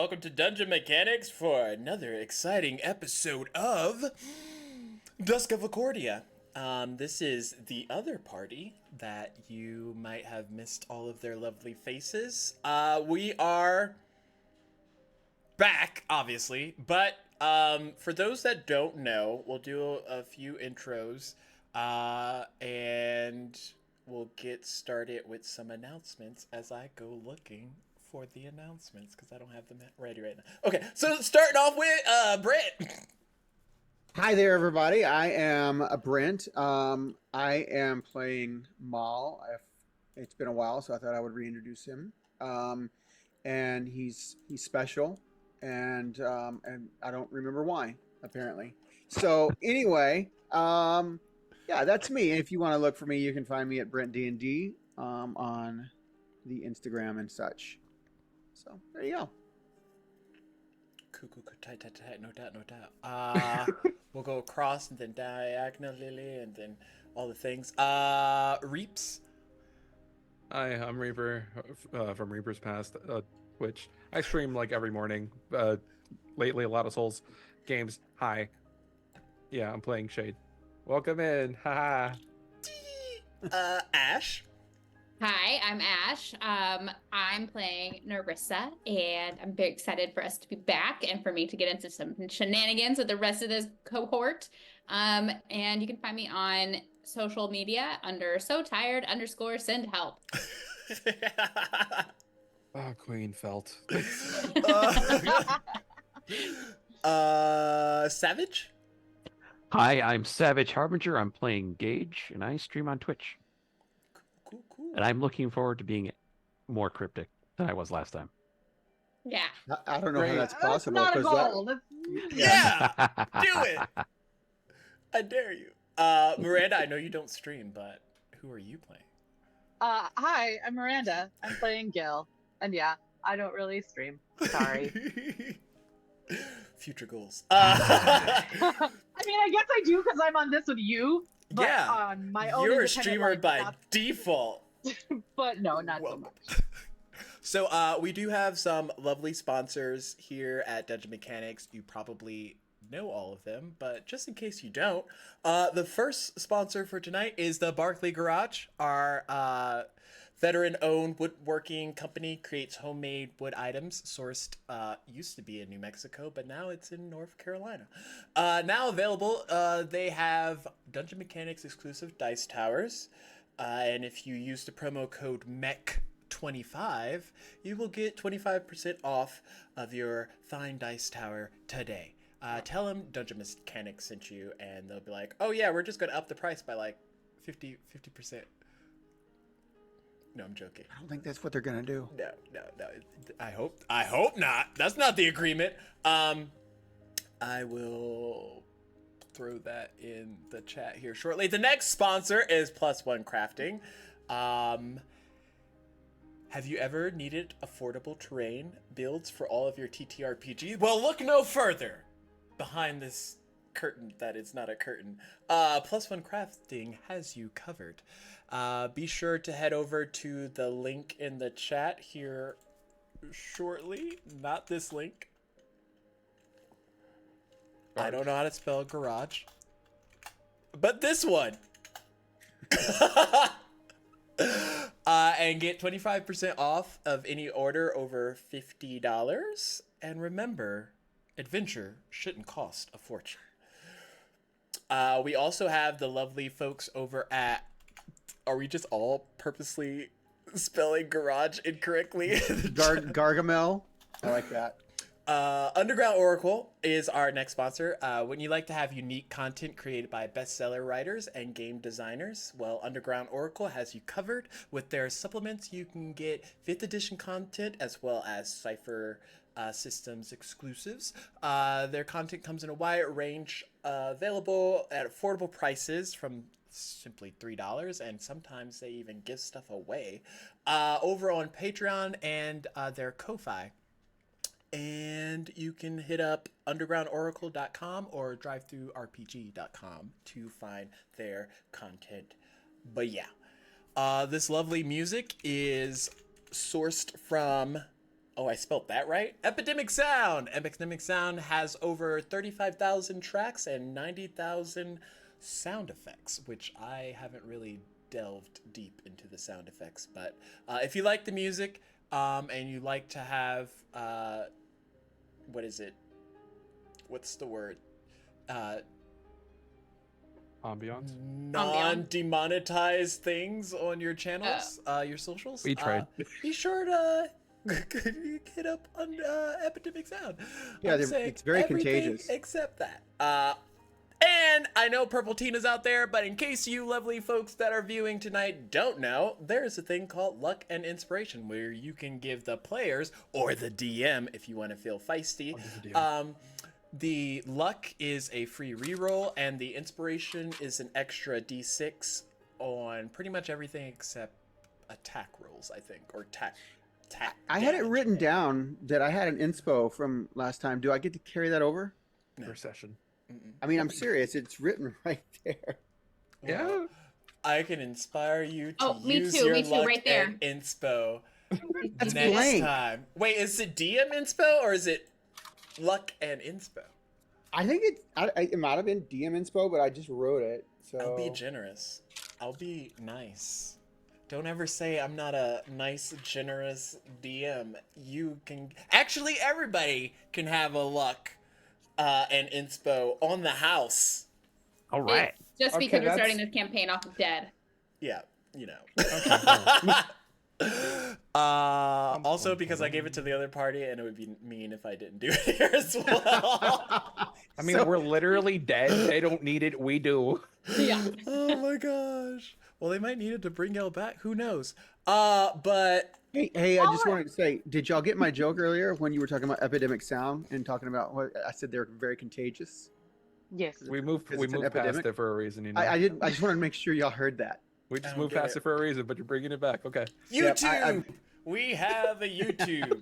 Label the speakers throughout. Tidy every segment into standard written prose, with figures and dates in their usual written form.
Speaker 1: welcome to Dungeon Mechanics for another exciting episode of Dusk of Achordia. This is the other party that you might have missed all of their lovely faces. We are back, obviously, but for those that don't know, we'll do a few intros, and we'll get started with some announcements as I go looking for the announcements because I don't have them ready right now. Okay, so starting off with Brent.
Speaker 2: Hi there, everybody. I am Brent. I am playing Maul. It's been a while, so I thought I would reintroduce him. And he's special, and I don't remember why, apparently. So anyway, yeah, that's me. If you want to look for me, you can find me at Brent D&D on the Instagram and such. So there you go.
Speaker 1: Cool, tight, no doubt. We'll go across and then diagonally and then all the things. Reaps.
Speaker 3: Hi, I'm Reaper from Reaper's Past, Twitch. I stream like every morning. Lately, a lot of Souls games. Hi. Yeah, I'm playing Shade. Welcome in. Haha.
Speaker 1: Ash.
Speaker 4: Hi, I'm Ash. I'm playing Narissa, and I'm very excited for us to be back and for me to get into some shenanigans with the rest of this cohort. And you can find me on social media under _send help.
Speaker 3: Oh, Queen Felt.
Speaker 1: Savage.
Speaker 5: Hi, I'm Savage Harbinger. I'm playing Gage, and I stream on Twitch.
Speaker 1: Cool.
Speaker 5: And I'm looking forward to being more cryptic than I was last time.
Speaker 4: Yeah.
Speaker 2: I don't know how that's possible.
Speaker 6: That's not a goal.
Speaker 1: Yeah, do it. I dare you. Miranda, I know you don't stream, but who are you playing?
Speaker 6: Hi, I'm Miranda. I'm playing Gil. And yeah, I don't really stream. Sorry.
Speaker 1: Future goals.
Speaker 6: I mean, I guess I do because I'm on this with you. But
Speaker 1: Yeah,
Speaker 6: on my own
Speaker 1: you're a
Speaker 6: independent,
Speaker 1: streamer
Speaker 6: like,
Speaker 1: by
Speaker 6: not-
Speaker 1: default.
Speaker 6: But no, not so
Speaker 1: Welcome.
Speaker 6: much.
Speaker 1: So we do have some lovely sponsors here at Dungeon Mechanics. You probably know all of them, but just in case you don't, the first sponsor for tonight is the Barkley Garage. Our veteran-owned woodworking company creates homemade wood items sourced, used to be in New Mexico, but now it's in North Carolina. Now available, they have Dungeon Mechanics exclusive dice towers, and if you use the promo code MEC25, you will get 25% off of your fine dice tower today. Tell them Dungeon Mechanics sent you, and they'll be like, "Oh yeah, we're just going to up the price by like 50%." No, I'm joking.
Speaker 2: I don't think that's what they're gonna do.
Speaker 1: No. I hope not. That's not the agreement. I will throw that in the chat here shortly. The next sponsor is Plus One Crafting. Have you ever needed affordable terrain builds for all of your TTRPG? Well, look no further behind this curtain that is not a curtain. Plus One Crafting has you covered. Be sure to head over to the link in the chat here shortly. Not this link. I don't know how to spell garage. But this one. And get 25% off of any order over $50. And remember, adventure shouldn't cost a fortune. We also have the lovely folks over at... Are we just all purposely spelling garage incorrectly?
Speaker 2: Gargamel. I like that.
Speaker 1: Underground Oracle is our next sponsor. Wouldn't you like to have unique content created by bestseller writers and game designers? Well, Underground Oracle has you covered. With their supplements, you can get 5th edition content as well as Cypher Systems exclusives. Their content comes in a wide range, available at affordable prices from simply $3, and sometimes they even give stuff away over on Patreon and their Ko-Fi. And you can hit up undergroundoracle.com or drivethrurpg.com to find their content. But yeah, this lovely music is sourced from Oh, I spelled that right? Epidemic Sound! Epidemic Sound has over 35,000 tracks and 90,000 sound effects, which I haven't really delved deep into the sound effects. But if you like the music and you like to have, what is it? What's the word?
Speaker 3: Ambiance.
Speaker 1: Non-demonetized things on your channels, your socials.
Speaker 3: We tried.
Speaker 1: Be sure to get up on Epidemic Sound.
Speaker 2: Yeah,
Speaker 1: I'm saying
Speaker 2: it's very
Speaker 1: everything
Speaker 2: contagious.
Speaker 1: except that. And I know Purple Tina's out there, but in case you lovely folks that are viewing tonight don't know, there is a thing called Luck and Inspiration where you can give the players, or the DM if you want to feel feisty, the luck is a free reroll, and the inspiration is an extra d6 on pretty much everything except attack rolls, I think, or attack.
Speaker 2: I had it
Speaker 1: damage.
Speaker 2: written down that I had an inspo from last time. Do I get to carry that over?
Speaker 3: Per session.
Speaker 2: I mean, I'm serious. It's written right there.
Speaker 3: Yeah.
Speaker 1: Well, I can inspire you to
Speaker 4: Oh, me
Speaker 1: use
Speaker 4: too,
Speaker 1: your
Speaker 4: me too,
Speaker 1: luck
Speaker 4: right there.
Speaker 1: and inspo
Speaker 2: That's
Speaker 1: next
Speaker 2: blank.
Speaker 1: time. Wait, is it DM inspo or is it luck and inspo?
Speaker 2: I think it might have been DM inspo, but I just wrote it. So
Speaker 1: I'll be generous. I'll be nice. Don't ever say I'm not a nice, generous DM. You can actually, everybody can have a luck and inspo on the house.
Speaker 5: All right.
Speaker 4: It's just
Speaker 3: Okay,
Speaker 4: because we're
Speaker 3: that's-
Speaker 4: starting this campaign off of dead.
Speaker 1: Yeah, you know.
Speaker 3: Okay.
Speaker 1: Also because I gave it to the other party, and it would be mean if I didn't do it here as well.
Speaker 3: I mean,
Speaker 2: So-
Speaker 3: we're literally dead. They don't need it. We do.
Speaker 4: Yeah.
Speaker 1: Oh my gosh. Well, they might need it to bring y'all back. Who knows? But
Speaker 2: Hey, I just wanted to say, did y'all get my joke earlier when you were talking about epidemic sound and talking about what I said they're very contagious?
Speaker 6: Yes.
Speaker 3: We moved.
Speaker 2: Because
Speaker 3: We
Speaker 2: it's an
Speaker 3: moved past
Speaker 2: epidemic?
Speaker 3: it for a reason. You know.
Speaker 2: I didn't. I just wanted to make sure y'all heard that.
Speaker 3: We
Speaker 1: I
Speaker 3: just
Speaker 1: don't
Speaker 3: moved
Speaker 1: get
Speaker 3: past
Speaker 1: it.
Speaker 3: it for a reason, but you're bringing it back. Okay.
Speaker 2: Yep,
Speaker 1: YouTube, we have a YouTube.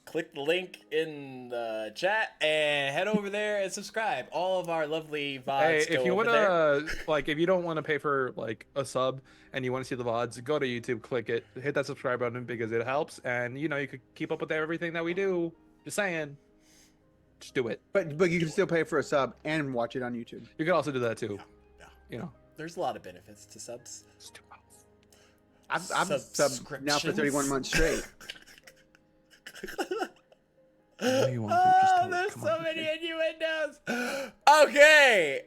Speaker 1: Click the link in the chat and head over there and subscribe. All of our lovely VODs
Speaker 3: Hey,
Speaker 1: go
Speaker 3: if you
Speaker 1: over
Speaker 3: want
Speaker 1: there.
Speaker 3: to, like, if you don't want to pay for like a sub and you want to see the VODs, go to YouTube, click it, hit that subscribe button because it helps, and you know you could keep up with everything that we do. Just saying, just do it.
Speaker 2: But you can still pay for a sub and watch it on YouTube.
Speaker 3: You can also do that too.
Speaker 1: Yeah.
Speaker 3: You know.
Speaker 1: There's a lot of benefits to subs.
Speaker 3: Just do both.
Speaker 2: I've subbed now for 31 months straight.
Speaker 3: I know you want to, just do it.
Speaker 1: There's
Speaker 3: Come
Speaker 1: so
Speaker 3: on.
Speaker 1: many innuendos. Okay,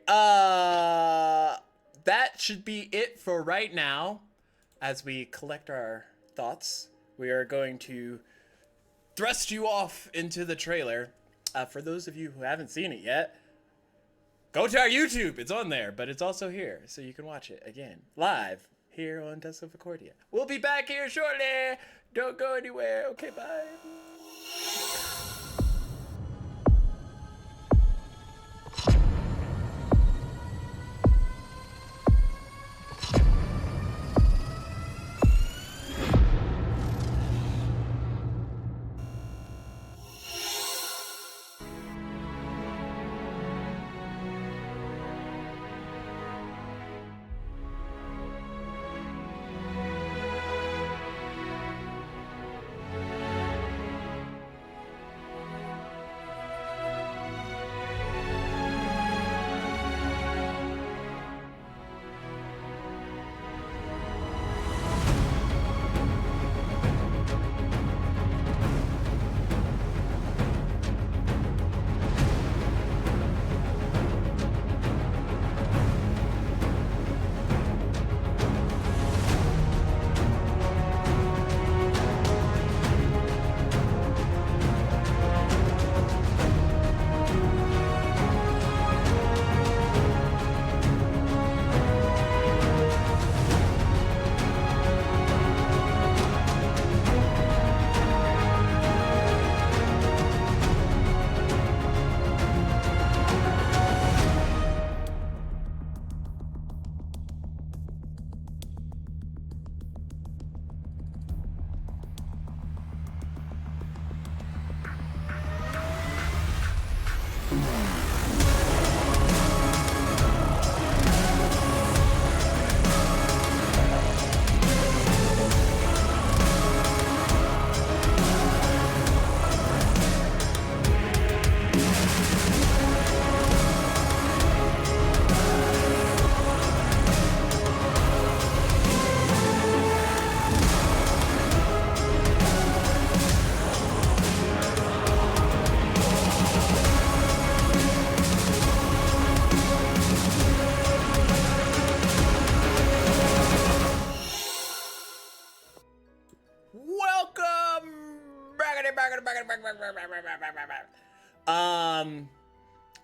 Speaker 1: that should be it for right now. As we collect our thoughts, we are going to thrust you off into the trailer. For those of you who haven't seen it yet, go to our YouTube. It's on there, but it's also here, so you can watch it again live here on Dusk of Achordia. We'll be back here shortly. Don't go anywhere. Okay, bye.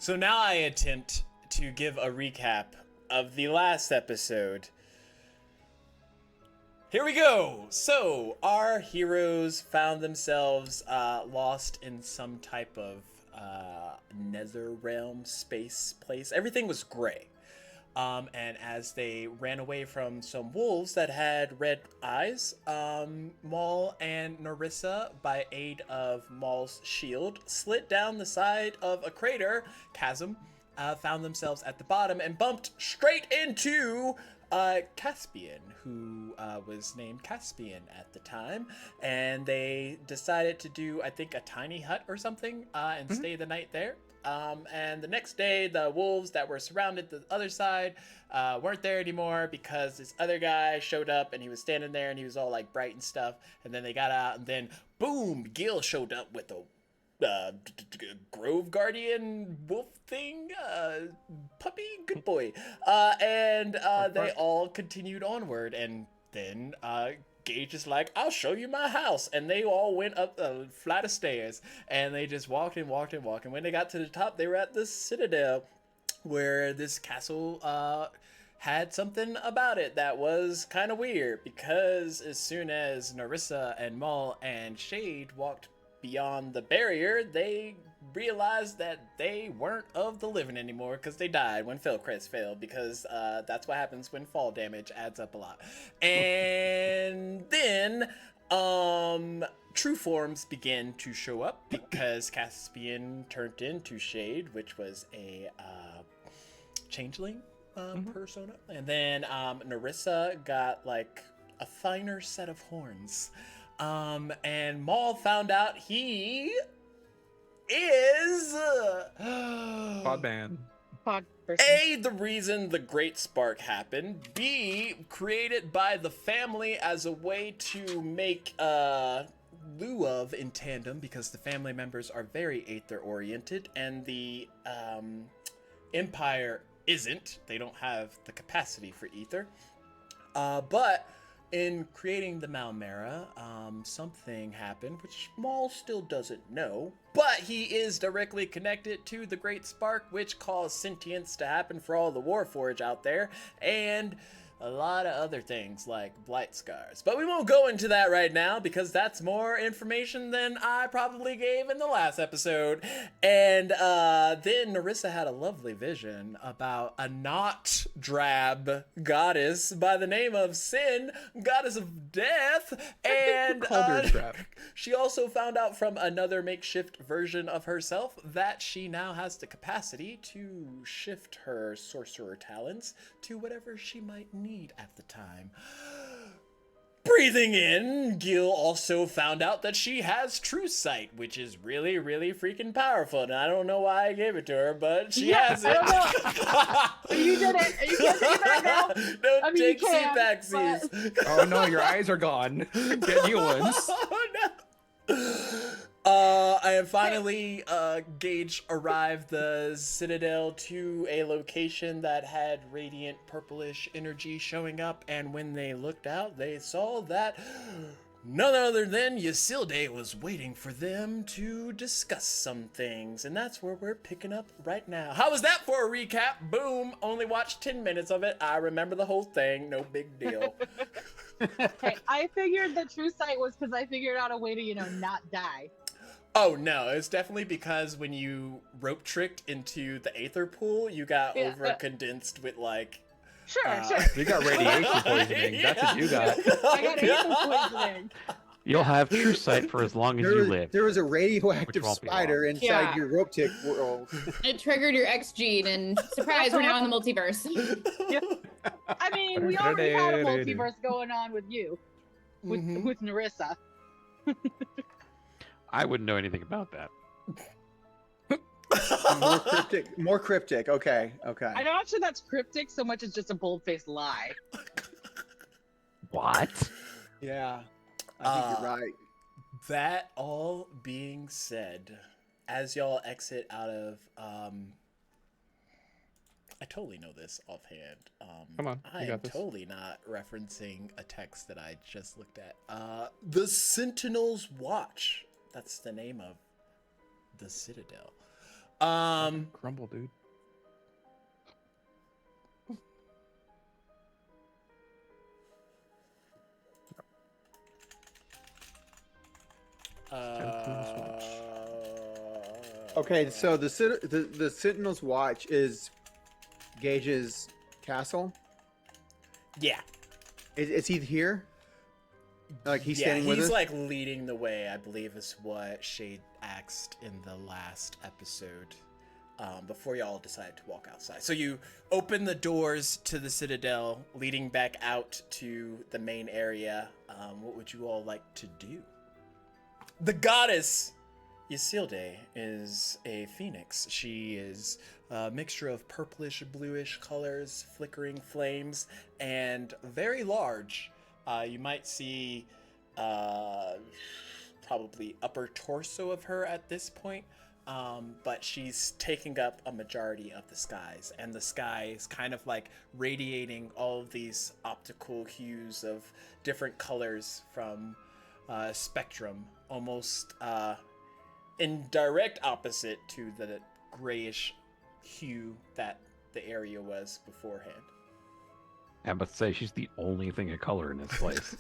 Speaker 1: So now I attempt to give a recap of the last episode. Here we go! So, our heroes found themselves lost in some type of nether realm space place. Everything was gray. And as they ran away from some wolves that had red eyes, Maul and Narissa, by aid of Maul's shield, slid down the side of a crater chasm, found themselves at the bottom, and bumped straight into Caspian, who was named Caspian at the time. And they decided to do, I think, a tiny hut or something, and stay the night there. And the next day, the wolves that were surrounded the other side weren't there anymore because this other guy showed up and he was standing there and he was all like bright and stuff. And then they got out and then boom, Gil showed up with a Grove Guardian wolf thing, puppy, good boy. And they all continued onward, and then Gage is like, I'll show you my house. And they all went up a flight of stairs, and they just walked and walked and walked. And when they got to the top, they were at the Citadel, where this castle had something about it that was kind of weird, because as soon as Narissa and Maul and Shade walked beyond the barrier, they realized that they weren't of the living anymore because they died when Felcrest failed, because that's what happens when fall damage adds up a lot. And then true forms begin to show up because Caspian turned into Shade, which was a changeling persona. And then Narissa got like a finer set of horns. And Maul found out he is
Speaker 3: Podman.
Speaker 6: Pod person.
Speaker 1: A, the reason the Great Spark happened. B, created by the family as a way to make lieu of in tandem, because the family members are very Aether oriented and the Empire isn't. They don't have the capacity for Ether. But in creating the Malmera, something happened, which Maul still doesn't know, but he is directly connected to the Great Spark, which caused sentience to happen for all the Warforged out there, and a lot of other things like blight scars. But we won't go into that right now because that's more information than I probably gave in the last episode. And then Narissa had a lovely vision about a not drab goddess by the name of Sin, goddess of death. And
Speaker 3: Called her drab.
Speaker 1: she also found out from another makeshift version of herself that she now has the capacity to shift her sorcerer talents to whatever she might need at the time. Breathing in, Gil also found out that she has true sight, which is really, really freaking powerful. And I don't know why I gave it to her, but she has it.
Speaker 6: You did it. You can't take it back now.
Speaker 1: Don't
Speaker 6: I mean,
Speaker 1: take
Speaker 6: you can,
Speaker 1: backsies.
Speaker 3: Oh no, your eyes are gone. Get new ones.
Speaker 1: Oh no. And finally, Gage arrived the Citadel to a location that had radiant purplish energy showing up, and when they looked out, they saw that none other than Ysilde was waiting for them to discuss some things, and that's where we're picking up right now. How was that for a recap? Boom! Only watched 10 minutes of it. I remember the whole thing. No big deal.
Speaker 6: Hey, I figured the true sight was because I figured out a way to, not die.
Speaker 1: Oh no, it's definitely because when you rope tricked into the Aether pool, you got over condensed with like.
Speaker 6: Sure.
Speaker 3: You got radiation poisoning. That's what you got.
Speaker 6: I got Aether poisoning.
Speaker 5: You'll have true sight for as long as you live.
Speaker 2: There was a radioactive
Speaker 5: Which won't be
Speaker 2: spider
Speaker 5: long.
Speaker 2: inside your rope tick world.
Speaker 4: It triggered your X gene, and surprise, we're now in the multiverse.
Speaker 6: I mean, we already had a multiverse going on with you, with Narissa.
Speaker 5: I wouldn't know anything about that.
Speaker 2: More cryptic. Okay.
Speaker 6: I'm not sure that's cryptic so much as just a bold-faced lie.
Speaker 5: What?
Speaker 2: Yeah, I think you're right.
Speaker 1: That all being said, as y'all exit out of, I totally know this offhand.
Speaker 3: Come on,
Speaker 1: I
Speaker 3: you
Speaker 1: am
Speaker 3: got this.
Speaker 1: totally not referencing a text that I just looked at. The Sentinel's Watch. That's the name of the Citadel.
Speaker 3: Crumble, dude. Sentinel's Watch.
Speaker 2: Okay, so the Sentinel's Watch is Gage's castle.
Speaker 1: Yeah.
Speaker 2: Is he here? Like he's
Speaker 1: yeah,
Speaker 2: standing with us?
Speaker 1: he's like leading the way, I believe is what Shade asked in the last episode. Before y'all decided to walk outside. So you open the doors to the Citadel, leading back out to the main area. What would you all like to do? The goddess Isilde is a phoenix. She is a mixture of purplish, bluish colors, flickering flames, and very large. You might see probably upper torso of her at this point. But she's taking up a majority of the skies, and the sky is kind of like radiating all of these optical hues of different colors from spectrum, almost in direct opposite to the grayish hue that the area was beforehand.
Speaker 5: I must say, she's the only thing of color in this place.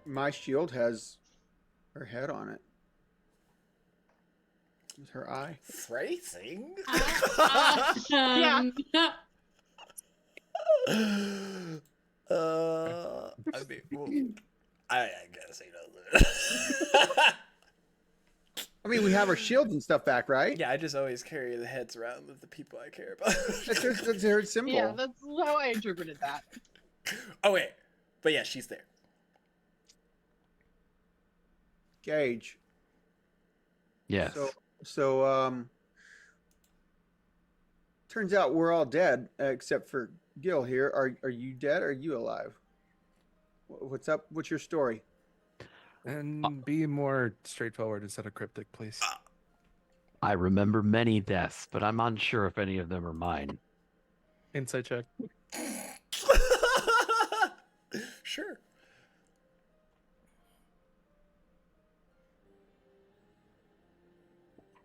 Speaker 2: My shield has her head on it. Is her eye?
Speaker 1: Phrasing?
Speaker 6: Yeah.
Speaker 1: I mean, well, I guess he doesn't.
Speaker 2: I mean, we have our shields and stuff back, right?
Speaker 1: Yeah, I just always carry the heads around of the people I care about.
Speaker 2: That's very simple.
Speaker 6: Yeah, that's how I interpreted that.
Speaker 1: Oh, wait. But yeah, she's there.
Speaker 2: Gage.
Speaker 5: Yes.
Speaker 2: So, turns out we're all dead except for Gil here. Are you dead? Or are you alive? What's up? What's your story?
Speaker 3: And be more straightforward instead of cryptic, please.
Speaker 5: I remember many deaths, but I'm unsure if any of them are mine.
Speaker 3: Insight check.
Speaker 1: Sure.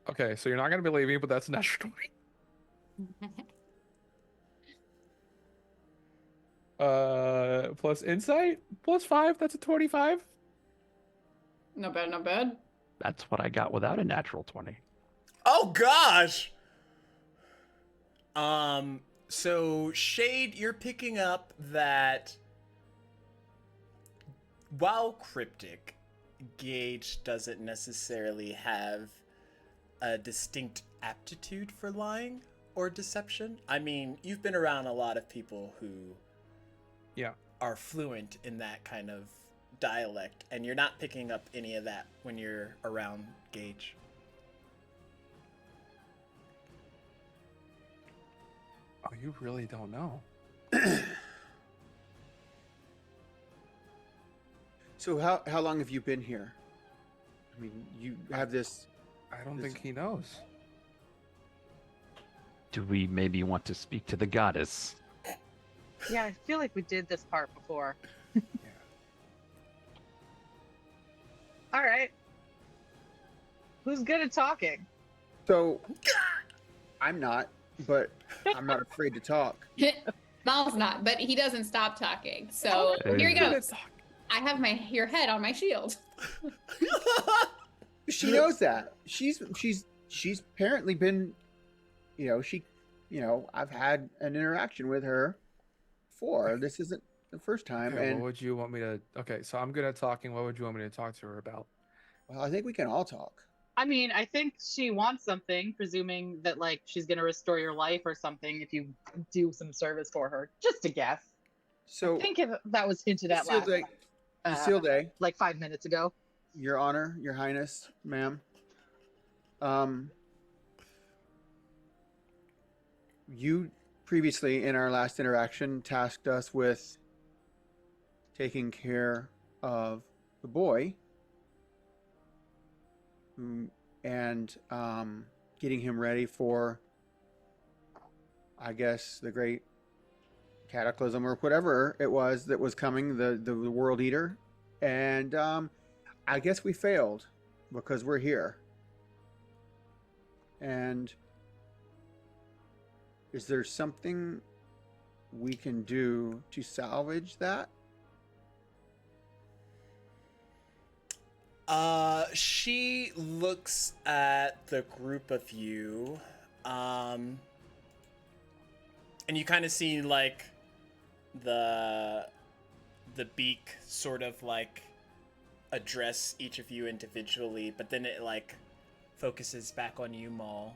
Speaker 3: Okay, so you're not gonna believe me, but that's a natural 20. Plus insight, plus 5. That's a 25.
Speaker 4: Not bad, not bad.
Speaker 5: That's what I got without a natural 20.
Speaker 1: Oh gosh. So Shade, you're picking up that while cryptic, Gage doesn't necessarily have a distinct aptitude for lying or deception. I mean, you've been around a lot of people who are fluent in that kind of dialect, and you're not picking up any of that when you're around Gage.
Speaker 3: Oh, you really don't know.
Speaker 2: So how long have you been here? I mean, you have this.
Speaker 3: I don't think he knows.
Speaker 5: Do we maybe want to speak to the goddess?
Speaker 6: Yeah, I feel like we did this part before. All right. Who's good at talking?
Speaker 2: So I'm not, but I'm not afraid to talk.
Speaker 4: Mal's not, but he doesn't stop talking. So here he goes. I have your head on my shield.
Speaker 2: She knows that. She's apparently been, I've had an interaction with her before. This isn't the first time.
Speaker 3: Okay,
Speaker 2: and
Speaker 3: what would you want me to? Okay, so I'm good at talking. What would you want me to talk to her about?
Speaker 2: well, I think we can all talk.
Speaker 6: I mean, I think she wants something, presuming that like she's gonna restore your life or something if you do some service for her. Just a guess.
Speaker 2: So
Speaker 6: I think that was hinted at last time,
Speaker 2: Isilde,
Speaker 6: like 5 minutes ago.
Speaker 2: Your Honor, Your Highness, ma'am. You previously, in our last interaction, tasked us with taking care of the boy and getting him ready for, I guess, the great cataclysm or whatever it was that was coming, the World Eater. And I guess we failed because we're here. And is there something we can do to salvage that?
Speaker 1: She looks at the group of you, and you kind of see like the beak sort of like address each of you individually, but then it like focuses back on you, Maul.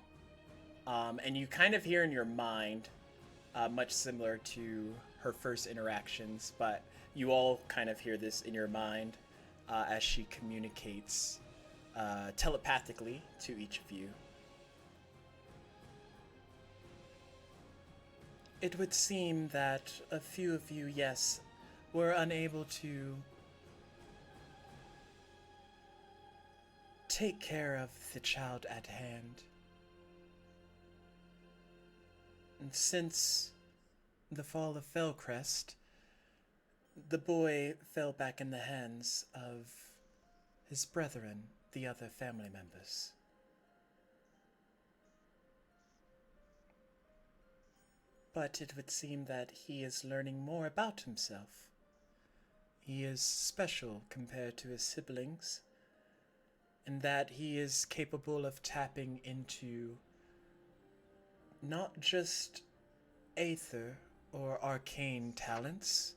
Speaker 1: And you kind of hear in your mind, much similar to her first interactions, but you all kind of hear this in your mind as she communicates telepathically to each of you. It would seem that a few of you, yes, were unable to take care of the child at hand. And since the fall of Fellcrest, the boy fell back in the hands of his brethren, the other family members. But it would seem that he is learning more about himself. He is special compared to his siblings, in that he is capable of tapping into not just aether or arcane talents,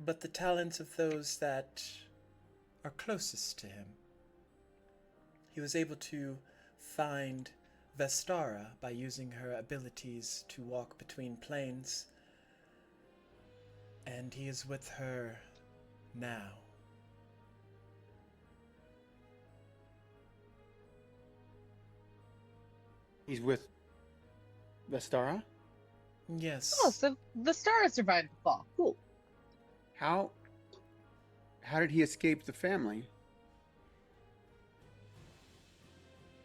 Speaker 1: but the talents of those that are closest to him. He was able to find Vestara by using her abilities to walk between planes, and he is with her now.
Speaker 2: He's with Vestara?
Speaker 1: Yes.
Speaker 6: Oh, so the star survived the fall. Cool.
Speaker 2: How did he escape the family?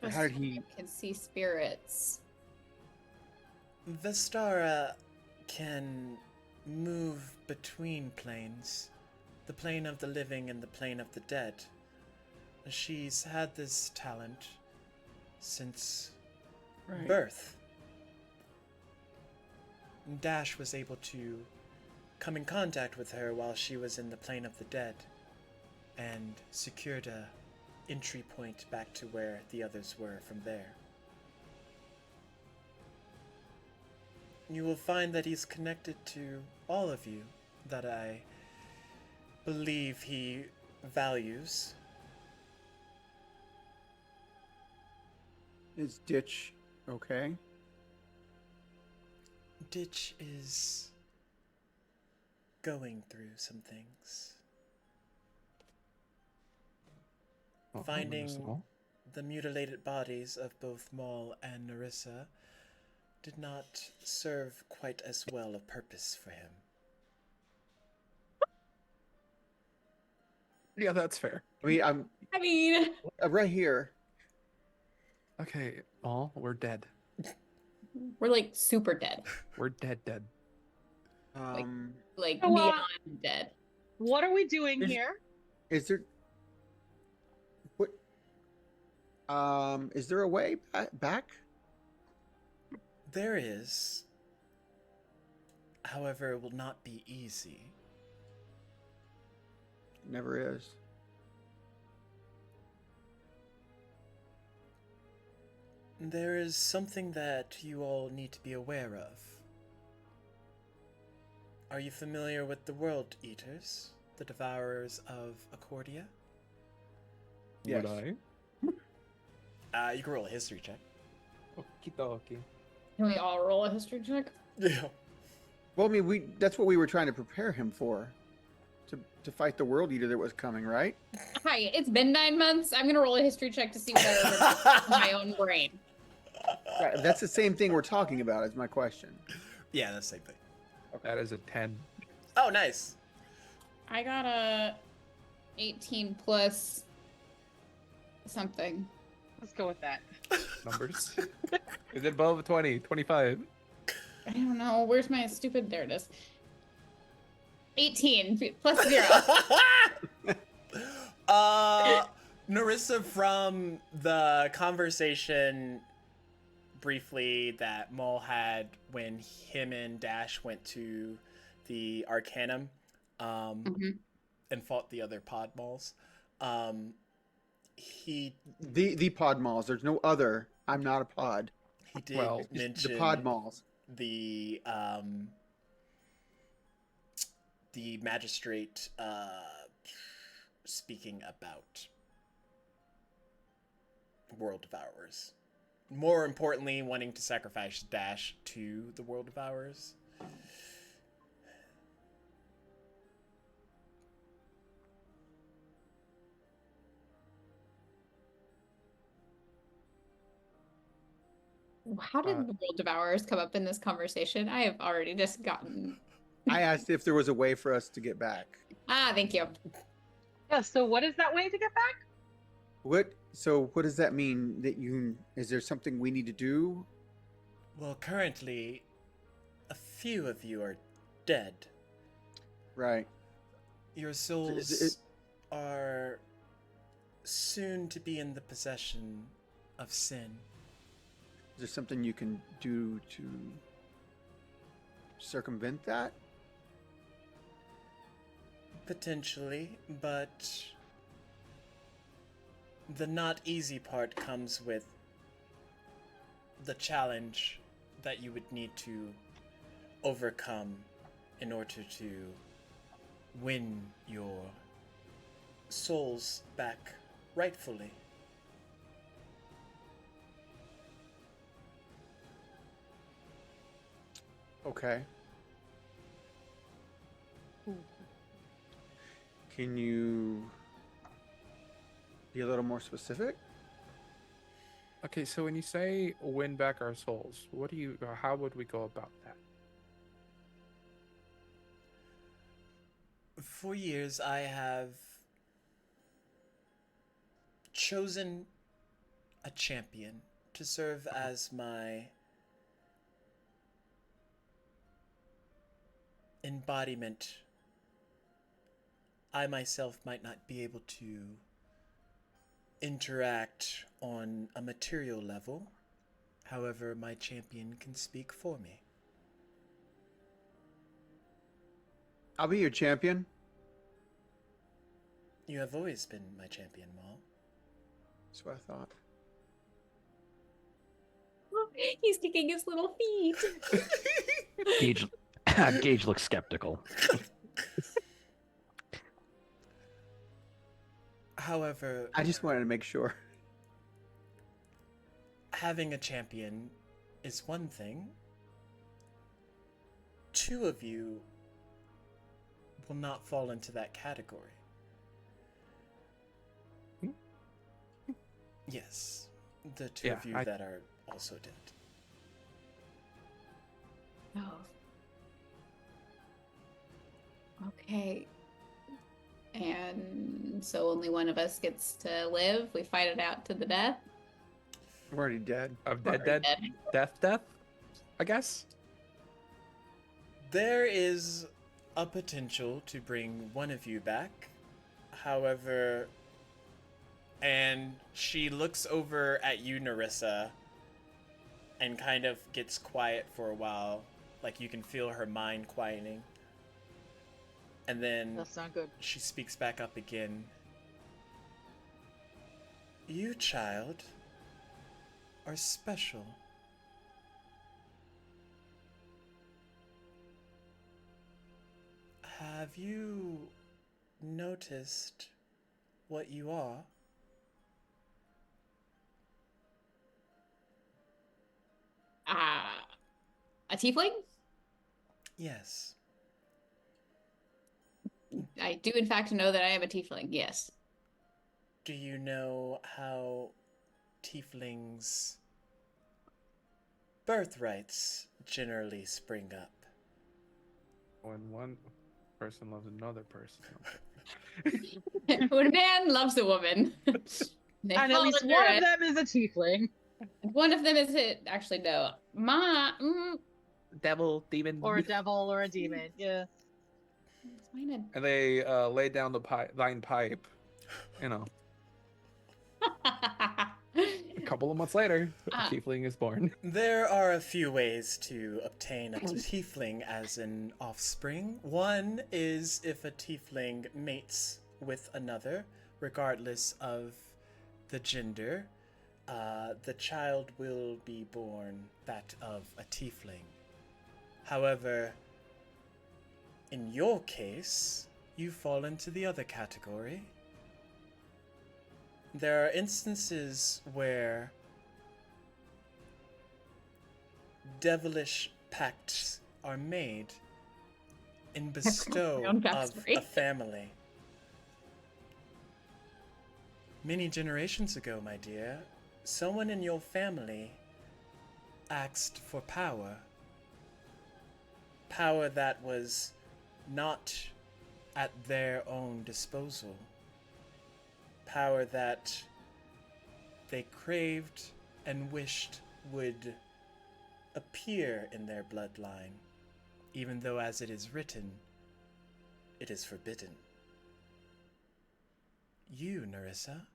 Speaker 2: Or how did he...
Speaker 4: Can see spirits.
Speaker 1: Vestara can move between planes, the plane of the living and the plane of the dead. She's had this talent since birth. Dash was able to come in contact with her while she was in the plane of the dead and secured a entry point back to where the others were from there. You will find that he's connected to all of you that I believe he values.
Speaker 2: Is Ditch okay?
Speaker 1: Ditch is going through some things. Finding
Speaker 3: understandable.
Speaker 1: the mutilated bodies of both Maul and Narissa did not serve quite as well a purpose for him.
Speaker 3: Yeah, that's fair.
Speaker 2: I mean, I'm right here.
Speaker 3: Okay, all we're dead.
Speaker 4: We're like super dead.
Speaker 3: We're dead.
Speaker 4: Like
Speaker 6: Oh,
Speaker 4: beyond dead.
Speaker 6: What are we doing
Speaker 2: Is-
Speaker 6: here?
Speaker 2: Is there... What... Is there a way back?
Speaker 1: There is. However, it will not be easy.
Speaker 2: Never is.
Speaker 1: There is something that you all need to be aware of. Are you familiar with the World Eaters, the Devourers of Achordia?
Speaker 2: Yes.
Speaker 3: Would I?
Speaker 1: You can roll a history check.
Speaker 3: Okie-dokie.
Speaker 4: Can we all roll a history check?
Speaker 1: Yeah.
Speaker 2: Well, I mean, that's what we were trying to prepare him for. To fight the World Eater that was coming, right?
Speaker 4: Hi, it's been 9 months. I'm gonna roll a history check to see what I remember in my own brain.
Speaker 2: Right. That's the same thing we're talking about, is my question.
Speaker 1: Yeah, that's the same thing.
Speaker 3: That is a 10.
Speaker 1: Oh, nice.
Speaker 4: I got a 18 plus something.
Speaker 6: Let's go with that.
Speaker 3: Numbers. Is it above 20? 25?
Speaker 4: I don't know. Where's my stupid? There it is. 18 plus 0.
Speaker 1: Narissa, from the conversation briefly that Maul had when him and Dash went to the Arcanum and fought the other pod Mauls. He
Speaker 2: The pod malls. There's no other. I'm not a pod.
Speaker 1: he did
Speaker 3: Well,
Speaker 1: mention
Speaker 2: The pod malls.
Speaker 1: the magistrate speaking about World Devourers. More importantly, wanting to sacrifice Dash to the World Devourers.
Speaker 4: How did the World Devourers come up in this conversation? I have already just gotten.
Speaker 2: I asked if there was a way for us to get back.
Speaker 4: Thank you.
Speaker 6: Yeah, so what is that way to get back?
Speaker 2: What? So what does that mean? That you? Is there something we need to do?
Speaker 1: Well, currently, a few of you are dead.
Speaker 2: Right.
Speaker 1: Your
Speaker 2: Is
Speaker 1: souls are soon to be in the possession of sin.
Speaker 2: Is there something you can do to circumvent that?
Speaker 1: Potentially, but the not easy part comes with the challenge that you would need to overcome in order to win your souls back rightfully.
Speaker 2: Okay. Can you be a little more specific?
Speaker 3: Okay, so when you say win back our souls, what do you? How would we go about that?
Speaker 1: For years, I have chosen a champion to serve as my embodiment. I myself might not be able to interact on a material level. However, my champion can speak for me.
Speaker 2: I'll be your champion.
Speaker 1: You have always been my champion, Maul.
Speaker 2: That's what I thought.
Speaker 4: He's kicking his little feet.
Speaker 5: Gage, Gage looks skeptical.
Speaker 1: However,
Speaker 2: I just wanted to make sure.
Speaker 1: having a champion is one thing. Two of you will not fall into that category. Yes, the two of you that are also dead.
Speaker 4: Oh. Okay. And so only one of us gets to live. We fight it out to the death.
Speaker 2: I'm already dead.
Speaker 3: Of
Speaker 4: We're
Speaker 3: dead, death, I guess.
Speaker 1: There is a potential to bring one of you back. However, and she looks over at you, Narissa, and kind of gets quiet for a while. Like you can feel her mind quieting. And then
Speaker 6: That's not good.
Speaker 1: she speaks back up again. You, child, are special. Have you noticed what you are?
Speaker 4: A tiefling?
Speaker 1: Yes.
Speaker 4: I do in fact know that I am a tiefling, yes.
Speaker 1: Do you know how tieflings' birthrights generally spring up?
Speaker 3: When one person loves another person.
Speaker 4: When a man loves a woman, they
Speaker 6: And at
Speaker 4: fall
Speaker 6: least
Speaker 4: under
Speaker 6: one
Speaker 4: it.
Speaker 6: of them is a tiefling.
Speaker 4: One of them is it. Actually, no.
Speaker 3: Devil, demon,
Speaker 6: Or a devil or a demon. Yeah.
Speaker 4: It's mine.
Speaker 3: and they lay down the thine pipe. You know. couple of months later, a
Speaker 4: Ah.
Speaker 3: tiefling is born.
Speaker 1: There are a few ways to obtain a tiefling as an offspring. One is if a tiefling mates with another, regardless of the gender, the child will be born that of a tiefling. However, in your case, you fall into the other category. There are instances where devilish pacts are made in bestow
Speaker 4: own
Speaker 1: of
Speaker 4: backstory.
Speaker 1: a family. Many generations ago, my dear, someone in your family asked for power. Power that was not at their own disposal. Power that they craved and wished would appear in their bloodline, even though, as it is written, it is forbidden. You, Nerissa,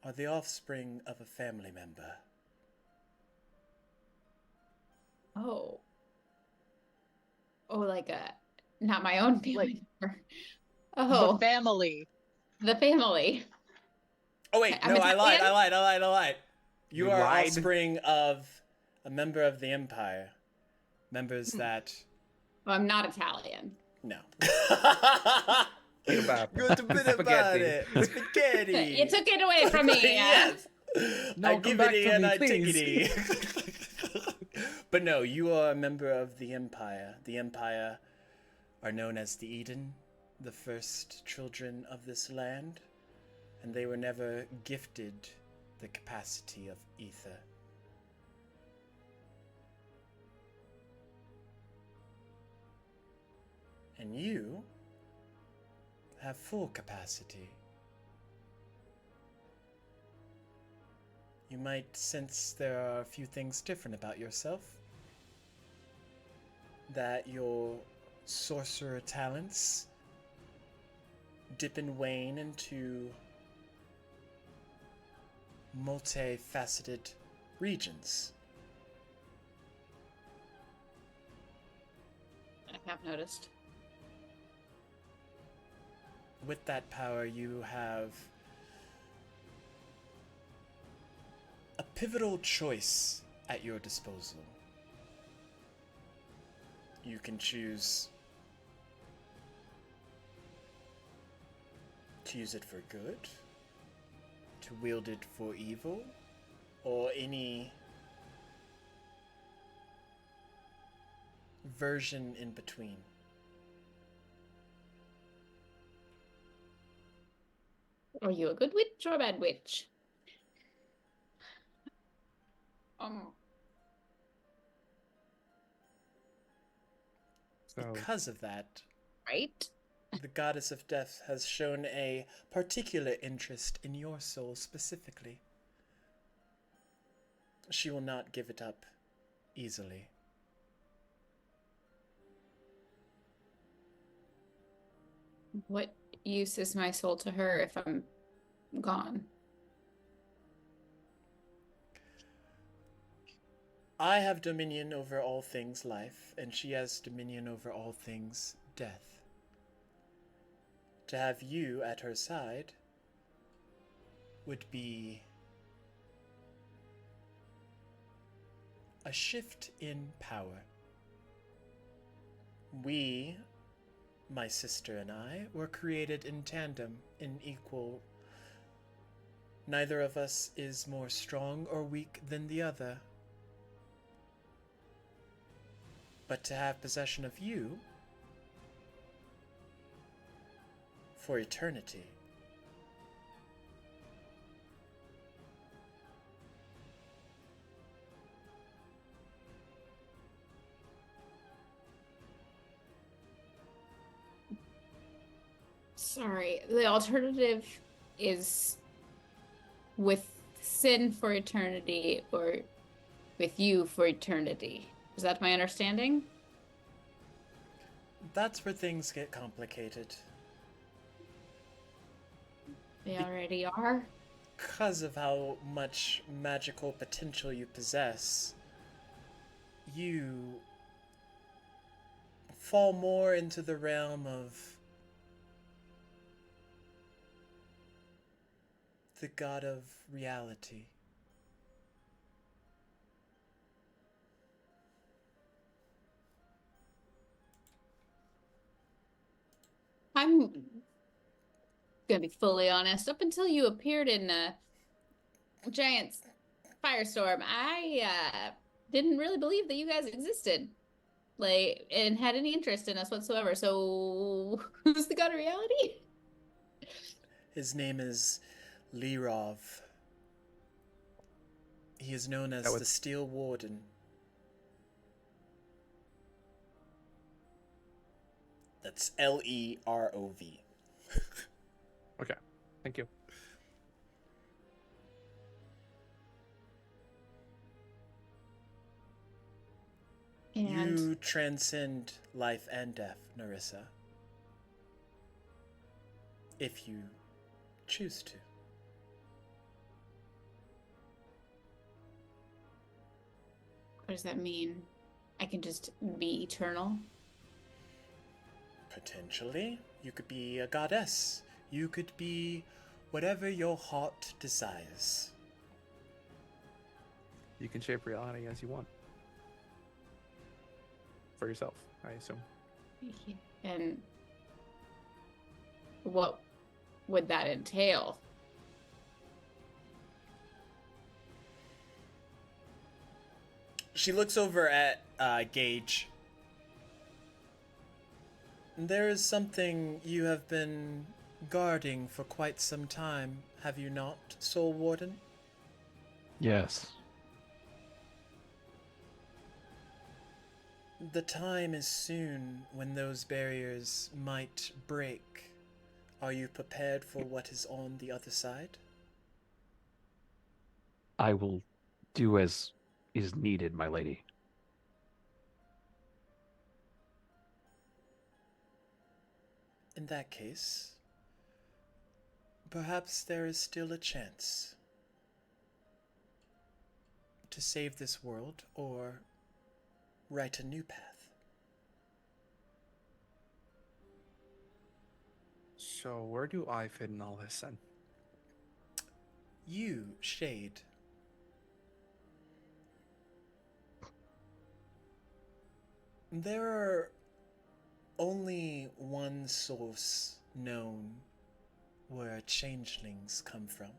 Speaker 1: are the offspring of a family member.
Speaker 4: Oh. Oh, like not my own family member.
Speaker 6: The
Speaker 4: Oh,
Speaker 6: family.
Speaker 4: the family.
Speaker 1: Oh wait,
Speaker 4: I'm
Speaker 1: no, I lied.
Speaker 4: Italian?
Speaker 1: You
Speaker 3: You
Speaker 1: are
Speaker 3: lied?
Speaker 1: offspring of a member of the Empire. Members that...
Speaker 4: Oh, I'm not Italian.
Speaker 1: No.
Speaker 3: Think about
Speaker 1: Good to bit about
Speaker 3: spaghetti.
Speaker 1: it. Spaghetti.
Speaker 4: You took it away from me.
Speaker 1: Yes.
Speaker 3: No,
Speaker 1: I
Speaker 3: come
Speaker 1: give
Speaker 3: back
Speaker 1: it
Speaker 3: to
Speaker 1: and
Speaker 3: me,
Speaker 1: I take
Speaker 3: please.
Speaker 1: it. But no, you are a member of the Empire. The Empire are known as the Eden, the first children of this land, and they were never gifted the capacity of ether. And you have full capacity. You might sense there are a few things different about yourself. That your sorcerer talents dip and wane into multifaceted regions.
Speaker 4: I have noticed.
Speaker 1: With that power, you have a pivotal choice at your disposal. You can choose to use it for good, to wield it for evil, or any version in between.
Speaker 4: Are you a good witch or a bad witch?
Speaker 3: So
Speaker 1: Because of that,
Speaker 4: Right?
Speaker 1: the goddess of death has shown a particular interest in your soul specifically. She will not give it up easily.
Speaker 4: What use is my soul to her if I'm gone?
Speaker 1: I have dominion over all things life, and she has dominion over all things death. To have you at her side would be a shift in power. We, my sister and I, were created in tandem, in equal. Neither of us is more strong or weak than the other. But to have possession of you for eternity.
Speaker 4: Sorry, the alternative is with sin for eternity or with you for eternity. Is that my understanding?
Speaker 1: That's where things get complicated.
Speaker 4: They already are.
Speaker 1: because of how much magical potential you possess, you fall more into the realm of the god of reality.
Speaker 4: I'm gonna be fully honest. Up until you appeared in Giant's Firestorm, I didn't really believe that you guys existed, like, and had any interest in us whatsoever. So, who's the god of reality?
Speaker 1: His name is Lirov. He is known as
Speaker 3: That would-
Speaker 1: the Steel Warden. That's Lerov.
Speaker 3: Okay, thank you.
Speaker 4: And
Speaker 1: You transcend life and death, Narissa. If you choose to.
Speaker 4: what does that mean? I can just be eternal?
Speaker 1: Potentially, you could be a goddess. You could be whatever your heart desires.
Speaker 3: You can shape reality as you want. For yourself, I assume.
Speaker 4: And what would that entail?
Speaker 1: She looks over at Gage. There is something you have been guarding for quite some time, have you not, Soul Warden?
Speaker 5: Yes.
Speaker 1: The time is soon when those barriers might break. Are you prepared for what is on the other side?
Speaker 5: I will do as is needed, my lady.
Speaker 1: In that case, perhaps there is still a chance to save this world or write a new path.
Speaker 3: So where do I fit in all this then?
Speaker 1: You, Shade. There are only one source known where changelings come from.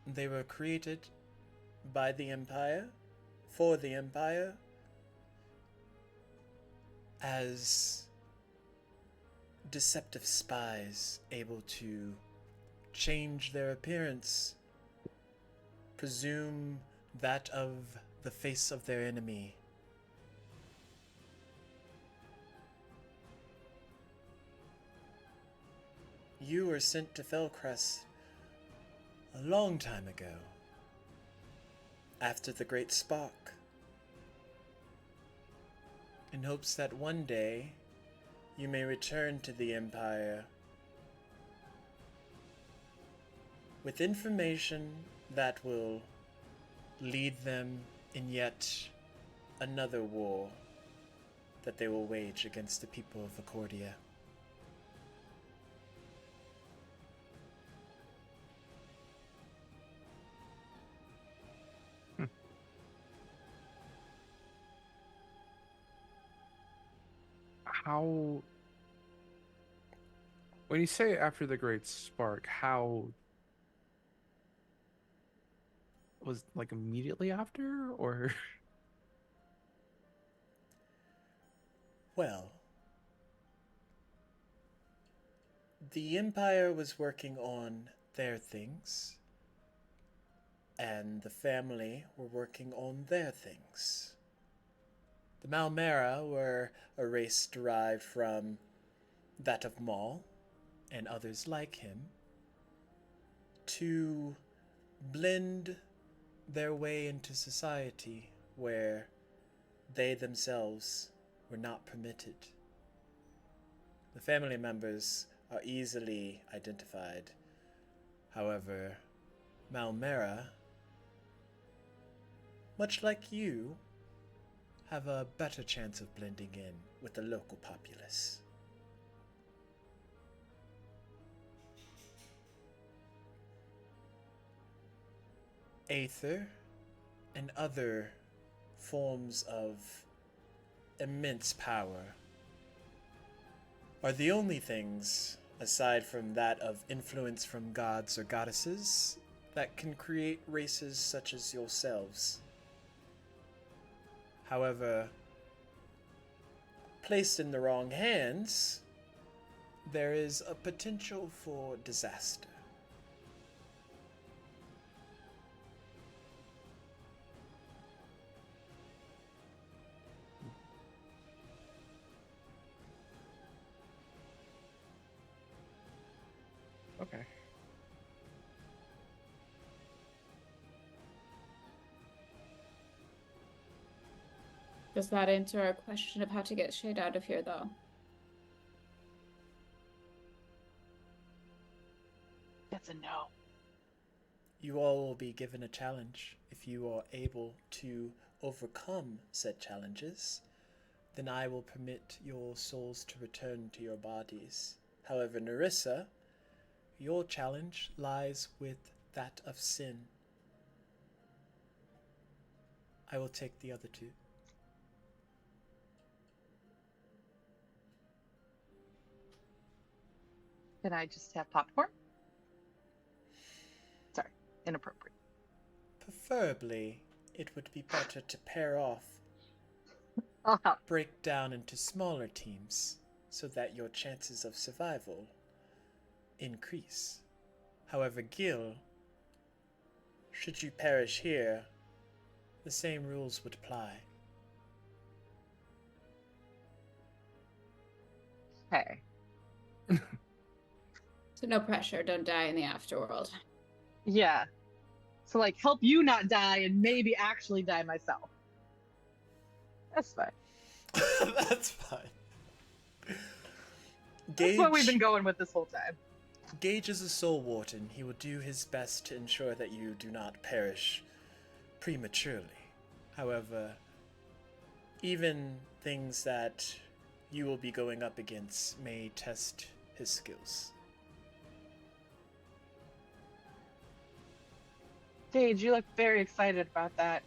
Speaker 1: They were created by the Empire, for the Empire, as deceptive spies able to change their appearance, presume that of the face of their enemy. You were sent to Felcrest a long time ago, after the Great Spark, in hopes that one day you may return to the Empire with information that will lead them in yet another war that they will wage against the people of Achordia.
Speaker 3: How, when you say after the Great Spark, how was like immediately after, or?
Speaker 1: Well, the Empire was working on their things, and the family were working on their things. The Malmera were a race derived from that of Maul and others like him to blend their way into society where they themselves were not permitted. The family members are easily identified. However, Malmera, much like you, have a better chance of blending in with the local populace. Aether and other forms of immense power are the only things, aside from that of influence from gods or goddesses, that can create races such as yourselves. However, placed in the wrong hands, there is a potential for disaster.
Speaker 3: Okay.
Speaker 4: Does that answer our question of how to get Shade out of here, though?
Speaker 6: That's a no.
Speaker 1: You all will be given a challenge. If you are able to overcome said challenges, then I will permit your souls to return to your bodies. However, Nerissa, your challenge lies with that of sin. I will take the other two.
Speaker 6: Can I just have popcorn? Sorry, inappropriate.
Speaker 1: Preferably, it would be better to pair off,
Speaker 6: I'll help.
Speaker 1: break down into smaller teams, so that your chances of survival increase. However, Gil, should you perish here, the same rules would apply.
Speaker 6: Okay.
Speaker 4: So no pressure. Don't die in the afterworld.
Speaker 6: Yeah. So like help you not die and maybe actually die myself. That's fine.
Speaker 1: That's fine.
Speaker 6: That's what we've been going with this whole time.
Speaker 1: Gage is a soul warden. He will do his best to ensure that you do not perish prematurely. However, even things that you will be going up against may test his skills.
Speaker 6: Gage, you look very excited about that.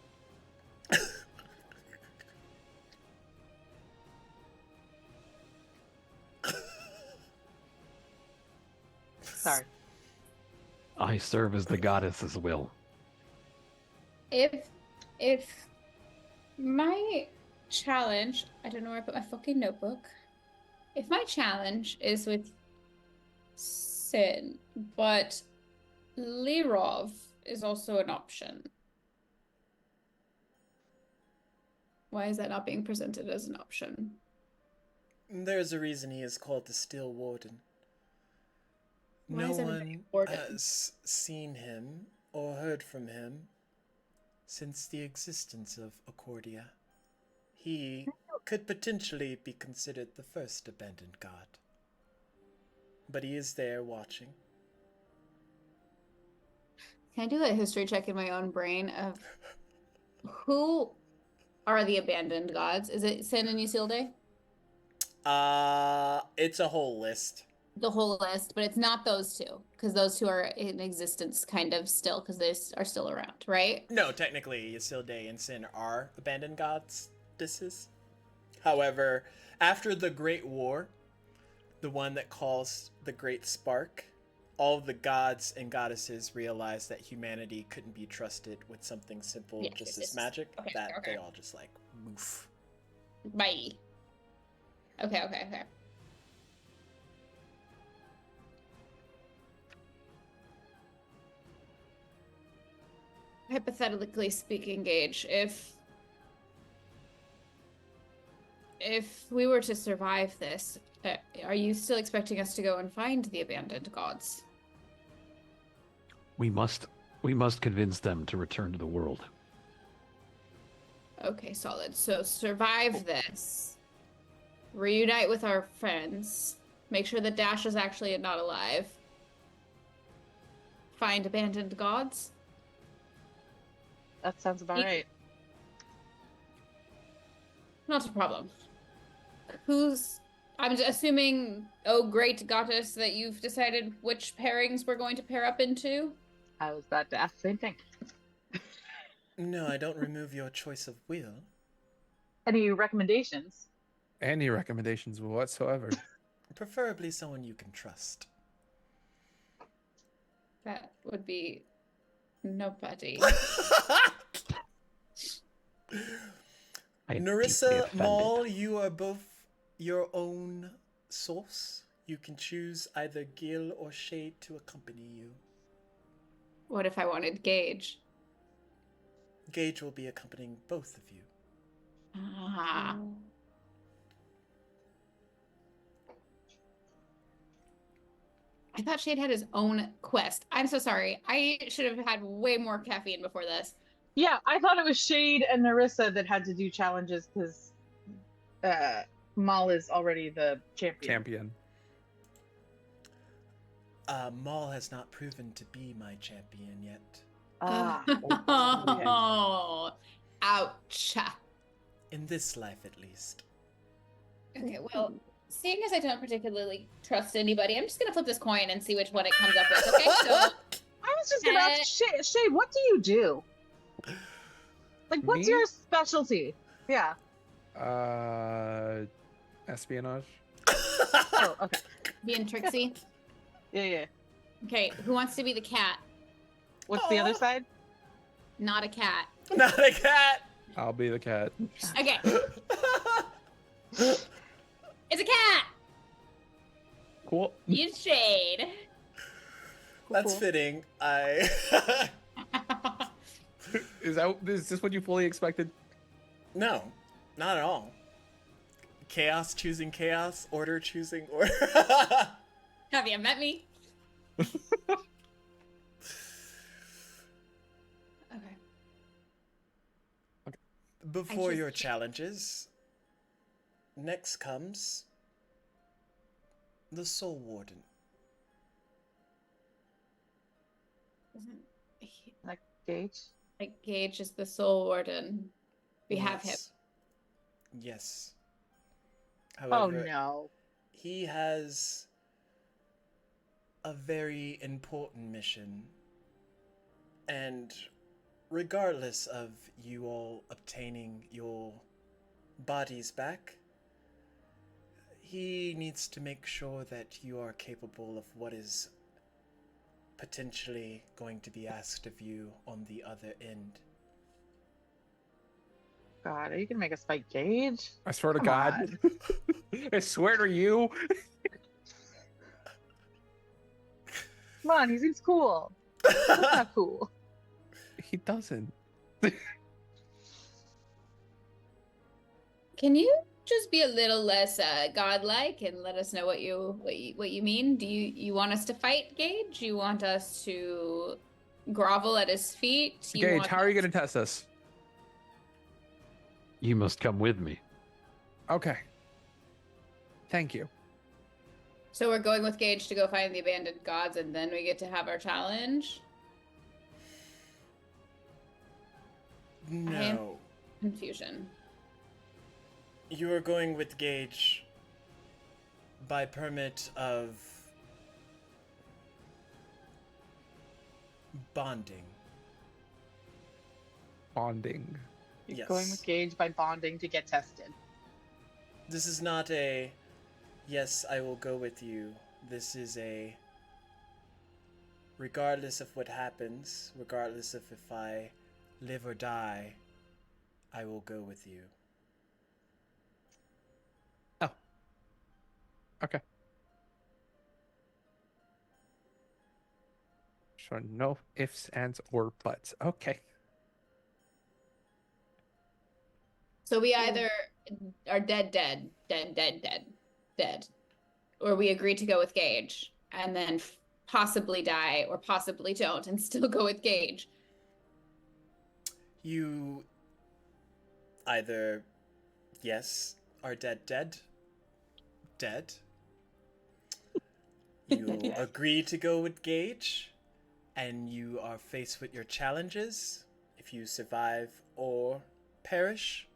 Speaker 6: Sorry.
Speaker 5: I serve as the goddess's will.
Speaker 4: If my challenge, I don't know where I put my fucking notebook. If my challenge is with Sin, but Lirov is also an option. Why is that not being presented as an option?
Speaker 1: There's a reason he is called the Still Warden.
Speaker 4: Why
Speaker 1: No
Speaker 4: is everybody
Speaker 1: one
Speaker 4: warden?
Speaker 1: has seen him or heard from him since the existence of Achordia. He could potentially be considered the first abandoned god. But he is there watching.
Speaker 4: Can I do a history check in my own brain of who are the abandoned gods? Is it Sin and Isilde?
Speaker 1: It's a whole list.
Speaker 4: The whole list, but it's not those two, because those two are in existence kind of still, because they are still around, right?
Speaker 1: No, technically, Isilde and Sin are abandoned gods. This is. However, after the Great War, the one that caused the Great Spark, all of the gods and goddesses realized that humanity couldn't be trusted with something simple
Speaker 4: Yes,
Speaker 1: just
Speaker 4: yes,
Speaker 1: as magic,
Speaker 4: okay,
Speaker 1: that
Speaker 4: okay.
Speaker 1: they all just like woof.
Speaker 4: Bye. Okay. Hypothetically speaking, Gage, if we were to survive this, are you still expecting us to go and find the abandoned gods?
Speaker 5: We must convince them to return to the world.
Speaker 4: Okay, solid. So survive this, reunite with our friends, Make sure that Dash is actually not alive. Find abandoned gods.
Speaker 6: That sounds about right.
Speaker 4: Not a problem. I'm assuming, oh great goddess, that you've decided which pairings we're going to pair up into?
Speaker 6: I was about to ask the same thing.
Speaker 1: No, I don't remove your choice of will.
Speaker 6: Any recommendations?
Speaker 3: Any recommendations whatsoever?
Speaker 1: Preferably someone you can trust.
Speaker 4: That would be nobody.
Speaker 5: I am deeply
Speaker 1: Narissa,
Speaker 5: offended.
Speaker 1: Maul, you are both your own source. You can choose either Gil or Shade to accompany you.
Speaker 4: What if I wanted Gage?
Speaker 1: Gage will be accompanying both of you.
Speaker 4: Ah. I thought Shade had his own quest. I'm so sorry. I should have had way more caffeine before this.
Speaker 6: Yeah, I thought it was Shade and Narissa that had to do challenges because Mal is already the champion.
Speaker 1: Maul has not proven to be my champion yet.
Speaker 6: Ah,
Speaker 4: Oh, ouch.
Speaker 1: In this life, at least.
Speaker 4: Okay, well, seeing as I don't particularly trust anybody, I'm just gonna flip this coin and see which one it comes up with. Okay, so
Speaker 6: I was just gonna ask Shade, what do you do? Like, what's
Speaker 3: Me?
Speaker 6: your specialty? Yeah.
Speaker 3: Espionage.
Speaker 6: Oh, okay.
Speaker 4: being Trixie.
Speaker 6: Yeah.
Speaker 4: Okay, who wants to be the cat?
Speaker 6: What's the other side?
Speaker 4: Not a cat.
Speaker 1: Not a cat!
Speaker 3: I'll be the cat.
Speaker 4: Okay. It's a cat!
Speaker 3: Cool.
Speaker 4: Use Shade.
Speaker 1: That's
Speaker 6: Cool.
Speaker 1: fitting.
Speaker 3: Is this what you fully expected?
Speaker 1: No, not at all. Chaos choosing chaos, order choosing order.
Speaker 4: Have you met me? Okay.
Speaker 1: Before
Speaker 4: I
Speaker 1: your
Speaker 4: just-
Speaker 1: challenges, next comes the Soul Warden.
Speaker 4: Isn't he,
Speaker 6: Like Gage.
Speaker 4: like Gage is the Soul Warden. We have him.
Speaker 1: Yes.
Speaker 6: Oh
Speaker 1: However,
Speaker 6: no.
Speaker 1: he has a very important mission. And regardless of you all obtaining your bodies back, he needs to make sure that you are capable of what is potentially going to be asked of you on the other end.
Speaker 6: God, are you gonna make us fight Gage?
Speaker 3: I swear to
Speaker 6: Come
Speaker 3: God. I swear to you.
Speaker 6: Come on, he seems cool. That's not cool.
Speaker 3: He doesn't.
Speaker 4: Can you just be a little less godlike and let us know what you mean? Do you want us to fight Gage? You want us to grovel at his feet?
Speaker 3: Gage, how are you going to test us?
Speaker 5: You must come with me.
Speaker 3: Okay. Thank you.
Speaker 4: So we're going with Gage to go find the abandoned gods, and then we get to have our challenge.
Speaker 1: No.
Speaker 4: Confusion.
Speaker 1: You are going with Gage by permit of bonding.
Speaker 3: Bonding.
Speaker 6: He's
Speaker 1: Yes.
Speaker 6: going with Gage by bonding to get tested.
Speaker 1: This is not a, yes, I will go with you. This is a, regardless of what happens, regardless of if I live or die, I will go with you.
Speaker 3: Oh. Okay. So no ifs, ands, or buts. Okay.
Speaker 4: So we either are dead, or we agree to go with Gage and then possibly die or possibly don't and still go with Gage.
Speaker 1: You either, yes, are dead, You agree to go with Gage, and you are faced with your challenges. If you survive or perish,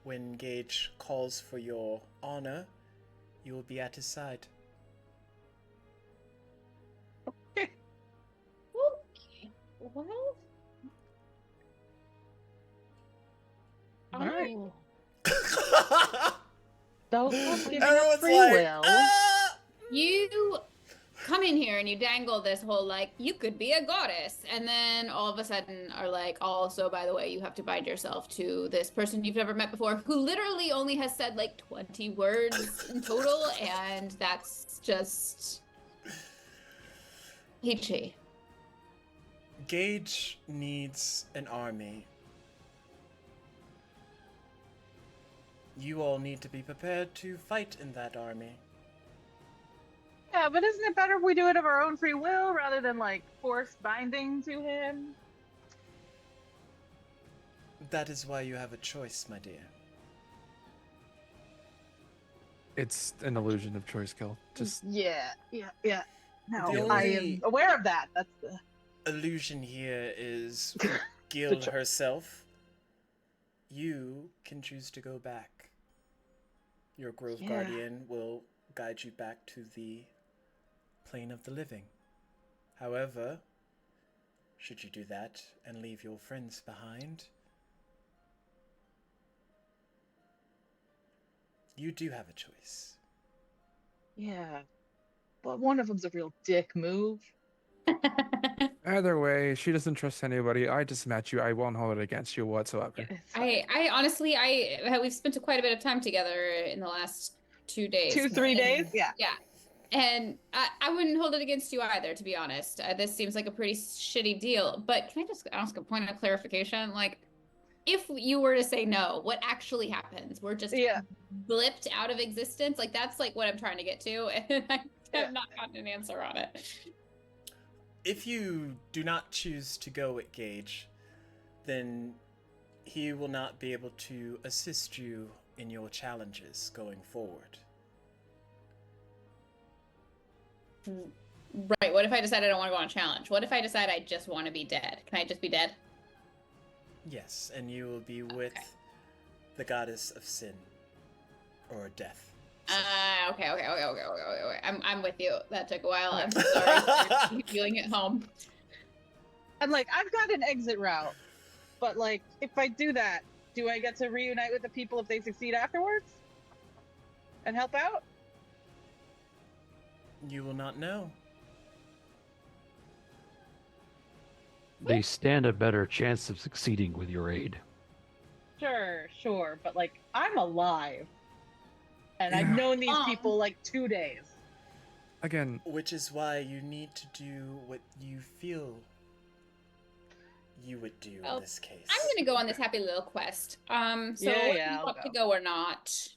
Speaker 1: when Gage calls for your honor, you will be at his side.
Speaker 4: Okay. Well,
Speaker 6: All right.
Speaker 4: oh,
Speaker 6: So plus giving up
Speaker 1: Everyone's
Speaker 6: free
Speaker 1: like,
Speaker 6: will.
Speaker 1: "Ah!"
Speaker 4: you come in here and you dangle this whole like you could be a goddess, and then all of a sudden are like, also by the way, you have to bind yourself to this person you've never met before, who literally only has said like 20 words in total, and that's just peachy.
Speaker 1: Gage needs an army. You all need to be prepared to fight in that army.
Speaker 6: Yeah, but isn't it better if we do it of our own free will rather than like forced binding to him?
Speaker 1: That is why you have a choice, my dear.
Speaker 3: It's an illusion of choice, Kill. Just
Speaker 6: Yeah. No,
Speaker 1: The
Speaker 6: I
Speaker 1: only-
Speaker 6: am aware of that. That's the
Speaker 1: Illusion here is for Gil
Speaker 6: choice.
Speaker 1: herself. You can choose to go back. Your Grove
Speaker 6: Yeah.
Speaker 1: Guardian will guide you back to the plane of the living. However, should you do that and leave your friends behind, you do have a choice.
Speaker 6: yeah. But one of them's a real dick move.
Speaker 3: either way, she doesn't trust anybody. I just met you. I won't hold it against you whatsoever.
Speaker 6: It's fine.
Speaker 4: I honestly, we've spent quite a bit of time together in the last 2 days.
Speaker 6: 2-3 days? Yeah.
Speaker 4: Yeah. And I wouldn't hold it against you either, to be honest. This seems like a pretty shitty deal. But can I just ask a point of clarification? Like, if you were to say no, what actually happens? We're just
Speaker 6: Yeah.
Speaker 4: blipped out of existence? Like, that's like what I'm trying to get to. And I have not gotten an answer on it.
Speaker 1: If you do not choose to go with Gage, then he will not be able to assist you in your challenges going forward.
Speaker 4: Right. What if I decide I don't want to go on a challenge? What if I decide I just want to be dead? Can I just be dead?
Speaker 1: Yes, and you will be with the goddess of sin, or death.
Speaker 4: Okay. I'm with you. That took a while. I'm so sorry for feeling at home.
Speaker 6: And like, I've got an exit route, but like, if I do that, do I get to reunite with the people if they succeed afterwards? And help out?
Speaker 1: You will not know.
Speaker 5: They stand a better chance of succeeding with your aid.
Speaker 6: Sure, but like, I'm alive. And I've
Speaker 3: Yeah.
Speaker 6: known these people like 2 days.
Speaker 3: Again,
Speaker 1: Which is why you need to do what you feel you would do
Speaker 4: Well,
Speaker 1: in this case.
Speaker 4: I'm gonna go on this happy little quest. So
Speaker 6: Yeah,
Speaker 4: if you
Speaker 6: I'll
Speaker 4: want to
Speaker 6: go.
Speaker 4: go or not?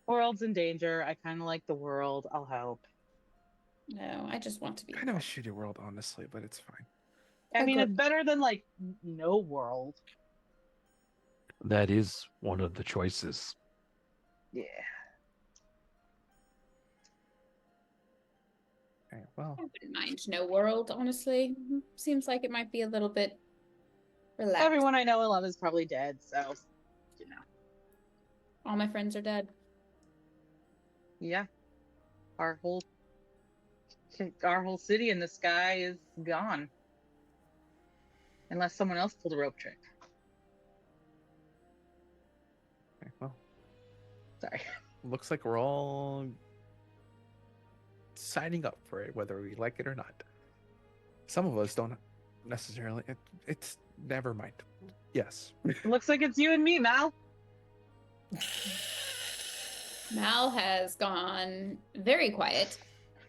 Speaker 6: World's in danger. I kind of like the world. I'll help.
Speaker 4: No, I just want to be.
Speaker 3: kind of a shitty world, honestly, but it's fine.
Speaker 6: I mean,
Speaker 4: Agreed.
Speaker 6: it's better than like no world.
Speaker 5: That is one of the choices.
Speaker 6: Yeah.
Speaker 3: Okay, well,
Speaker 4: I wouldn't mind no world, honestly. Seems like it might be a little bit relaxed.
Speaker 6: Everyone I know and love is probably dead, so you know.
Speaker 4: All my friends are dead.
Speaker 6: Yeah. Our whole city in the sky is gone. Unless someone else pulled a rope trick.
Speaker 3: okay, well,
Speaker 6: Sorry.
Speaker 3: looks like we're all signing up for it, whether we like it or not. Some of us don't necessarily. It's never mind. Yes.
Speaker 6: Looks like it's you and me, Mal.
Speaker 4: Mal has gone very quiet.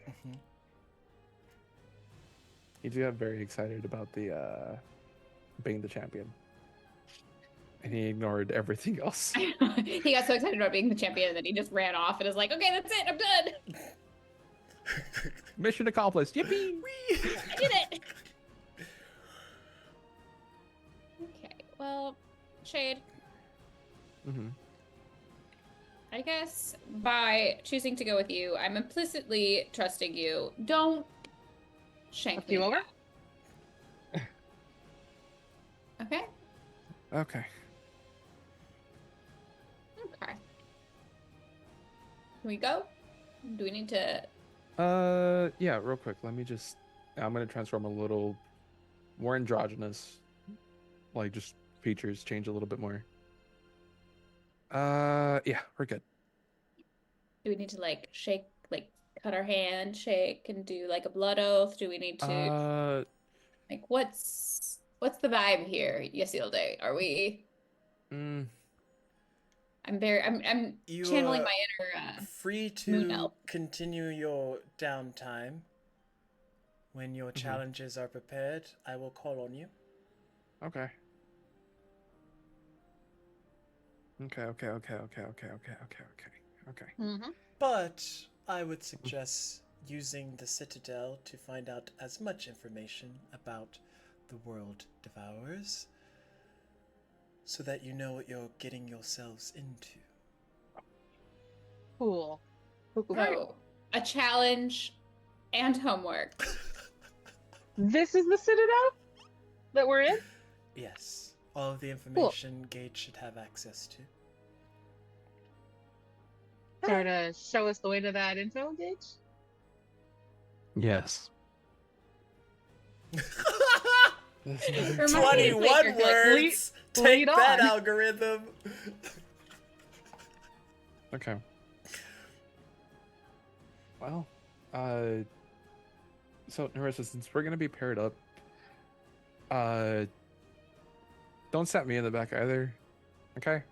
Speaker 1: Mhm.
Speaker 3: You do get very excited about the being the champion, and he ignored everything else.
Speaker 4: He got so excited about being the champion that he just ran off and is like, okay, that's it, I'm done.
Speaker 3: Mission accomplished. Yippee!
Speaker 4: I did it. Okay, well, Shade,
Speaker 3: Mm-hmm.
Speaker 4: I I guess by choosing to go with you, I'm implicitly trusting you. Don't shank
Speaker 6: Fuck you
Speaker 4: me.
Speaker 6: over?
Speaker 4: Okay?
Speaker 3: Okay.
Speaker 4: Okay. Can we go? Do we need to...
Speaker 3: Yeah, real quick. I'm gonna transform a little more androgynous. Like, just features change a little bit more. Yeah, we're good.
Speaker 4: Do we need to, like, shake, like, cut our hand, shake, and do, like, a blood oath? Do we need to... Like, what's the vibe here, Yasielde? Are we...
Speaker 3: Mm,
Speaker 4: I'm
Speaker 1: You
Speaker 4: channeling
Speaker 1: are
Speaker 4: my inner
Speaker 1: free
Speaker 4: moon
Speaker 1: to
Speaker 4: elf.
Speaker 1: continue your downtime. When your
Speaker 3: Mhm.
Speaker 1: challenges are prepared, I will call on you.
Speaker 3: okay. Okay.
Speaker 6: Mm-hmm.
Speaker 1: But I would suggest using the Citadel to find out as much information about the World Devourers so that you know what you're getting yourselves into.
Speaker 6: Cool.
Speaker 4: So, a challenge and homework.
Speaker 6: This is the Citadel that we're in?
Speaker 1: Yes, all of the information Gage should have access to.
Speaker 6: Care to show us the way to that info, Gage?
Speaker 5: Yes.
Speaker 4: Reminds me of
Speaker 1: 21
Speaker 4: Quaker, like,
Speaker 1: words! Take
Speaker 6: lead
Speaker 1: that,
Speaker 6: on.
Speaker 1: algorithm!
Speaker 3: Okay. Well, so Narissa, since we're gonna be paired up, don't set me in the back either. Okay.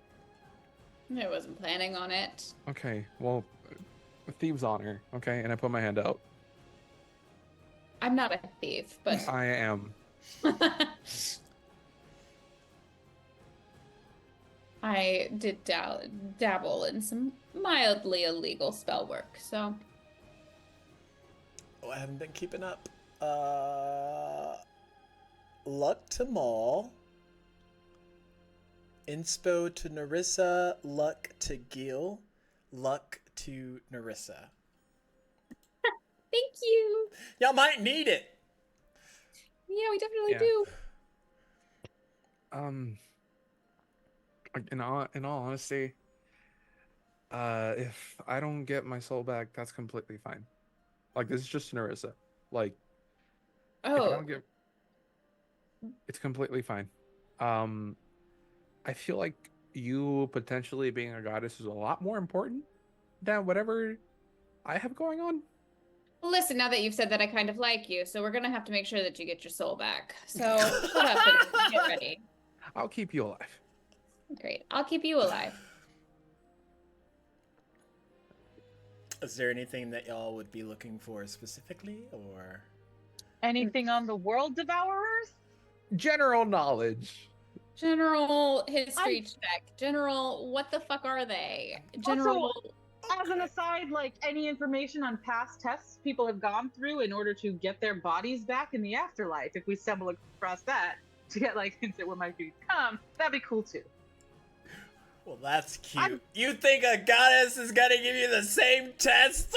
Speaker 4: I wasn't planning on it.
Speaker 3: Okay. Well, a thieves honor. Okay, and I put my hand out.
Speaker 4: I'm not a thief, but
Speaker 3: I am.
Speaker 4: I did dabble in some mildly illegal spell work, so
Speaker 1: Oh, I haven't been keeping up. Luck to Maul. Inspo to Narissa. Luck to Gil. Luck to Narissa.
Speaker 4: thank you.
Speaker 1: Y'all might need it.
Speaker 4: Yeah, we definitely
Speaker 3: Yeah.
Speaker 4: do.
Speaker 3: Like, in all honesty, if I don't get my soul back, that's completely fine. Like, this is just Narissa. Like, if I
Speaker 4: Oh,
Speaker 3: don't get, it's completely fine. I feel like you potentially being a goddess is a lot more important than whatever I have going on.
Speaker 4: listen, now that you've said that, I kind of like you, so we're gonna have to make sure that you get your soul back. So shut up and get ready.
Speaker 3: I'll keep you alive.
Speaker 4: Great. I'll keep you alive.
Speaker 1: Is there anything that y'all would be looking for specifically, or?
Speaker 6: Anything on the World Devourers?
Speaker 3: General knowledge.
Speaker 4: General history check. General, what the fuck are they? General.
Speaker 6: As an aside, like any information on past tests people have gone through in order to get their bodies back in the afterlife, if we stumble across that to get like hints at what might come, that'd be cool too.
Speaker 1: Well, that's cute. You think a goddess is gonna give you the same test?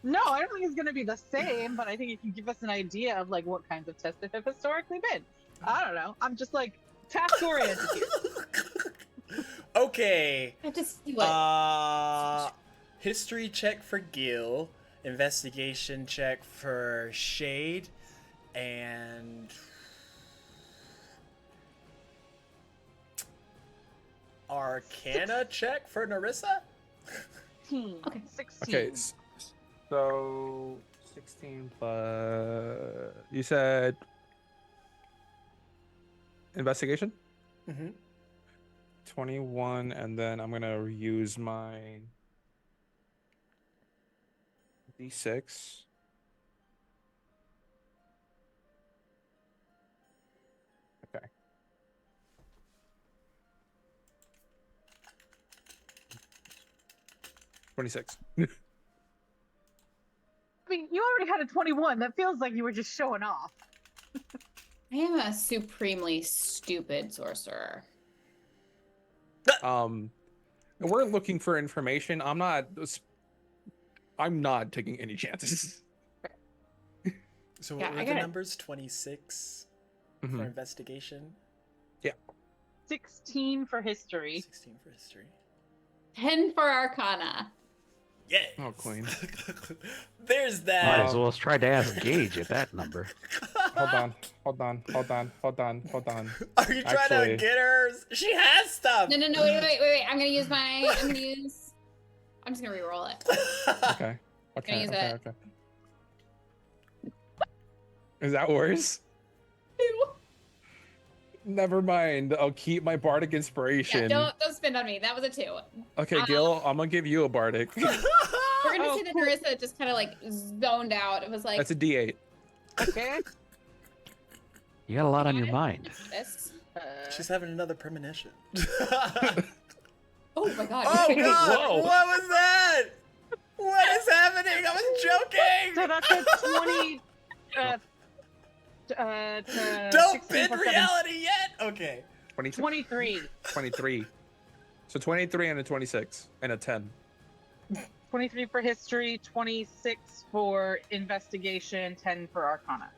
Speaker 6: No, I don't think it's going to be the same, but I think it can give us an idea of like what kinds of tests have historically been. I don't know. I'm just like task oriented here.
Speaker 1: Okay.
Speaker 4: I just see what.
Speaker 1: History check for Gil, investigation check for Shade, and Arcana check for Narissa.
Speaker 4: Okay.
Speaker 6: 16.
Speaker 3: Okay, so 16 plus. You said investigation?
Speaker 1: Mm-hmm.
Speaker 3: 21, and then I'm gonna use my D6. Okay. $26.
Speaker 6: I mean, you already had a 21. That feels like you were just showing off.
Speaker 4: I am a supremely stupid sorcerer.
Speaker 3: we're looking for information. I'm not taking any chances.
Speaker 1: So
Speaker 4: Yeah,
Speaker 1: what
Speaker 4: I
Speaker 1: were the
Speaker 4: got it.
Speaker 1: numbers? 26 for
Speaker 3: Mhm.
Speaker 1: investigation,
Speaker 6: 16 for history.
Speaker 1: 16 for history.
Speaker 4: 10 for Arcana.
Speaker 1: Yeah.
Speaker 3: Oh, queen.
Speaker 1: There's
Speaker 5: Might
Speaker 1: that.
Speaker 5: as well try to ask Gage at that number.
Speaker 3: Hold on.
Speaker 1: Are you trying to
Speaker 3: Actually-
Speaker 1: get her? She has stuff.
Speaker 4: No, wait. I'm gonna use I'm just gonna reroll it.
Speaker 3: Okay.
Speaker 4: Gonna use it.
Speaker 3: Okay. Is that worse? Never mind. I'll keep my bardic
Speaker 4: Yeah,
Speaker 3: inspiration.
Speaker 4: don't spend on me. That was a 2.
Speaker 3: Okay, Gil, I'm gonna give you a bardic.
Speaker 4: We're gonna
Speaker 6: Oh,
Speaker 4: say that
Speaker 6: cool.
Speaker 4: Narissa just kind of like zoned out. It was like,
Speaker 3: That's a D8.
Speaker 6: Okay.
Speaker 5: You got a lot on your mind.
Speaker 4: this.
Speaker 1: She's having another premonition.
Speaker 4: Oh my god.
Speaker 1: Oh
Speaker 4: okay.
Speaker 1: god!
Speaker 3: Whoa.
Speaker 1: What was that? What is happening? I was joking.
Speaker 6: So that's a 20.
Speaker 1: Don't
Speaker 6: 16
Speaker 1: bend
Speaker 6: plus 7,
Speaker 1: reality yet. Okay.
Speaker 6: 23.
Speaker 3: 23. So 23 and a 26 and a 10.
Speaker 6: 23 for history, 26 for investigation, 10 for arcana.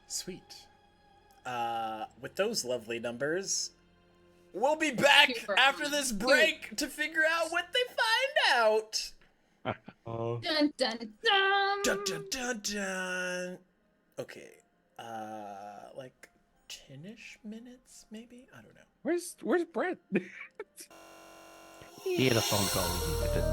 Speaker 1: Sweet. With those lovely numbers, we'll be back
Speaker 4: Super.
Speaker 1: after this break to figure out what they find out.
Speaker 3: Oh.
Speaker 4: Dun dun dun.
Speaker 1: Dun dun dun dun. Okay. Like 10-ish minutes, maybe? I don't know.
Speaker 3: Where's Brent?
Speaker 5: He had a phone call. He did.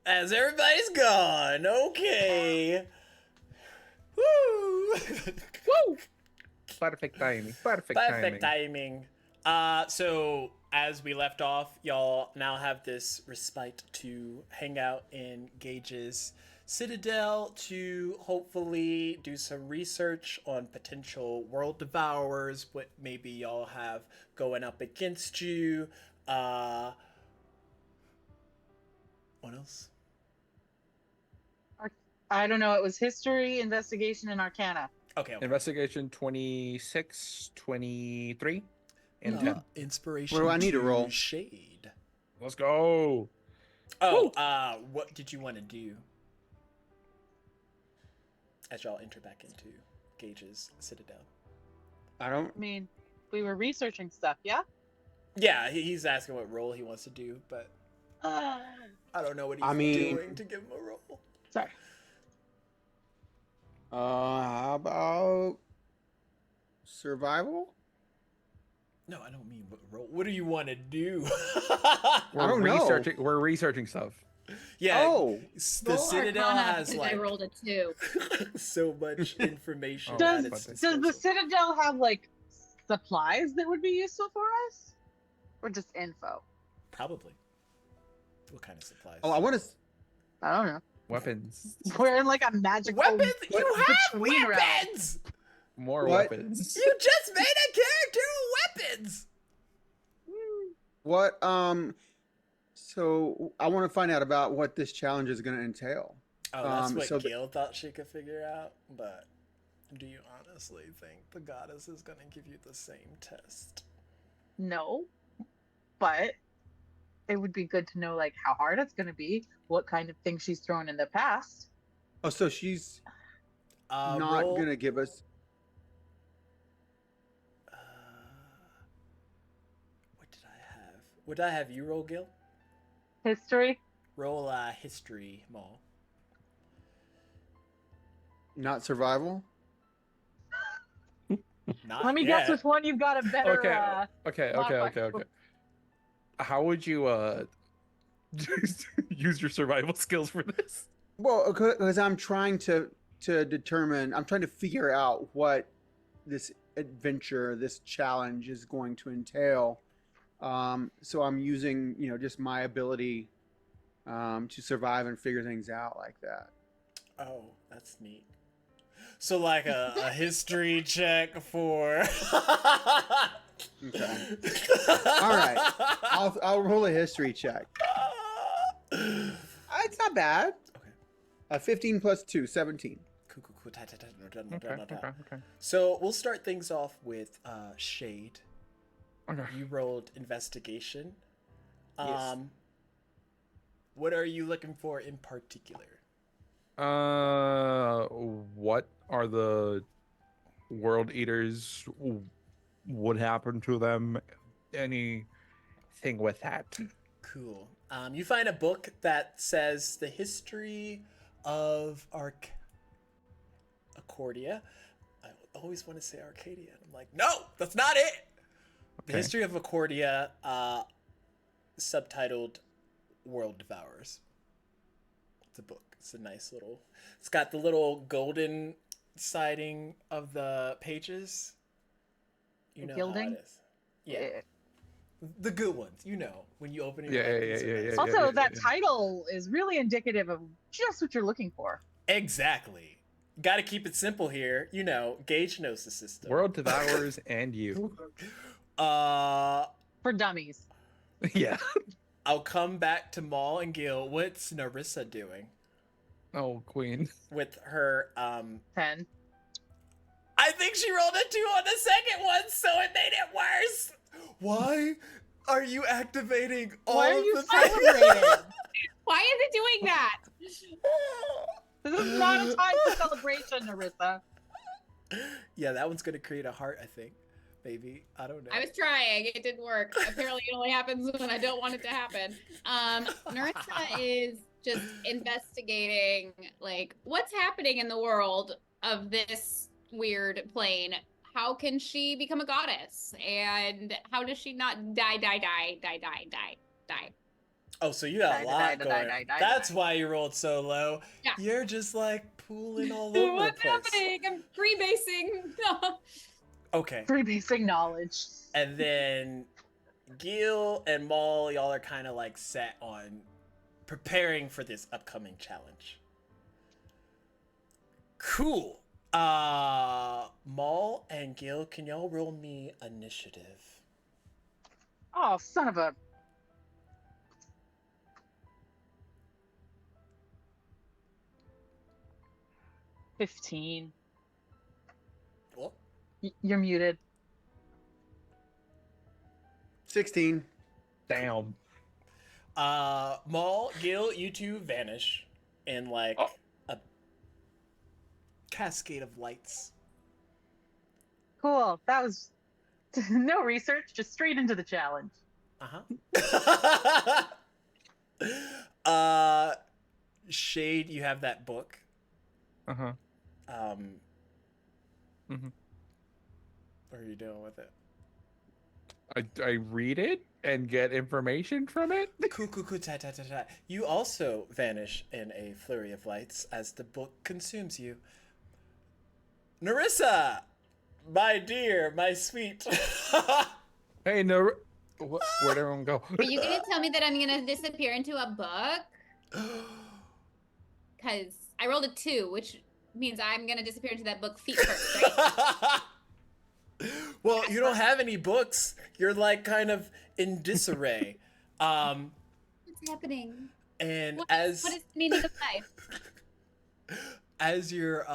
Speaker 1: As everybody's gone, okay. Woo!
Speaker 3: Woo! Perfect timing. Perfect
Speaker 1: Perfect
Speaker 3: timing.
Speaker 1: timing. So as we left off, y'all now have this respite to hang out in Gage's Citadel to hopefully do some research on potential world devourers, what maybe y'all have going up against you. What else?
Speaker 6: I don't know. It was history, investigation, and arcana.
Speaker 1: Okay.
Speaker 3: Investigation 26, 23, and 10.
Speaker 1: Inspiration.
Speaker 2: What do I need to
Speaker 1: to
Speaker 2: roll?
Speaker 1: Shade.
Speaker 3: Let's go.
Speaker 1: Oh, what did you want to do? As y'all enter back into Gage's citadel.
Speaker 6: I mean, we were researching stuff, yeah?
Speaker 1: Yeah, he's asking what role he wants to do, but I don't know what he's doing to give him a role.
Speaker 6: Sorry.
Speaker 2: How about survival?
Speaker 1: No, I don't mean what role. What do you want to do?
Speaker 2: I don't know.
Speaker 3: We're researching stuff.
Speaker 1: Yeah.
Speaker 2: Oh,
Speaker 1: The
Speaker 4: Roll
Speaker 1: citadel
Speaker 4: Arcana
Speaker 1: has
Speaker 4: because
Speaker 1: like
Speaker 4: I rolled a 2.
Speaker 1: so much information.
Speaker 3: Oh,
Speaker 1: at
Speaker 6: Does
Speaker 1: its
Speaker 6: the
Speaker 1: disposal.
Speaker 6: Citadel have like supplies that would be useful for us, or just info?
Speaker 1: Probably. What kind of supplies?
Speaker 2: oh, I want to.
Speaker 6: I don't know.
Speaker 3: Weapons.
Speaker 6: We're in like a magical
Speaker 1: Weapons? You have
Speaker 6: between realms.
Speaker 1: weapons!
Speaker 3: More
Speaker 2: What?
Speaker 3: weapons.
Speaker 1: You just made a character with weapons!
Speaker 2: What? So I want to find out about what this challenge is going to entail.
Speaker 1: Oh, that's what
Speaker 2: so
Speaker 1: Gil thought she could figure out, but do you honestly think the goddess is going to give you the same test?
Speaker 6: No, but it would be good to know like how hard it's going to be, what kind of things she's thrown in the past.
Speaker 2: Oh, so she's not
Speaker 1: Roll-
Speaker 2: going to give us.
Speaker 1: What did I have? What did I have you roll, Gil?
Speaker 6: History.
Speaker 1: Roll history, Maul.
Speaker 2: Not survival?
Speaker 1: Not
Speaker 6: Let me
Speaker 1: yet.
Speaker 6: guess which one you've got a better.
Speaker 3: Okay.
Speaker 6: modifier.
Speaker 3: How would you use your survival skills for this?
Speaker 2: Well, because I'm trying to determine, I'm trying to figure out what this adventure, this challenge is going to entail. So I'm using, just my ability to survive and figure things out like that.
Speaker 1: Oh, that's neat. So like a history check for.
Speaker 2: Okay. All right. I'll roll a history check. It's not bad.
Speaker 1: Okay.
Speaker 2: 15 plus 2, 17.
Speaker 1: Cool. So we'll start things off with Shade.
Speaker 3: Okay.
Speaker 1: You rolled investigation.
Speaker 2: Yes.
Speaker 1: What are you looking for in particular?
Speaker 3: What are the world eaters? What happened to them? Anything with that?
Speaker 1: Cool. You find a book that says the history of Achordia. I always want to say Arcadia. I'm like, no, that's not it. The
Speaker 3: Okay.
Speaker 1: history of Achordia, subtitled World Devourers. It's a book. It's a nice little. It's got the little golden siding of the pages. You
Speaker 6: The
Speaker 1: know
Speaker 6: gilding?
Speaker 1: how it is. Yeah, the good ones. You know when you open it.
Speaker 3: Yeah.
Speaker 6: Also, that title is really indicative of just what you're looking for.
Speaker 1: Exactly. Got to keep it simple here. You know, Gage knows the system.
Speaker 3: World Devourers and you.
Speaker 6: For dummies.
Speaker 3: Yeah.
Speaker 1: I'll come back to Maul and Gil. What's Narissa doing
Speaker 3: Oh, Queen.
Speaker 1: with her?
Speaker 6: 10.
Speaker 1: I think she rolled a 2 on the second one, so it made it worse. Why are you activating all
Speaker 6: Why are
Speaker 1: of
Speaker 6: you
Speaker 1: the
Speaker 6: celebrating?
Speaker 4: Why is it doing that?
Speaker 6: This is not a time for celebration, Narissa.
Speaker 1: Yeah, that one's gonna create a heart, I think. Maybe. I don't know.
Speaker 4: I was trying. It didn't work. Apparently, it only happens when I don't want it to happen. Narissa is just investigating, like, what's happening in the world of this weird plane. How can she become a goddess? And how does she not die?
Speaker 1: Oh, so you got a lot going. That's
Speaker 6: die.
Speaker 1: why you rolled so low.
Speaker 4: Yeah.
Speaker 1: You're just like pooling all over the
Speaker 4: What's
Speaker 1: place.
Speaker 4: happening? I'm freebasing.
Speaker 1: Okay.
Speaker 6: Pretty basic knowledge.
Speaker 1: And then Gil and Maul, y'all are kind of like set on preparing for this upcoming challenge. Cool. Maul and Gil, can y'all roll me initiative?
Speaker 6: Oh, son of a. 15.
Speaker 1: Well,
Speaker 6: You're muted.
Speaker 2: 16.
Speaker 3: Damn.
Speaker 1: Maul, Gil, you two vanish in like
Speaker 3: Oh.
Speaker 1: a cascade of lights.
Speaker 6: Cool. That was no research, just straight into the challenge.
Speaker 1: Uh-huh. Shade, you have that book.
Speaker 3: Uh-huh.
Speaker 1: What are you doing with it?
Speaker 3: I read it and get information from it.
Speaker 1: Cool, ta, ta, ta, ta. You also vanish in a flurry of lights as the book consumes you. Narissa! My dear, my sweet.
Speaker 3: Hey, no. Where'd everyone go?
Speaker 4: Are you gonna tell me that I'm gonna disappear into a book? Because I rolled a 2, which means I'm gonna disappear into that book feet first, right?
Speaker 1: Well, you don't have any books. You're like kind of in disarray.
Speaker 4: What's happening?
Speaker 1: And
Speaker 4: What
Speaker 1: as
Speaker 4: is the meaning of life?
Speaker 1: as you're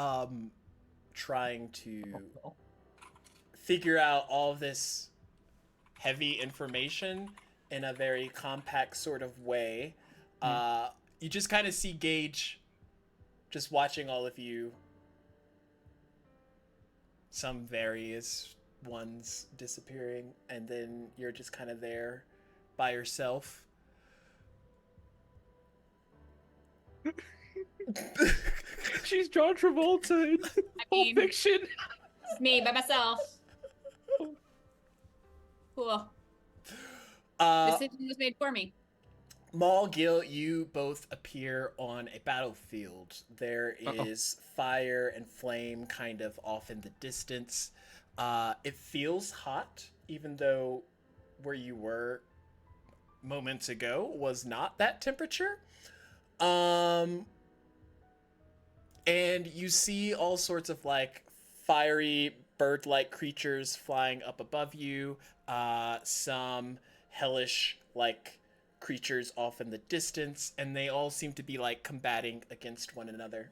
Speaker 1: trying to figure out all this heavy information in a very compact sort of way, you just kind of see Gage just watching all of you, some various ones disappearing, and then you're just kind of there by yourself.
Speaker 3: She's John Travolta in Pulp Fiction.
Speaker 4: It's me by myself. Cool. Decision was made for me.
Speaker 1: Maul, Gil, you both appear on a battlefield. There is fire and flame kind of off in the distance. It feels hot, even though where you were moments ago was not that temperature. And you see all sorts of like fiery bird-like creatures flying up above you. Some hellish like creatures off in the distance, and they all seem to be like combating against one another.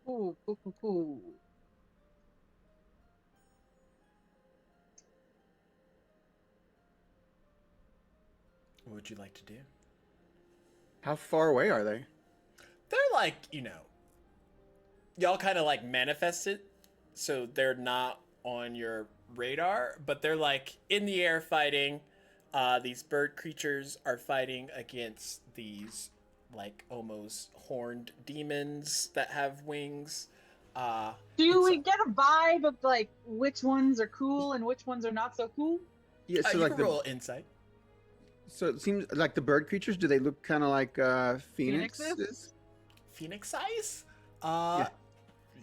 Speaker 6: Ooh, ooh, ooh, ooh.
Speaker 1: What would you like to do?
Speaker 2: How far away are they?
Speaker 1: They're like, y'all kind of like manifested, so they're not on your radar, but they're like in the air fighting. These bird creatures are fighting against these like almost horned demons that have wings.
Speaker 6: Do we get a vibe of like which ones are cool and which ones are not so cool?
Speaker 2: Yeah, so
Speaker 1: you
Speaker 2: like
Speaker 1: can roll insight.
Speaker 2: So it seems like the bird creatures. Do they look kind of like phoenixes?
Speaker 1: Phoenix size?
Speaker 2: Yeah.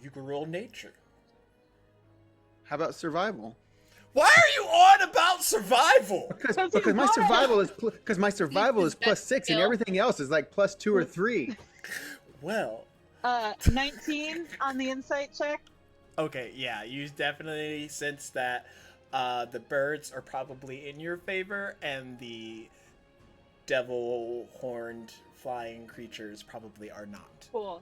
Speaker 1: You can roll nature.
Speaker 2: How about survival?
Speaker 1: Why are you on about survival?
Speaker 2: Because my survival is +6 and everything else is like +2 or 3.
Speaker 1: Well,
Speaker 6: 19 on the insight check.
Speaker 1: okay, yeah, you definitely sense that the birds are probably in your favor, and the devil horned flying creatures probably are not.
Speaker 6: Cool.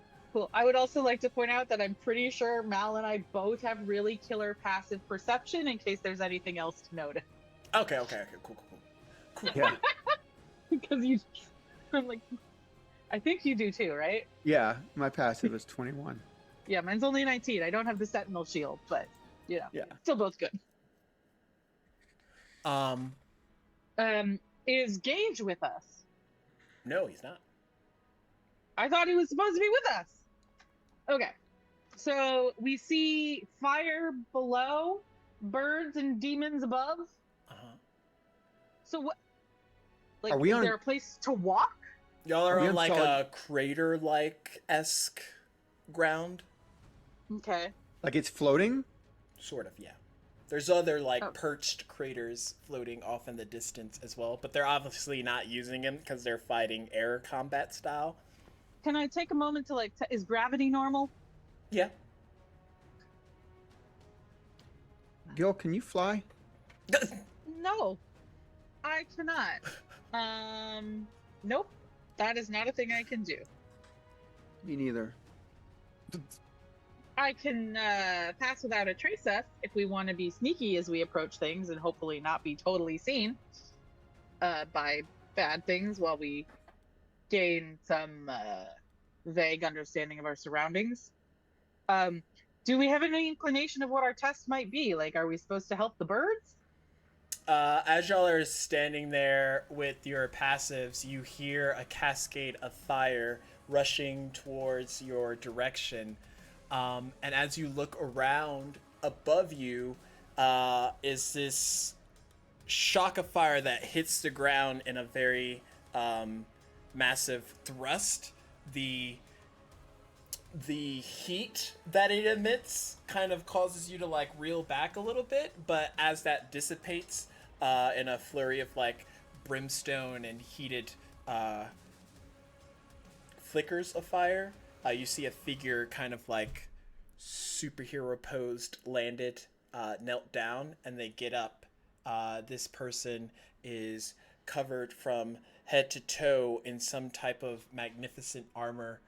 Speaker 6: I would also like to point out that I'm pretty sure Mal and I both have really killer passive perception in case there's anything else to notice.
Speaker 1: Okay, cool.
Speaker 2: Yeah.
Speaker 6: Because I'm like, I think you do too, right?
Speaker 2: Yeah, my passive is 21.
Speaker 6: Yeah, mine's only 19. I don't have the Sentinel shield, but
Speaker 2: Yeah.
Speaker 6: still both good.
Speaker 1: Um,
Speaker 6: Is Gage with us?
Speaker 1: no, he's not.
Speaker 6: I thought he was supposed to be with us. Okay. So we see fire below, birds and demons above.
Speaker 1: Uh-huh.
Speaker 6: So what? Like,
Speaker 2: Are we
Speaker 6: is
Speaker 2: on-
Speaker 6: there a place to walk?
Speaker 1: Y'all are
Speaker 2: we
Speaker 1: on
Speaker 2: on
Speaker 1: like
Speaker 2: solid-
Speaker 1: a crater-like-esque ground.
Speaker 6: Okay.
Speaker 2: Like it's floating?
Speaker 1: Sort of, yeah. There's other like
Speaker 6: Oh.
Speaker 1: perched craters floating off in the distance as well, but they're obviously not using them because they're fighting air combat style.
Speaker 6: Can I take a moment to like, is gravity normal?
Speaker 1: Yeah.
Speaker 2: Gil, can you fly?
Speaker 6: No, I cannot. Nope. That is not a thing I can do.
Speaker 2: Me neither.
Speaker 6: I can pass without a trace us if we want to be sneaky as we approach things and hopefully not be totally seen by bad things while we gain some vague understanding of our surroundings. Do we have any inclination of what our test might be? Like, are we supposed to help the birds?
Speaker 1: As y'all are standing there with your passives, you hear a cascade of fire rushing towards your direction. And as you look around above you, is this shock of fire that hits the ground in a very massive thrust. The heat that it emits kind of causes you to like reel back a little bit, but as that dissipates in a flurry of like brimstone and heated flickers of fire, you see a figure kind of like superhero posed landed, knelt down, and they get up. This person is covered from head to toe in some type of magnificent armor.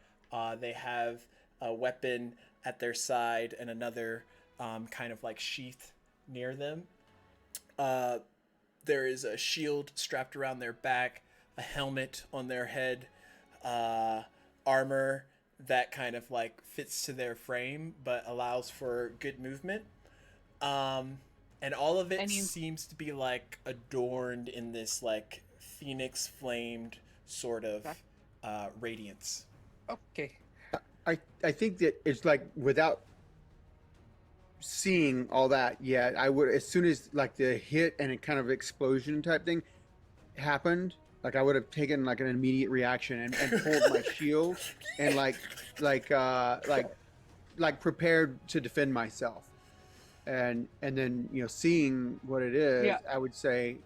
Speaker 1: They have a weapon at their side and another kind of like sheath near them. There is a shield strapped around their back, a helmet on their head, armor that kind of like fits to their frame but allows for good movement. And all of it seems to be like adorned in this like phoenix flamed sort of radiance.
Speaker 3: Okay.
Speaker 2: I think that it's like without seeing all that yet, I would, as soon as like the hit and a kind of explosion type thing happened, like I would have taken like an immediate reaction and pulled my shield and like prepared to defend myself. And then, you know, seeing what it is,
Speaker 6: Yeah.
Speaker 2: I would say,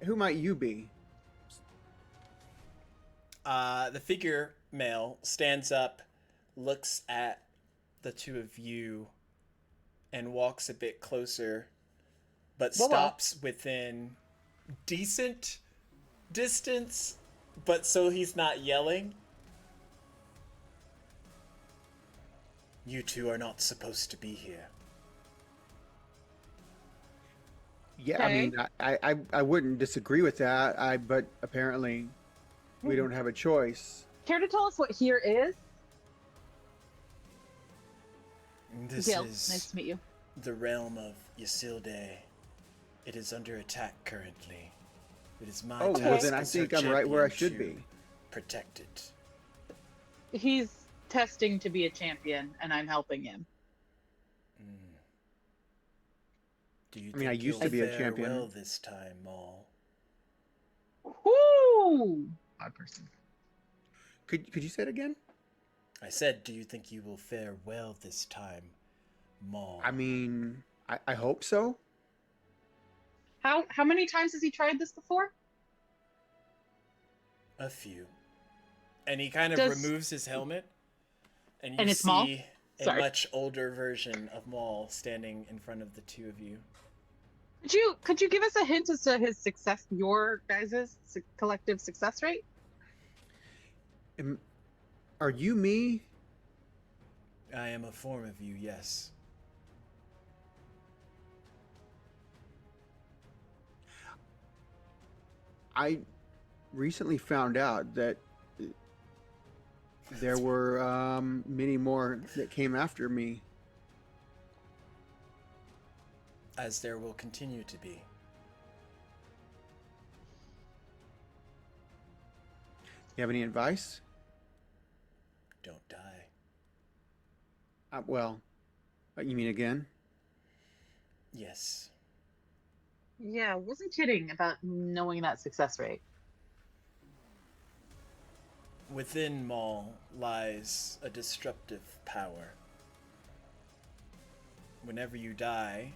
Speaker 2: who might you be?
Speaker 1: The figure male stands up, looks at the two of you, and walks a bit closer, but stops within decent distance, but so he's not yelling. You two are not supposed to be here.
Speaker 2: Yeah, I mean, I wouldn't disagree with that. But apparently, we don't have a choice.
Speaker 6: Care to tell us what here is?
Speaker 1: This
Speaker 6: Gil,
Speaker 1: is
Speaker 6: nice to meet you.
Speaker 1: the realm of Isilde. It is under attack currently. It is my task
Speaker 2: well then I
Speaker 1: as her
Speaker 2: think I'm right where I
Speaker 1: champion
Speaker 2: should
Speaker 1: to
Speaker 2: be.
Speaker 1: protect it.
Speaker 6: He's testing to be a champion, and I'm helping him.
Speaker 1: Do you
Speaker 2: I mean, I
Speaker 1: think
Speaker 2: used
Speaker 1: you'll
Speaker 2: to be a
Speaker 1: fare
Speaker 2: champion.
Speaker 1: well this time, Maul?
Speaker 6: Whoo! Odd person.
Speaker 2: Could you say it again?
Speaker 1: I said, do you think you will fare well this time, Maul?
Speaker 2: I mean, I hope so.
Speaker 6: How many times has he tried this before?
Speaker 1: A few. And he kind of removes his helmet, and you
Speaker 6: it's Maul?
Speaker 1: see a
Speaker 6: Sorry.
Speaker 1: much older version of Maul standing in front of the two of you.
Speaker 6: Could you give us a hint as to his success, your guys' collective success rate?
Speaker 2: Are you me?
Speaker 1: I am a form of you, yes.
Speaker 2: I recently found out that there were many more that came after me.
Speaker 1: As there will continue to be.
Speaker 2: You have any advice?
Speaker 1: Don't die.
Speaker 2: Well, you mean again?
Speaker 1: Yes.
Speaker 6: Yeah, wasn't kidding about knowing that success rate.
Speaker 1: Within Maul lies a disruptive power. Whenever you die,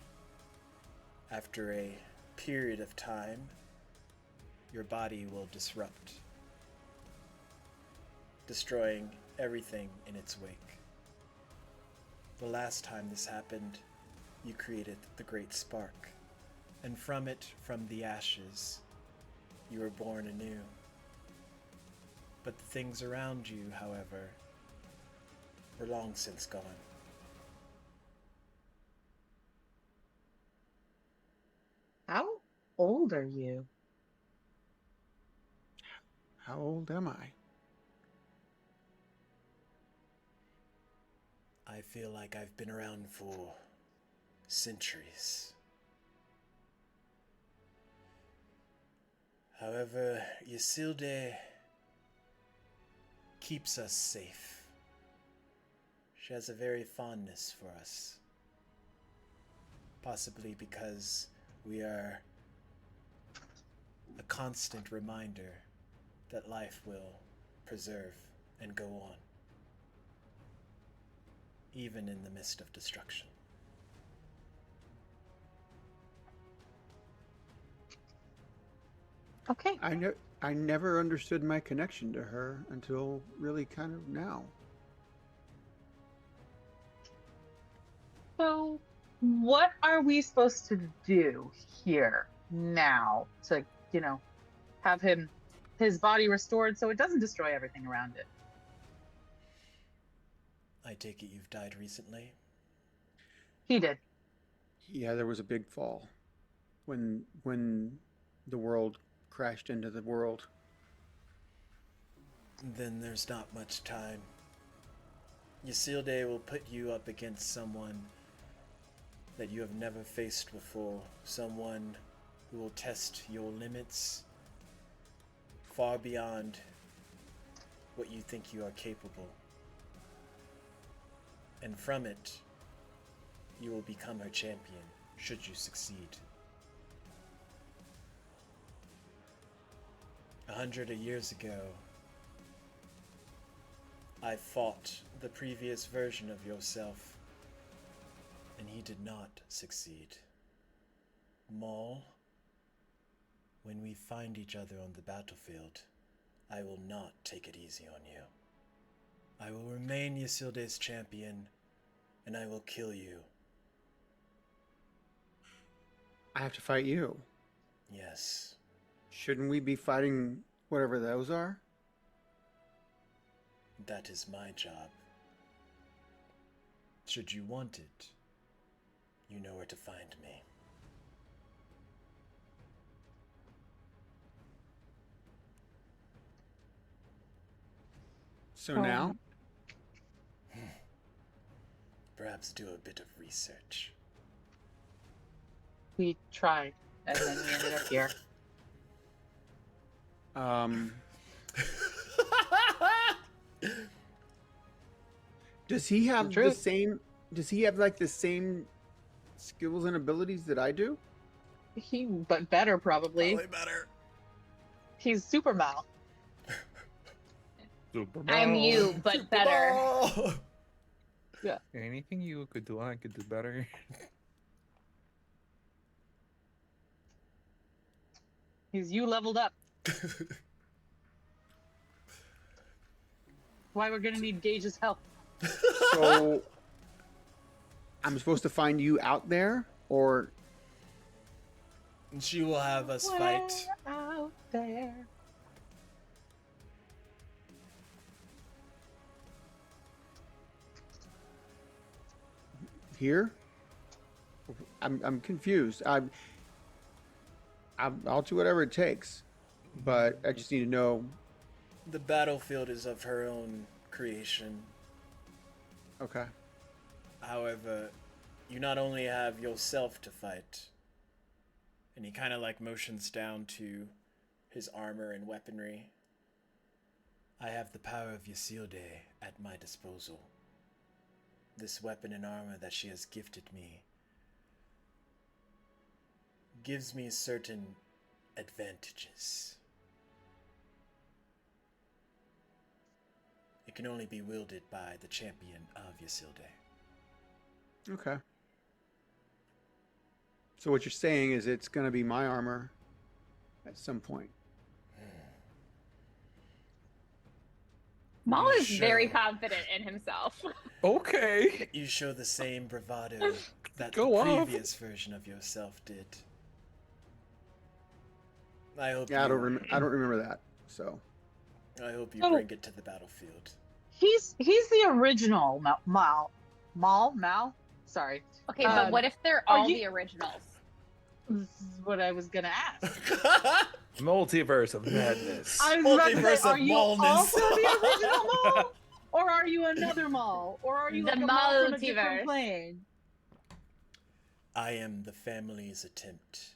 Speaker 1: after a period of time, your body will disrupt, destroying everything in its wake. The last time this happened, you created the Great Spark, and from it, from the ashes, you were born anew. But the things around you, however, were long since gone.
Speaker 6: How old are you?
Speaker 2: How old am I?
Speaker 1: I feel like I've been around for centuries. However, Isilde keeps us safe. She has a very fondness for us. Possibly because we are a constant reminder that life will preserve and go on, even in the midst of destruction.
Speaker 6: Okay.
Speaker 2: I never understood my connection to her until really kind of now.
Speaker 6: So, what are we supposed to do here now to, have his body restored so it doesn't destroy everything around it?
Speaker 1: I take it you've died recently?
Speaker 6: He did.
Speaker 2: Yeah, there was a big fall when the world crashed into the world.
Speaker 1: Then there's not much time. Isilde will put you up against someone that you have never faced before, someone who will test your limits far beyond what you think you are capable. And from it, you will become her champion, should you succeed. 100 years ago, I fought the previous version of yourself, and he did not succeed. Maul, when we find each other on the battlefield, I will not take it easy on you. I will remain Isilde's champion, and I will kill you.
Speaker 2: I have to fight you.
Speaker 1: Yes.
Speaker 2: Shouldn't we be fighting whatever those are?
Speaker 1: That is my job. Should you want it, you know where to find me.
Speaker 2: So now?
Speaker 1: Perhaps do a bit of research.
Speaker 6: We tried, and then we ended up here.
Speaker 2: Does he have
Speaker 6: The
Speaker 2: the
Speaker 6: truth.
Speaker 2: same? Does he have like the same skills and abilities that I do?
Speaker 6: But better probably.
Speaker 1: Probably better.
Speaker 6: He's Super Mal.
Speaker 3: Super
Speaker 4: I'm you, but better.
Speaker 1: Ball!
Speaker 3: Anything you could do, I could do better.
Speaker 6: He's you leveled up. Why we're gonna need Gage's help.
Speaker 2: So I'm supposed to find you out there, or
Speaker 1: She will have us fight.
Speaker 6: Where out there.
Speaker 2: here? I'm confused. I'll do whatever it takes, but I just need to know.
Speaker 1: The battlefield is of her own creation.
Speaker 2: Okay.
Speaker 1: However, you not only have yourself to fight, and he kind of like motions down to his armor and weaponry. I have the power of Isilde at my disposal. This weapon and armor that she has gifted me gives me certain advantages. It can only be wielded by the champion of Isilde.
Speaker 2: Okay. So what you're saying is it's going to be my armor at some point.
Speaker 4: Maul is
Speaker 1: Sure.
Speaker 4: very confident in himself.
Speaker 3: Okay.
Speaker 1: You show the same bravado that
Speaker 3: Go
Speaker 1: the
Speaker 3: off.
Speaker 1: previous version of yourself did. I hope
Speaker 2: Yeah, I
Speaker 1: you,
Speaker 2: don't remember that. So
Speaker 1: I hope you
Speaker 6: Oh.
Speaker 1: bring it to the battlefield.
Speaker 6: He's the original Mal. Sorry,
Speaker 7: Okay, but what if they're
Speaker 6: are
Speaker 7: all
Speaker 6: you-
Speaker 7: the originals?
Speaker 6: this is what I was gonna ask.
Speaker 3: Multiverse of madness.
Speaker 6: I was about to
Speaker 1: Multiverse
Speaker 6: say,
Speaker 1: of
Speaker 6: are you
Speaker 1: Malness.
Speaker 6: also the original Mal, or are you another Mal, or are you
Speaker 7: The
Speaker 6: like a Mal from a different
Speaker 7: multiverse.
Speaker 6: plane?
Speaker 1: I am the family's attempt.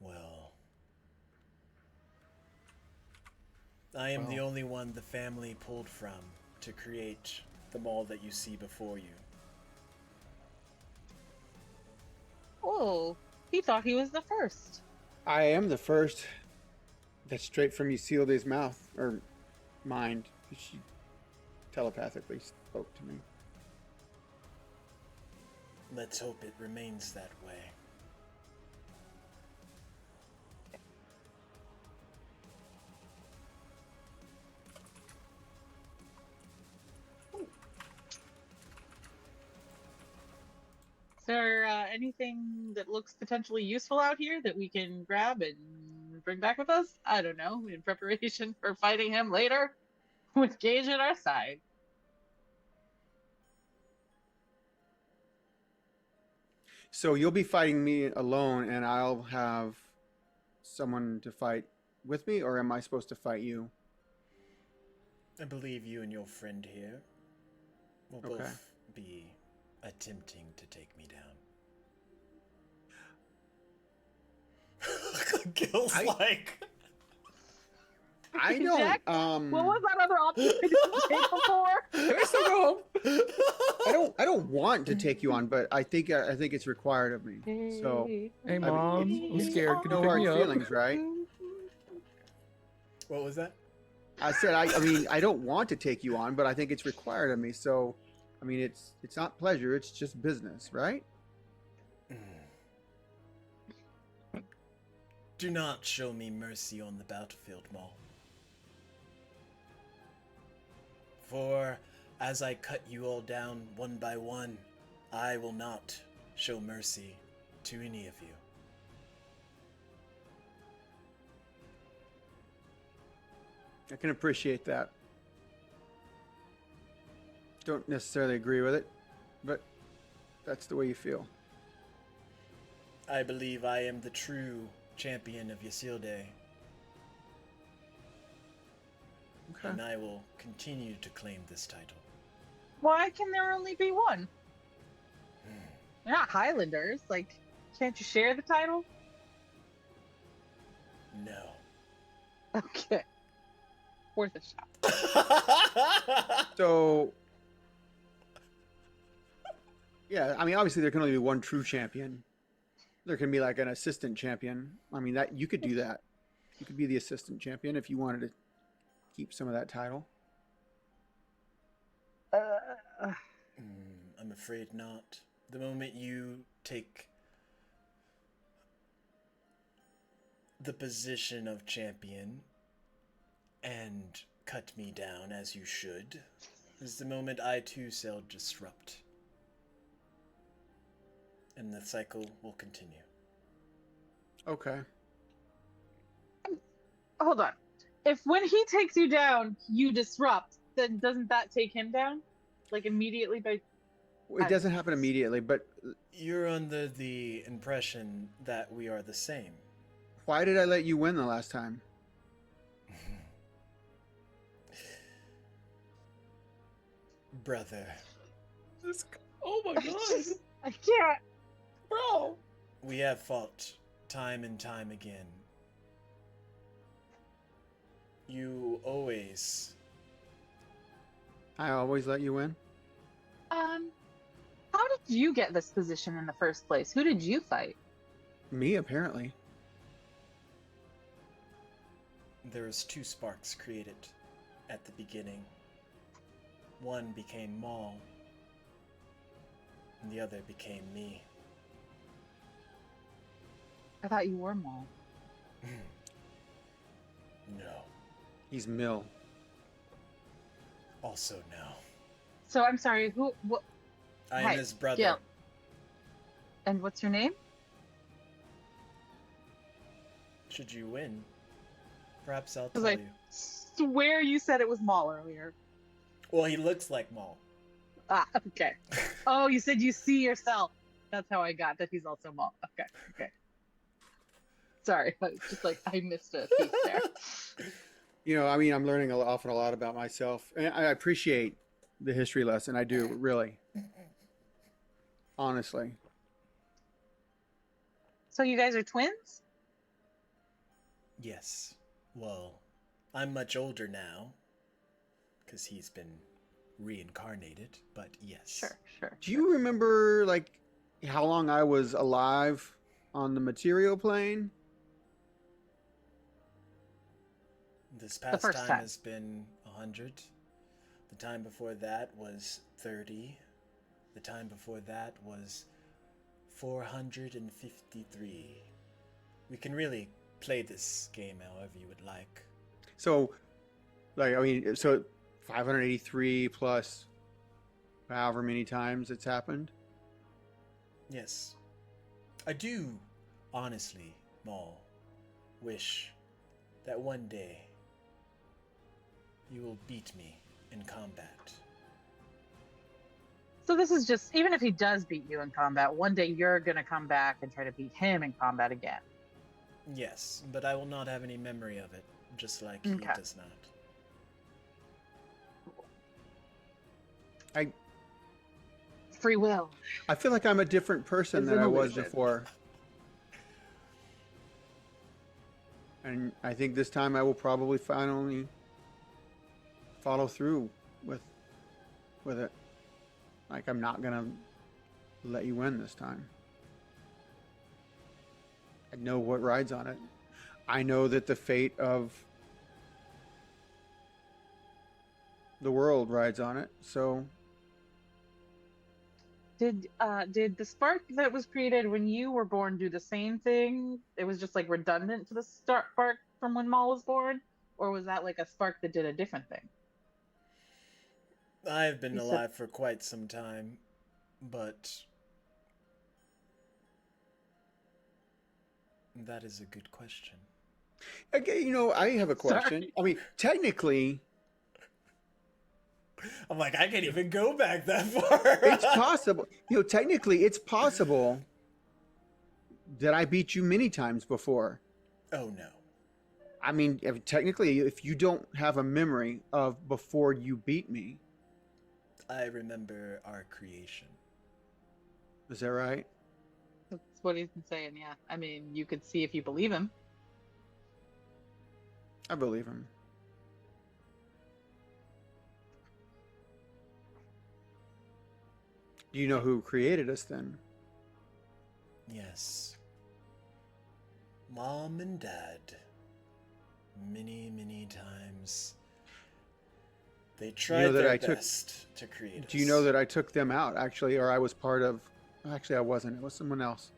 Speaker 1: Well, I am the only one the family pulled from to create the mall that you see before you.
Speaker 6: Oh, he thought he was the first.
Speaker 2: I am the first. That's straight from Isildur's mouth or mind. She telepathically spoke to me.
Speaker 1: Let's hope it remains that way.
Speaker 6: Is there anything that looks potentially useful out here that we can grab and bring back with us? I don't know, in preparation for fighting him later with Gage at our side.
Speaker 2: So you'll be fighting me alone, and I'll have someone to fight with me, or am I supposed to fight you?
Speaker 1: I believe you and your friend here will
Speaker 2: Okay.
Speaker 1: both be attempting to take me down. Gil's like...
Speaker 2: I don't.
Speaker 6: Jack, what was that other option I didn't take before?
Speaker 3: Can I still go home?
Speaker 2: I don't want to take you on, but I think it's required of me. So
Speaker 3: Hey, Mom. I'm scared. Can you
Speaker 2: no
Speaker 3: pick
Speaker 2: hard
Speaker 3: me up?
Speaker 2: feelings, right?
Speaker 1: What was that?
Speaker 2: I said I mean I don't want to take you on, but I think it's required of me. So I mean it's not pleasure, it's just business, right?
Speaker 1: Do not show me mercy on the battlefield, Maul. For as I cut you all down one by one, I will not show mercy to any of you.
Speaker 2: I can appreciate that. Don't necessarily agree with it, but that's the way you feel.
Speaker 1: I believe I am the true champion of Ysilde,
Speaker 2: Okay.
Speaker 1: and I will continue to claim this title.
Speaker 6: Why can there only be one? You're not Highlanders. Like, can't you share the title?
Speaker 1: No.
Speaker 6: Okay. Worth a shot.
Speaker 2: So yeah, I mean obviously there can only be one true champion. There can be like an assistant champion. I mean that you could do that. You could be the assistant champion if you wanted to keep some of that title.
Speaker 1: I'm afraid not. The moment you take the position of champion and cut me down as you should, is the moment I too shall disrupt. And the cycle will continue.
Speaker 2: Okay.
Speaker 6: Hold on. If when he takes you down, you disrupt, then doesn't that take him down? Like immediately by...
Speaker 2: It doesn't happen immediately, but
Speaker 1: You're under the impression that we are the same.
Speaker 2: why did I let you win the last time?
Speaker 1: Brother,
Speaker 3: Oh my god.
Speaker 6: I can't.
Speaker 3: Bro.
Speaker 1: we have fought time and time again. You always...
Speaker 2: I always let you win.
Speaker 6: How did you get this position in the first place? Who did you fight?
Speaker 2: Me apparently.
Speaker 1: There was two sparks created at the beginning. One became Maul, and the other became me.
Speaker 6: I thought you were Maul.
Speaker 1: No.
Speaker 2: He's Mill.
Speaker 1: Also no.
Speaker 6: So I'm sorry, who... What?
Speaker 1: I
Speaker 6: Hi,
Speaker 1: am his brother.
Speaker 6: Gil. And what's your name?
Speaker 1: Should you win, Perhaps I'll
Speaker 6: Because
Speaker 1: tell
Speaker 6: I
Speaker 1: you.
Speaker 6: swear you said it was Maul earlier.
Speaker 1: Well, he looks like Maul.
Speaker 6: Ah, okay. Oh, you said you see yourself. That's how I got that he's also Maul. Okay, okay. Sorry, I was just like I missed a piece there.
Speaker 2: You know, I mean, I'm learning often a lot about myself, and I appreciate the history lesson. I do, really, honestly.
Speaker 6: So you guys are twins?
Speaker 1: Yes. Well, I'm much older now, because he's been reincarnated, but yes.
Speaker 6: Sure.
Speaker 2: Do you remember, like, how long I was alive on the material plane?
Speaker 1: This past
Speaker 6: first
Speaker 1: time
Speaker 6: time.
Speaker 1: has been 100. The time before that was 30. The time before that was 453. We can really play this game however you would like.
Speaker 2: So, like, I mean, so 583 plus however many times it's happened.
Speaker 1: Yes. I do, honestly, Maul, wish that one day you will beat me in combat.
Speaker 6: So this is just even if he does beat you in combat, one day you're gonna come back and try to beat him in combat again.
Speaker 1: Yes, but I will not have any memory of it, just like he
Speaker 6: Okay.
Speaker 1: does not.
Speaker 6: Free will.
Speaker 2: I feel like I'm a different person
Speaker 6: It's
Speaker 2: than
Speaker 6: an
Speaker 2: I was
Speaker 6: illusion.
Speaker 2: before. And I think this time I will probably finally follow through with it. Like, I'm not gonna let you win this time. I know what rides on it. I know that the fate of the world rides on it. So
Speaker 6: Did the spark that was created when you were born do the same thing? It was just like redundant to the spark from when Maul was born, or was that like a spark that did a different thing?
Speaker 1: I've been
Speaker 6: You said-
Speaker 1: alive for quite some time, but that is a good question.
Speaker 2: okay, you know, I have a question.
Speaker 6: Sorry.
Speaker 2: I mean, technically,
Speaker 1: I'm like, I can't even go back that far.
Speaker 2: it's possible. You know, technically, it's possible that I beat you many times before.
Speaker 1: Oh no.
Speaker 2: I mean, technically, if you don't have a memory of before you beat me,
Speaker 1: I remember our creation.
Speaker 2: is that right?
Speaker 6: That's what he's been saying. Yeah, I mean, you could see if you believe him.
Speaker 2: I believe him. Do you know who created us then?
Speaker 1: Yes. Mom and Dad. Many, many times. They tried
Speaker 2: that
Speaker 1: their
Speaker 2: I took-
Speaker 1: best to create us.
Speaker 2: Do you know that I took them out, actually, or I was part of... Actually, I wasn't. It was someone else.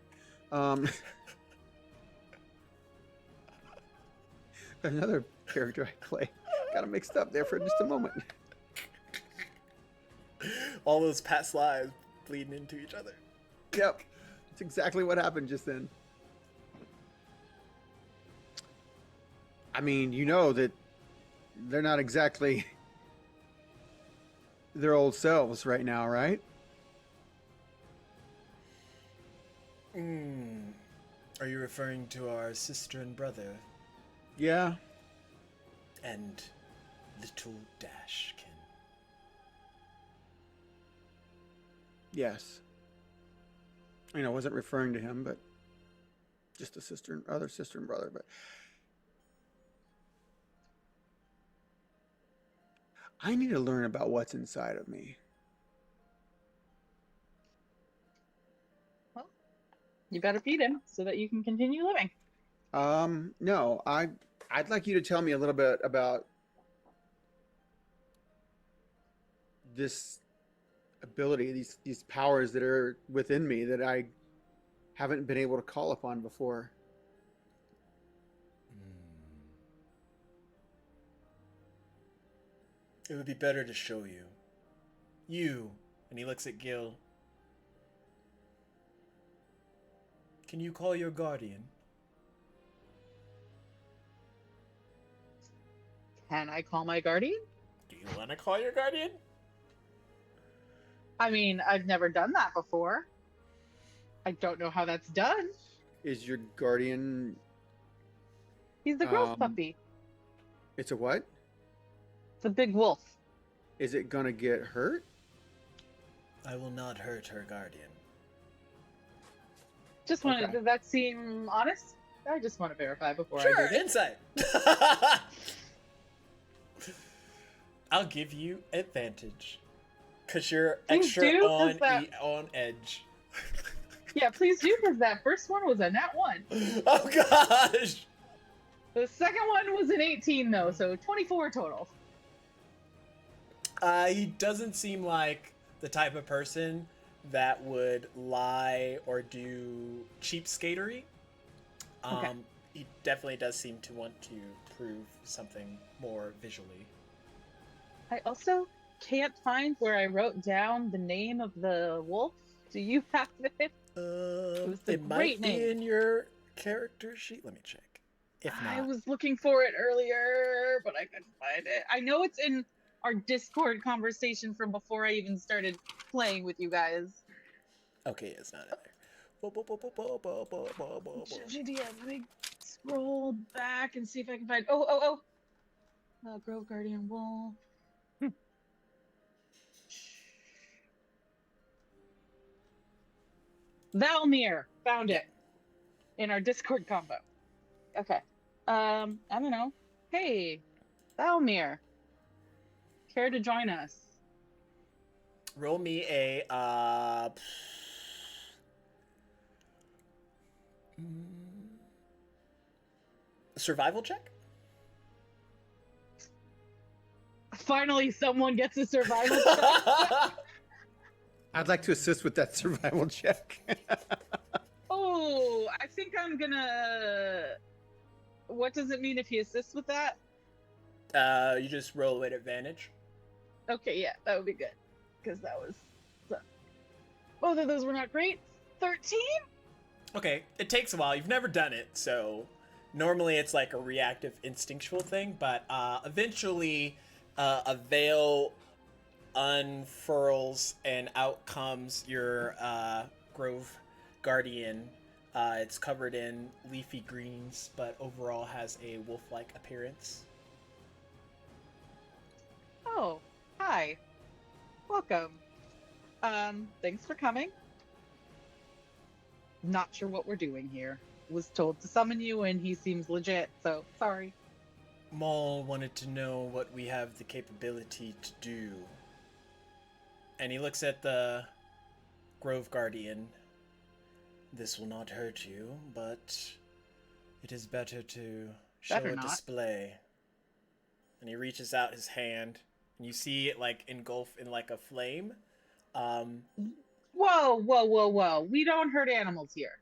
Speaker 2: Another character I play. Got them mixed up there for just a moment.
Speaker 1: all those past lives bleeding into each other?
Speaker 2: Yep. That's exactly what happened just then. I mean, you know that they're not exactly their old selves right now, right?
Speaker 1: Are you referring to our sister and brother
Speaker 2: Yeah.
Speaker 1: and little Dashkin?
Speaker 2: Yes. I mean, I wasn't referring to him, but just a sister, other sister and brother. But I need to learn about what's inside of me.
Speaker 6: Well, you better feed him so that you can continue living.
Speaker 2: No, I'd like you to tell me a little bit about this ability, these powers that are within me that I haven't been able to call upon before.
Speaker 1: It would be better to show you. You, and he looks at Gil. Can you call your guardian?
Speaker 6: Can I call my guardian?
Speaker 1: Do you want to call your guardian?
Speaker 6: I mean, I've never done that before. I don't know how that's done.
Speaker 2: Is your guardian?
Speaker 6: He's the growth puppy.
Speaker 2: It's a what?
Speaker 6: It's a big wolf.
Speaker 2: Is it gonna get hurt?
Speaker 1: I will not hurt her guardian.
Speaker 6: Just wanted.
Speaker 2: Okay.
Speaker 6: Does that seem honest? I just want to verify before I
Speaker 1: Sure,
Speaker 6: do it.
Speaker 1: insight. I'll give you advantage. Because you're
Speaker 6: Please
Speaker 1: extra
Speaker 6: do, 'cause
Speaker 1: on edge.
Speaker 6: Yeah, please do, because that first one was a nat 1.
Speaker 1: Oh gosh!
Speaker 6: The second one was an 18, though, so 24 total.
Speaker 1: He doesn't seem like the type of person that would lie or do cheapskatery.
Speaker 6: Okay.
Speaker 1: He definitely does seem to want to prove something more visually.
Speaker 6: I also can't find where I wrote down the name of the wolf. Do you have it? was the
Speaker 1: It might
Speaker 6: great
Speaker 1: be
Speaker 6: name.
Speaker 1: in your character sheet. Let me check. If
Speaker 6: I
Speaker 1: not,
Speaker 6: was looking for it earlier, but I couldn't find it. I know it's in our Discord conversation from before I even started playing with you guys.
Speaker 1: okay, it's not in there.
Speaker 6: GDM, let me scroll back and see if I can find. Oh. Grove Guardian Wolf. Valmir, found it in our Discord combo. Okay. I don't know. Hey, Valmir, care to join us?
Speaker 1: Roll me a survival check.
Speaker 6: Finally, someone gets a survival check.
Speaker 2: I'd like to assist with that survival check.
Speaker 6: Oh, I think I'm gonna. What does it mean if he assists with that?
Speaker 1: You just roll with advantage.
Speaker 6: Okay, yeah, that would be good. Because that was. Both of those were not great. 13?
Speaker 1: Okay, it takes a while. You've never done it, so normally it's like a reactive, instinctual thing. But eventually, a veil unfurls, and out comes your Grove Guardian. It's covered in leafy greens, but overall has a wolf-like appearance.
Speaker 6: Oh, hi. Welcome. Thanks for coming. Not sure what we're doing here. Was told to summon you and he seems legit, so sorry.
Speaker 1: Maul wanted to know what we have the capability to do. And he looks at the Grove Guardian. This will not hurt you, but it is better to show
Speaker 6: Better
Speaker 1: a
Speaker 6: not.
Speaker 1: display. And he reaches out his hand, and you see it like engulf in like a flame.
Speaker 6: Whoa. We don't hurt animals here.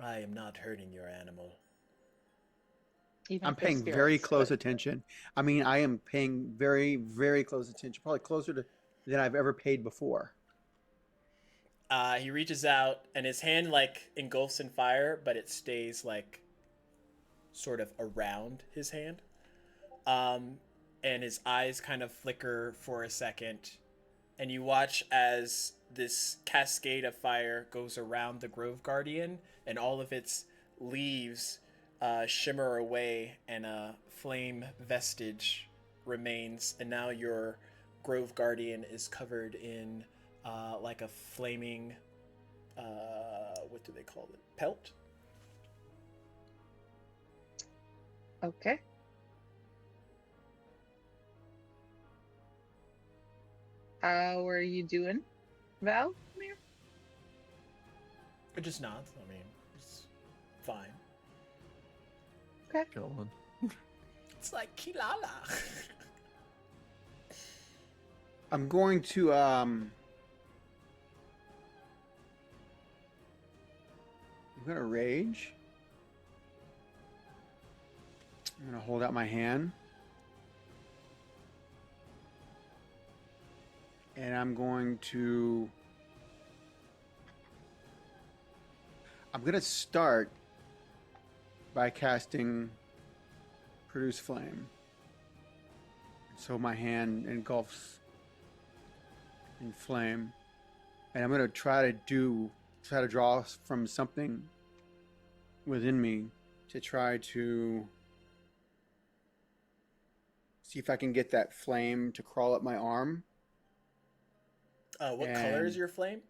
Speaker 1: I am not hurting your animal.
Speaker 6: Even
Speaker 2: I'm
Speaker 6: if they're
Speaker 2: paying
Speaker 6: spirits,
Speaker 2: very close
Speaker 6: but-
Speaker 2: attention. I mean, I am paying very, very close attention. Probably closer to than I've ever paid before.
Speaker 1: He reaches out, and his hand like engulfs in fire, but it stays like sort of around his hand. And his eyes kind of flicker for a second, and you watch as this cascade of fire goes around the Grove Guardian, and all of its leaves shimmer away, and a flame vestige remains. And now your Grove Guardian is covered in like a flaming, what do they call it? Pelt?
Speaker 6: Okay. How are you doing, Val? Come here.
Speaker 1: It just nods. I mean, it's fine.
Speaker 3: Chilling.
Speaker 1: It's like Kilala.
Speaker 2: I'm going to I'm gonna rage. I'm gonna hold out my hand. And I'm going to start by casting Produce Flame. So my hand engulfs in flame, and I'm gonna try to draw from something within me to try to see if I can get that flame to crawl up my arm.
Speaker 1: What color is your flame?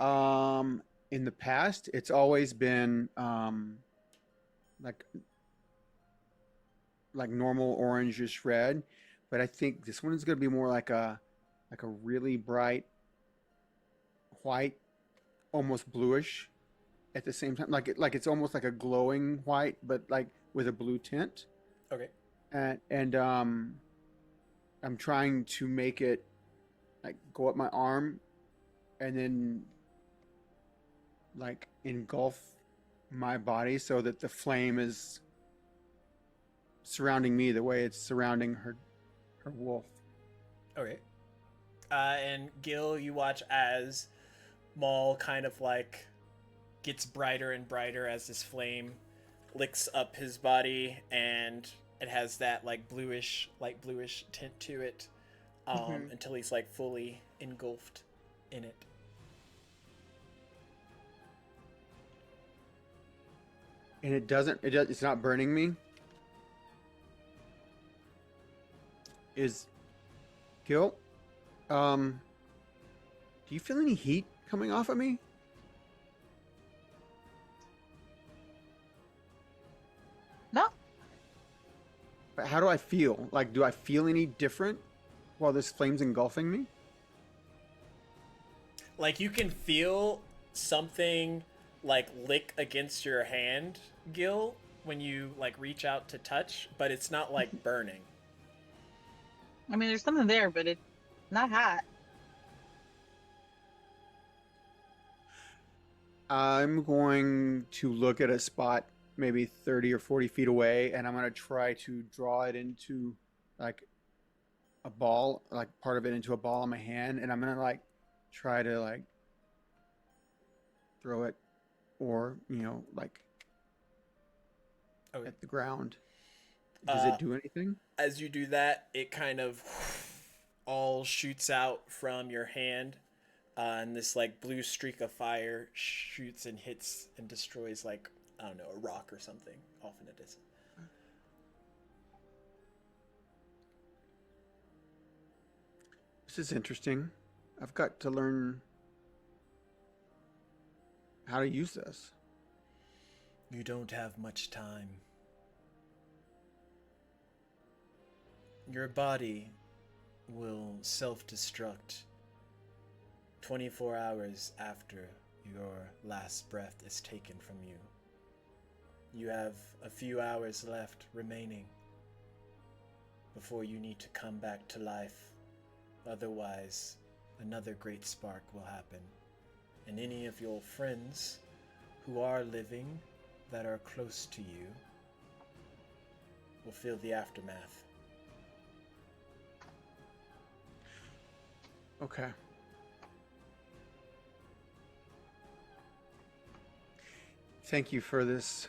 Speaker 2: In the past, it's always been like normal orangish red, but I think this one is gonna be more like a really bright white, almost bluish at the same time. Like it's almost like a glowing white, but like with a blue tint.
Speaker 1: Okay.
Speaker 2: And I'm trying to make it like go up my arm, and then like engulf my body so that the flame is surrounding me the way it's surrounding her wolf.
Speaker 1: Okay. And Gil, you watch as Maul kind of like gets brighter and brighter as this flame licks up his body, and it has that like bluish tint to it, until he's like fully engulfed in it.
Speaker 2: And it's not burning me. Is Gil, do you feel any heat coming off of me?
Speaker 6: No.
Speaker 2: But how do I feel? Like, do I feel any different while this flame's engulfing me?
Speaker 1: Like you can feel something like lick against your hand, Gil, when you like reach out to touch, but it's not like burning.
Speaker 6: I mean, there's something there, but it's not hot.
Speaker 2: I'm going to look at a spot maybe 30 or 40 feet away, and I'm going to try to draw it into like a ball, like part of it into a ball in my hand, and I'm going to like try to like throw it, or like
Speaker 1: Okay.
Speaker 2: at the ground. Does it do anything?
Speaker 1: As you do that, it kind of all shoots out from your hand, and this like blue streak of fire shoots and hits and destroys like, I don't know, a rock or something off in a distance.
Speaker 2: This is interesting. I've got to learn how to use this.
Speaker 1: You don't have much time. Your body will self-destruct 24 hours after your last breath is taken from you. You have a few hours left remaining before you need to come back to life. Otherwise, another great spark will happen, and any of your friends who are living that are close to you will feel the aftermath.
Speaker 2: Okay. Thank you for this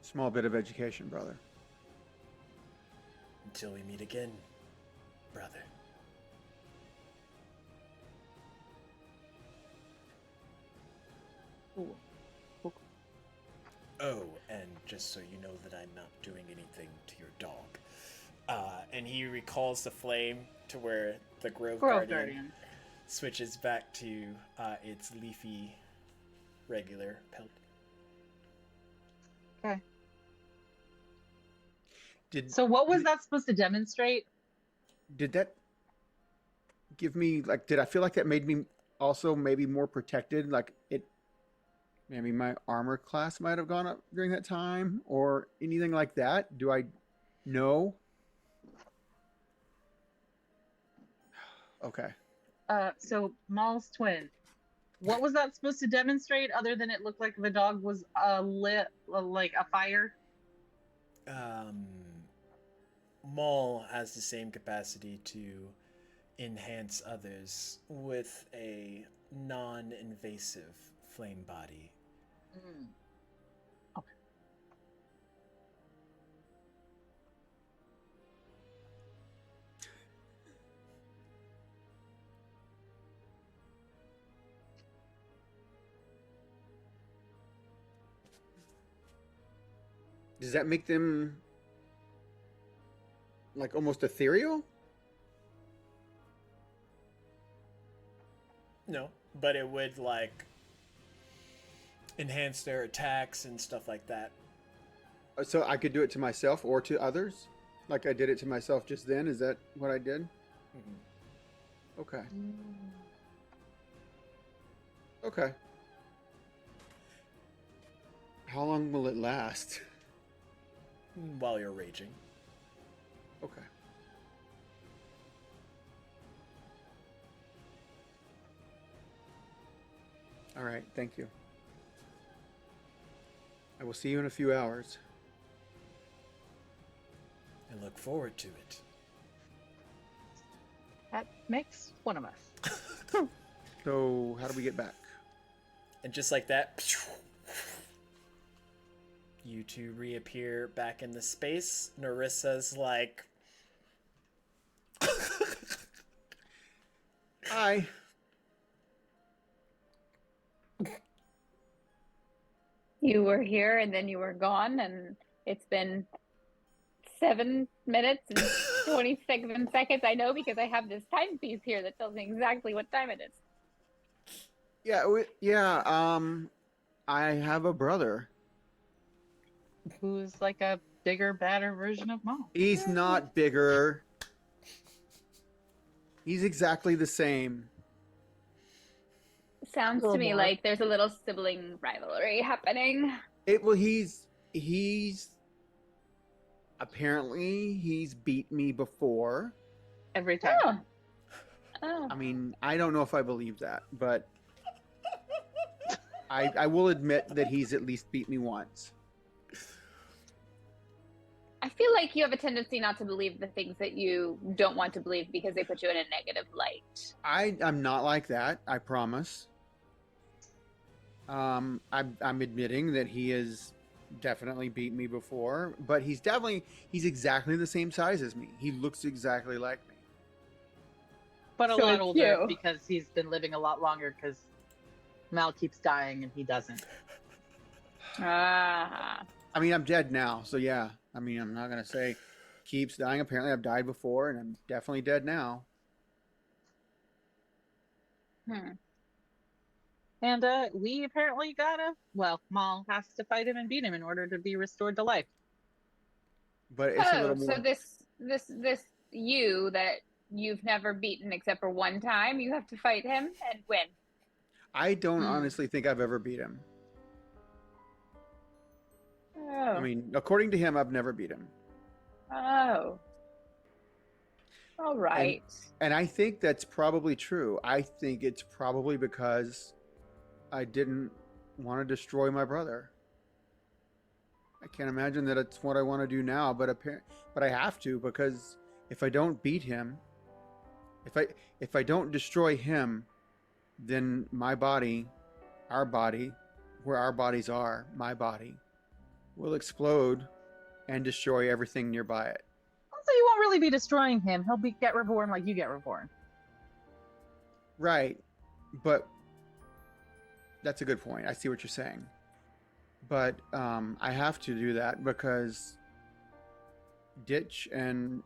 Speaker 2: small bit of education, brother.
Speaker 1: Until we meet again, brother.
Speaker 6: Ooh.
Speaker 1: Oh, and just so you know that I'm not doing anything to your dog. And he recalls the flame to where the Grove Guardian switches back to its leafy, regular pelt.
Speaker 6: Okay.
Speaker 2: So
Speaker 6: what was that supposed to demonstrate?
Speaker 2: Did that give me like? Did I feel like that made me also maybe more protected? Like it. Maybe my armor class might have gone up during that time, or anything like that. Do I know? Okay.
Speaker 6: So Maul's twin. What was that supposed to demonstrate other than it looked like the dog was lit like a fire?
Speaker 1: Maul has the same capacity to enhance others with a non-invasive flame body.
Speaker 6: Okay.
Speaker 2: Does that make them like almost ethereal?
Speaker 1: No, but it would like enhance their attacks and stuff like that.
Speaker 2: So I could do it to myself or to others? Like I did it to myself just then? Is that what I did?
Speaker 1: Mm-hmm.
Speaker 2: Okay. Okay. How long will it last?
Speaker 1: While you're raging.
Speaker 2: Okay. All right, thank you. I will see you in a few hours.
Speaker 1: And look forward to it.
Speaker 6: That makes one of us.
Speaker 2: So, how do we get back?
Speaker 1: And just like that, you two reappear back in the space. Narissa's like,
Speaker 2: Hi.
Speaker 4: You were here and then you were gone, and it's been 7 minutes and 27 seconds. I know because I have this timepiece here that tells me exactly what time it is.
Speaker 2: Yeah, I have a brother.
Speaker 6: Who's like a bigger, badder version of Mom.
Speaker 2: He's not bigger. He's exactly the same.
Speaker 4: Sounds to me like there's a little sibling rivalry happening.
Speaker 2: He's apparently he's beat me before.
Speaker 6: Every time.
Speaker 4: Oh.
Speaker 2: I mean, I don't know if I believe that, but I will admit that he's at least beat me once.
Speaker 4: I feel like you have a tendency not to believe the things that you don't want to believe because they put you in a negative light.
Speaker 2: I'm not like that, I promise. I'm admitting that he has definitely beat me before, but he's exactly the same size as me. He looks exactly like me.
Speaker 6: But a
Speaker 4: So
Speaker 6: lot
Speaker 4: it's
Speaker 6: older
Speaker 4: you.
Speaker 6: because he's been living a lot longer because Mal keeps dying and he doesn't.
Speaker 4: Ah.
Speaker 2: I mean, I'm dead now, so yeah. I mean, I'm not gonna say keeps dying. Apparently, I've died before, and I'm definitely dead now.
Speaker 6: And we apparently Mal has to fight him and beat him in order to be restored to life.
Speaker 2: But it's a
Speaker 4: Oh,
Speaker 2: little
Speaker 4: so
Speaker 2: more.
Speaker 4: this you that you've never beaten except for one time, you have to fight him and win.
Speaker 2: I don't honestly think I've ever beat him.
Speaker 4: Oh.
Speaker 2: I mean, according to him, I've never beat him.
Speaker 4: Oh. All right.
Speaker 2: And I think that's probably true. I think it's probably because I didn't want to destroy my brother. I can't imagine that it's what I want to do now, but I have to, because if I don't beat him, if I don't destroy him, then my body, our body, where our bodies are, my body, will explode and destroy everything nearby it.
Speaker 6: So you won't really be destroying him. He'll get reborn like you get reborn.
Speaker 2: Right. But that's a good point. I see what you're saying. But I have to do that because Ditch and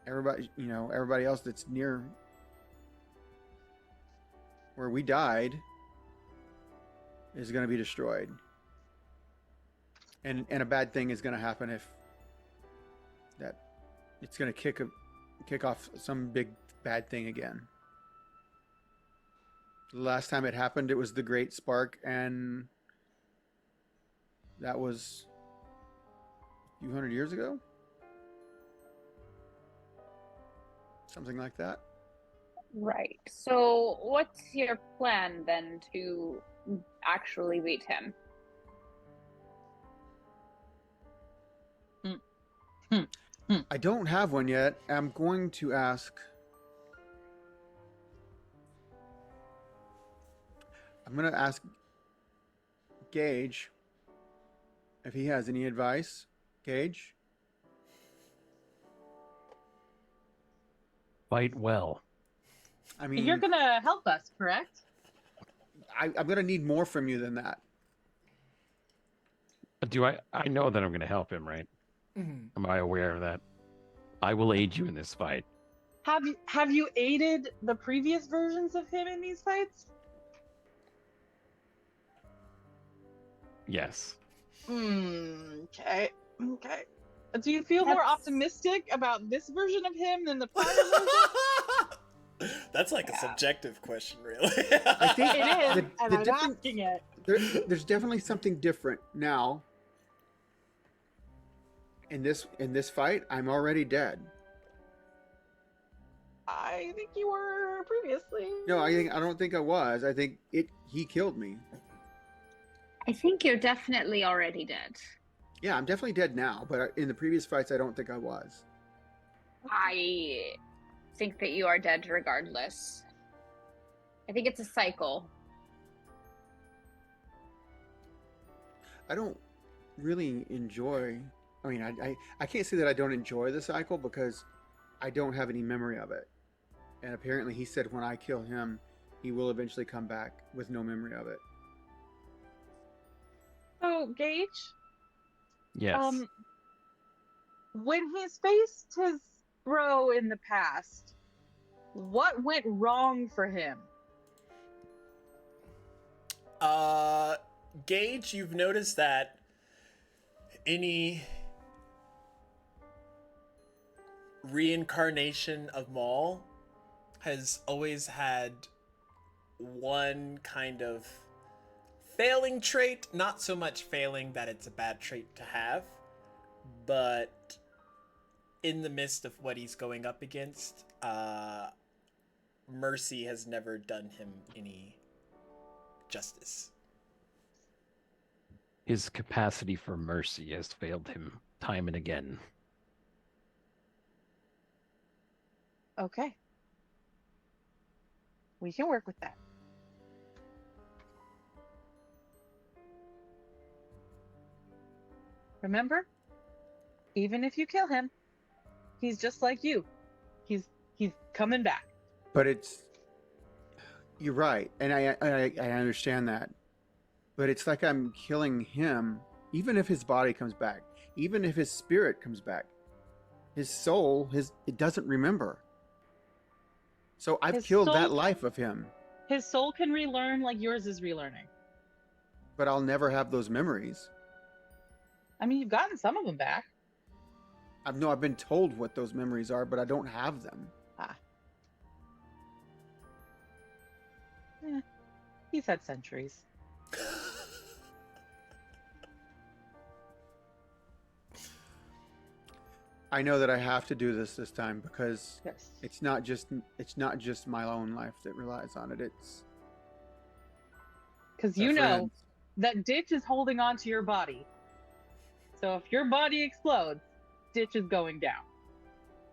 Speaker 2: everybody else that's near where we died is going to be destroyed. And a bad thing is going to happen if that it's going to kick off some big bad thing again. The last time it happened, it was the Great Spark, and that was a few hundred years ago? Something like that.
Speaker 4: Right. So what's your plan then to actually beat him?
Speaker 2: I don't have one yet. I'm going to ask. I'm going to ask Gage if he has any advice. Gage?
Speaker 5: Fight well.
Speaker 2: I mean,
Speaker 6: You're gonna help us, correct?
Speaker 2: I'm going to need more from you than that.
Speaker 5: Do I know that I'm going to help him, right?
Speaker 1: Mhm.
Speaker 5: Am I aware of that? I will aid you in this fight.
Speaker 6: Have you aided the previous versions of him in these fights?
Speaker 5: Yes.
Speaker 6: Okay. Okay. Do you feel more
Speaker 4: That's-
Speaker 6: optimistic about this version of him than the prior version?
Speaker 1: That's like a
Speaker 6: Yeah.
Speaker 1: subjective question, really.
Speaker 2: I think
Speaker 6: It is,
Speaker 2: the
Speaker 6: and I'm
Speaker 2: difference
Speaker 6: asking it.
Speaker 2: there's definitely something different now. In this fight, I'm already dead.
Speaker 6: I think you were previously.
Speaker 2: No, I don't think I was. I think he killed me.
Speaker 7: I think you're definitely already dead.
Speaker 2: Yeah, I'm definitely dead now, but in the previous fights, I don't think I was.
Speaker 7: I think that you are dead regardless. I think it's a cycle.
Speaker 2: I don't really enjoy. I mean, I can't say that I don't enjoy the cycle because I don't have any memory of it. And apparently, he said when I kill him, he will eventually come back with no memory of it.
Speaker 6: So, Gage,
Speaker 5: Yes.
Speaker 6: when he's faced his bro in the past, what went wrong for him?
Speaker 1: Gage, you've noticed that any reincarnation of Maul has always had one kind of failing trait, not so much failing that it's a bad trait to have, but in the midst of what he's going up against, mercy has never done him any justice.
Speaker 5: His capacity for mercy has failed him time and again.
Speaker 6: Okay. We can work with that. Remember, even if you kill him, he's just like you. He's coming back.
Speaker 2: But you're right, and I understand that. But it's like I'm killing him, even if his body comes back, even if his spirit comes back, his soul, it doesn't remember. So I've
Speaker 6: His
Speaker 2: killed
Speaker 6: soul-
Speaker 2: that life of him,
Speaker 6: His soul can relearn like yours is relearning.
Speaker 2: but I'll never have those memories.
Speaker 6: I mean, you've gotten some of them back.
Speaker 2: I've been told what those memories are, but I don't have them.
Speaker 6: He's had centuries.
Speaker 2: I know that I have to do this time because
Speaker 6: Yes.
Speaker 2: it's not just my own life that relies on it. It's
Speaker 6: Because
Speaker 2: our
Speaker 6: you know
Speaker 2: friends.
Speaker 6: that Ditch is holding on to your body. So if your body explodes, Ditch is going down.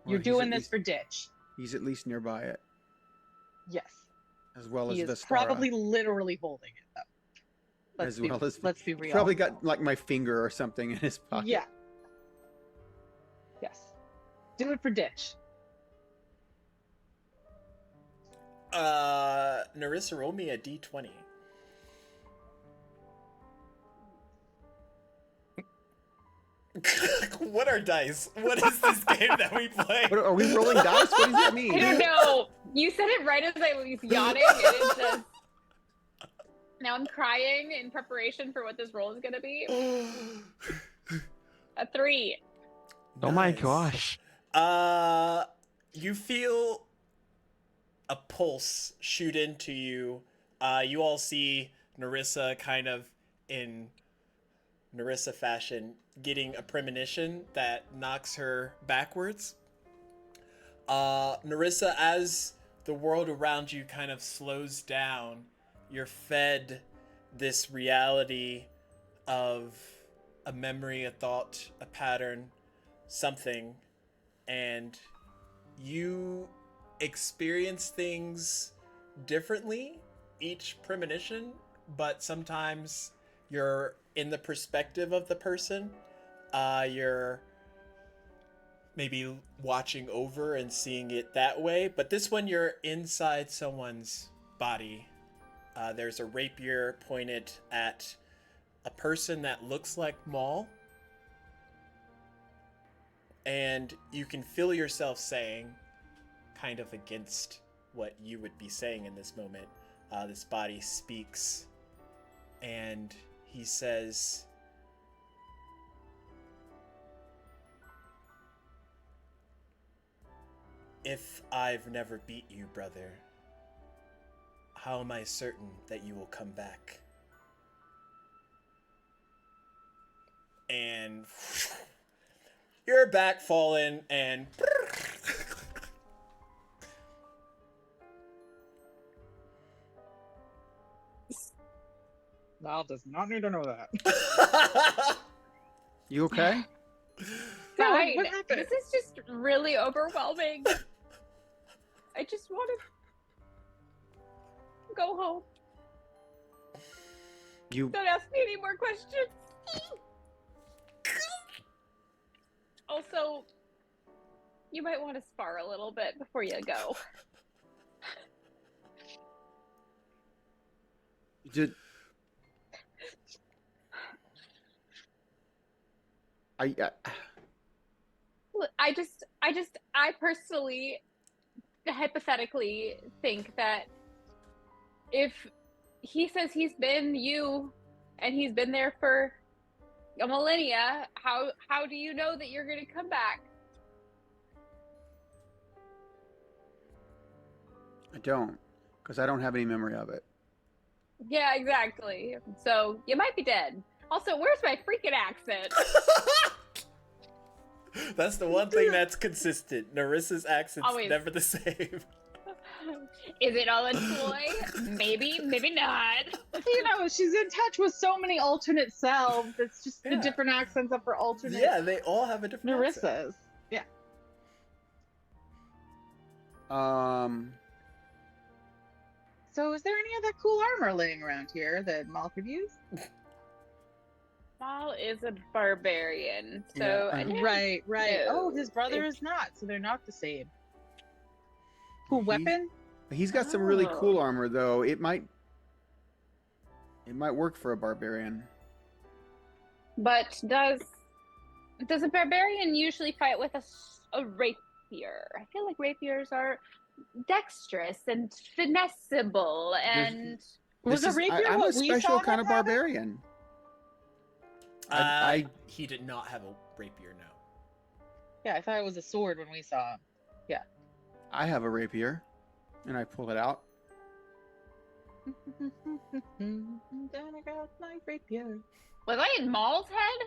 Speaker 2: Well,
Speaker 6: You're
Speaker 2: he's
Speaker 6: doing
Speaker 2: at
Speaker 6: this
Speaker 2: least-
Speaker 6: for Ditch.
Speaker 2: He's at least nearby it,
Speaker 6: Yes.
Speaker 2: as well
Speaker 6: He
Speaker 2: as
Speaker 6: is
Speaker 2: Vistara.
Speaker 6: probably literally holding it though.
Speaker 2: As well as-
Speaker 6: let's be
Speaker 2: He's
Speaker 6: real.
Speaker 2: probably got like my finger or something in his pocket.
Speaker 6: Yeah. Yes. Do it for Ditch.
Speaker 1: Narissa, roll me a d20. What are dice? What is this game that we play?
Speaker 2: What, are we rolling dice? What does that
Speaker 7: I
Speaker 2: mean?
Speaker 7: don't know. You said it right as I was yawning, and it just. Now I'm crying in preparation for what this roll is gonna be. A 3.
Speaker 5: Oh my
Speaker 1: Nice.
Speaker 5: gosh.
Speaker 1: You feel a pulse shoot into you. You all see Narissa kind of in Narissa fashion getting a premonition that knocks her backwards. Narissa, as the world around you kind of slows down, you're fed this reality of a memory, a thought, a pattern, something, and you experience things differently each premonition, but sometimes you're in the perspective of the person. You're maybe watching over and seeing it that way, but this one you're inside someone's body. There's a rapier pointed at a person that looks like Maul, and you can feel yourself saying, kind of against what you would be saying in this moment, this body speaks, and he says, "If I've never beat you, brother, how am I certain that you will come back?" And you're back fallen, and
Speaker 6: Mal does not need to know that.
Speaker 2: You okay?
Speaker 6: Yeah,
Speaker 7: Fine.
Speaker 6: what happened?
Speaker 7: This is just really overwhelming. I just want to go home.
Speaker 2: You
Speaker 7: Don't ask me any more questions. Also, you might want to spar a little bit before you go.
Speaker 2: did.
Speaker 7: I personally, hypothetically, think that if he says he's been you, and he's been there for a millennia, how do you know that you're going to come back?
Speaker 2: I don't, because I don't have any memory of it.
Speaker 7: Yeah, exactly. So you might be dead. Also, where's my freaking accent?
Speaker 1: that's the one thing that's consistent. Narissa's accent's
Speaker 7: Always.
Speaker 1: never the same.
Speaker 7: Is it all a toy? Maybe, maybe not.
Speaker 6: You know, she's in touch with so many alternate selves. It's just the
Speaker 1: Yeah.
Speaker 6: different accents of her alternate
Speaker 1: Yeah, they all have a different accent.
Speaker 6: Narissas. Yeah. So is there any other cool armor laying around here that Mal could use?
Speaker 7: Mal is a barbarian, so
Speaker 2: Yeah,
Speaker 7: I don't
Speaker 6: Right.
Speaker 7: know
Speaker 6: Oh, his brother
Speaker 7: if-
Speaker 6: is not, so they're not the same. Cool weapon?
Speaker 2: He's got some really
Speaker 7: Oh.
Speaker 2: cool armor, though. It might work for a barbarian.
Speaker 7: But does a barbarian usually fight with a rapier? I feel like rapiers are dexterous and finessable, and
Speaker 6: Was a rapier
Speaker 2: I'm
Speaker 6: what
Speaker 2: a
Speaker 6: we
Speaker 2: special
Speaker 6: saw
Speaker 2: kind
Speaker 6: him
Speaker 2: of
Speaker 6: having?
Speaker 2: barbarian. I-
Speaker 1: He did not have a rapier, no.
Speaker 6: Yeah, I thought it was a sword when we saw him.
Speaker 2: I have a rapier, and I pull it out.
Speaker 6: Then I got my rapier.
Speaker 7: was I in Maul's head?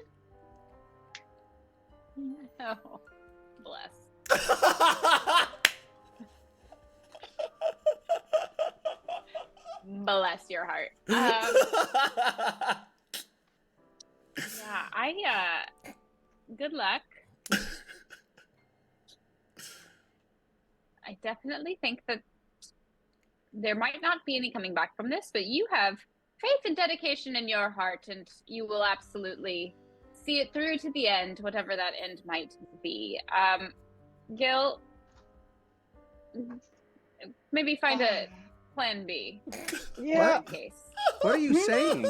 Speaker 7: Oh, bless. Bless your heart. Yeah, good luck. I definitely think that there might not be any coming back from this, but you have faith and dedication in your heart, and you will absolutely see it through to the end, whatever that end might be. Gil, maybe find a plan B.
Speaker 6: Yeah.
Speaker 7: In case.
Speaker 2: What are you saying?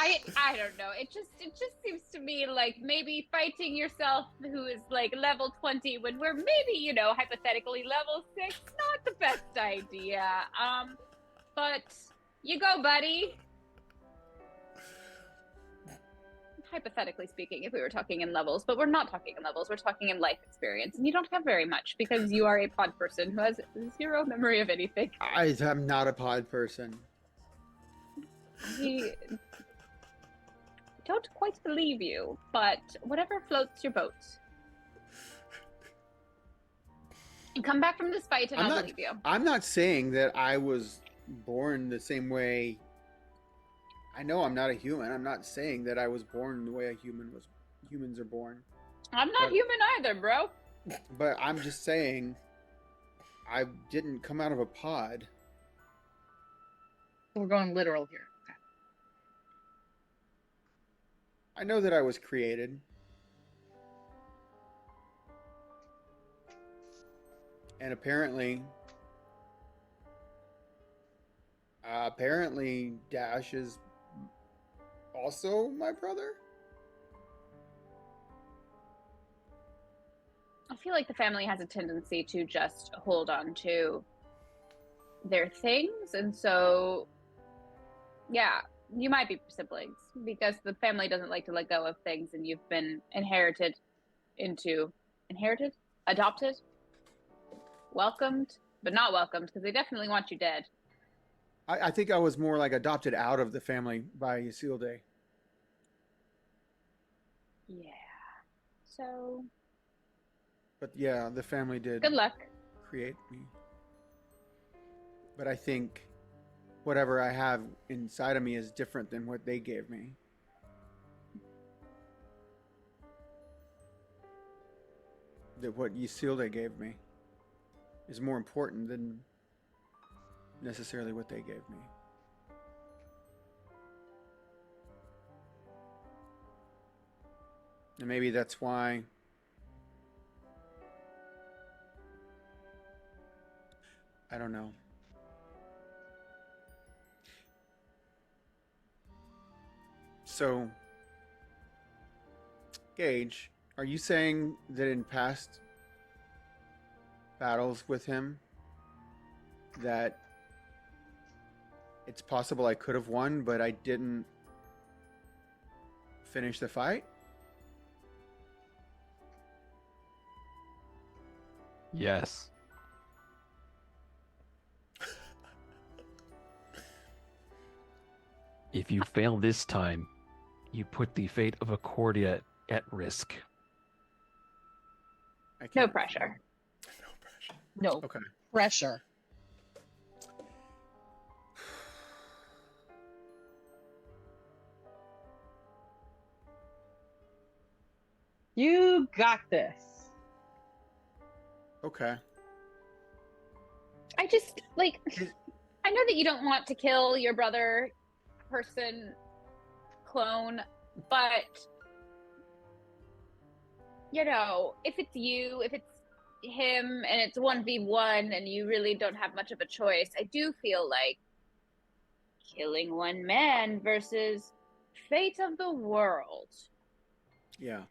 Speaker 7: I don't know. It just seems to me like maybe fighting yourself who is like level 20 when we're maybe, hypothetically level 6, not the best idea. But you go, buddy. Hypothetically speaking, if we were talking in levels, but we're not talking in levels, we're talking in life experience. And you don't have very much because you are a pod person who has zero memory of anything.
Speaker 2: I'm not a pod person.
Speaker 7: I don't quite believe you, but whatever floats your boat. And come back from this fight and I'll believe you.
Speaker 2: I'm not saying that I was born the same way. I know I'm not a human. I'm not saying that I was born the way humans are born.
Speaker 7: I'm not human either, bro.
Speaker 2: But I'm just saying I didn't come out of a pod.
Speaker 6: We're going literal here.
Speaker 2: I know that I was created. And apparently Dash is also my brother?
Speaker 7: I feel like the family has a tendency to just hold on to their things, and so yeah, you might be siblings because the family doesn't like to let go of things, and you've been adopted, welcomed, but not welcomed because they definitely want you dead.
Speaker 2: I think I was more like adopted out of the family by Isilde.
Speaker 7: Yeah. So
Speaker 2: But yeah, the family did
Speaker 7: good luck.
Speaker 2: create me. But I think whatever I have inside of me is different than what they gave me. That what Isilde gave me is more important than necessarily what they gave me. And maybe that's why I don't know. So, Gage, are you saying that in past battles with him that it's possible I could have won, but I didn't finish the fight?
Speaker 5: Yes. If you fail this time, you put the fate of Achordia at risk.
Speaker 2: I
Speaker 7: No
Speaker 2: can't-
Speaker 7: pressure.
Speaker 1: No pressure.
Speaker 6: No
Speaker 2: Okay.
Speaker 6: pressure. You got this.
Speaker 2: Okay.
Speaker 7: I just like I know that you don't want to kill your brother, person, clone, but you know, if it's you, if it's him and it's 1v1 and you really don't have much of a choice, I do feel like killing one man versus fate of the world.
Speaker 2: Yeah.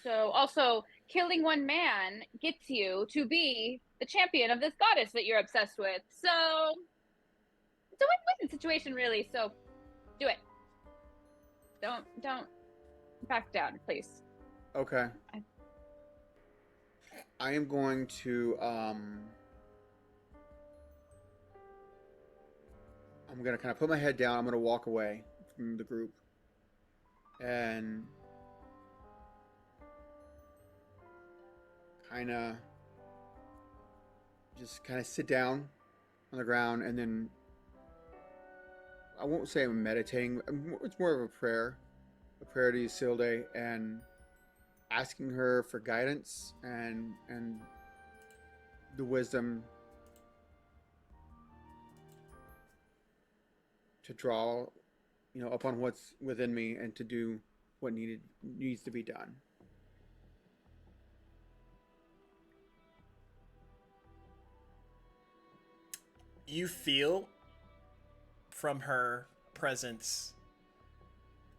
Speaker 7: So also killing one man gets you to be the champion of this goddess that you're obsessed with. So it's a win-win situation really. So do it. Don't back down, please.
Speaker 2: Okay. I am going to I'm gonna kind of put my head down. I'm gonna walk away from the group and kind of sit down on the ground, and then I won't say I'm meditating. It's more of a prayer to Isilde, and asking her for guidance and the wisdom to draw, upon what's within me and to do what needs to be done.
Speaker 1: You feel from her presence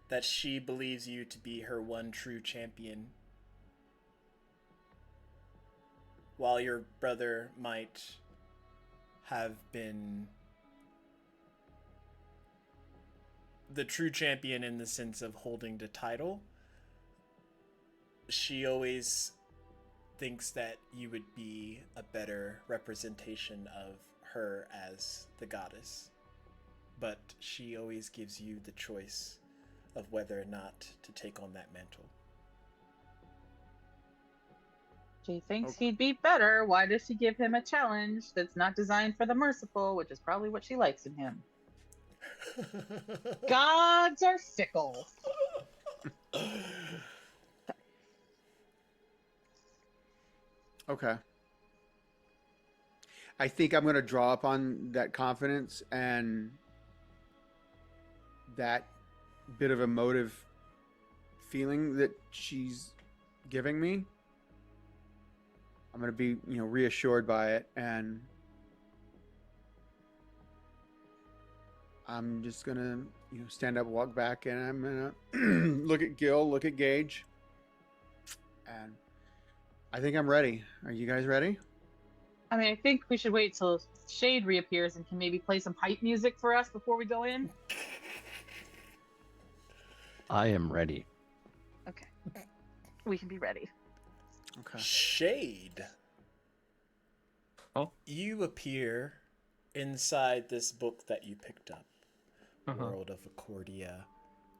Speaker 1: that she believes you to be her one true champion, while your brother might have been the true champion in the sense of holding the title. She always thinks that you would be a better representation of her as the goddess, but she always gives you the choice of whether or not to take on that mantle.
Speaker 6: She thinks
Speaker 2: Okay.
Speaker 6: he'd be better. Why does she give him a challenge that's not designed for the merciful, which is probably what she likes in him? Gods are fickle.
Speaker 2: Okay. I think I'm going to draw upon that confidence and that bit of emotive feeling that she's giving me. I'm going to be, reassured by it, and I'm just gonna, stand up, walk back, and I'm gonna look at Gil, look at Gage, and I think I'm ready. Are you guys ready?
Speaker 6: I mean, I think we should wait till Shade reappears and can maybe play some hype music for us before we go in.
Speaker 5: I am ready.
Speaker 6: Okay. We can be ready.
Speaker 2: Okay.
Speaker 1: Shade.
Speaker 3: Oh.
Speaker 1: You appear inside this book that you picked up.
Speaker 3: Uh-huh.
Speaker 1: World of Achordia,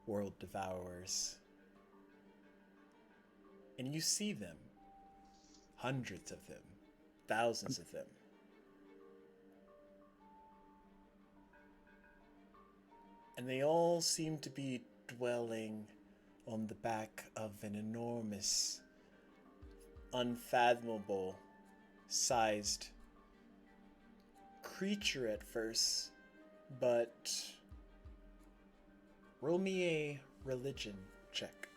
Speaker 1: World Devourers. And you see them. Hundreds of them. Thousands of them. And they all seem to be dwelling on the back of an enormous, unfathomable sized creature at first, but roll me a religion check.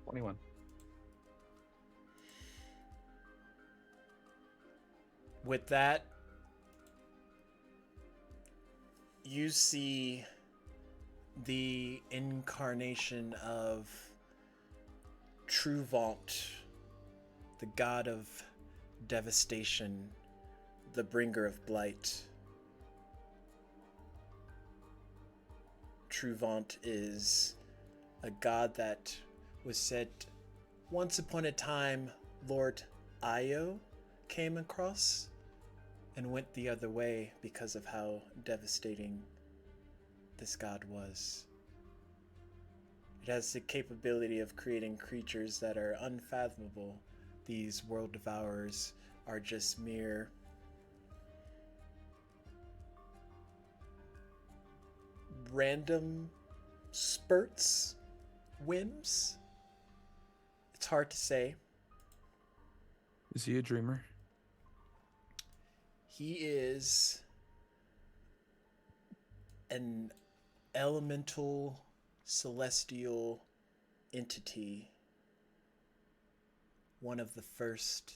Speaker 3: $21.
Speaker 1: With that, you see the incarnation of Truvant, the god of devastation, the bringer of blight. Truvant is a god that was said once upon a time Lord Io came across and went the other way because of how devastating this god was. It has the capability of creating creatures that are unfathomable. These world devourers are just mere random spurts, whims. It's hard to say.
Speaker 3: Is he a dreamer?
Speaker 1: He is an elemental celestial entity, one of the first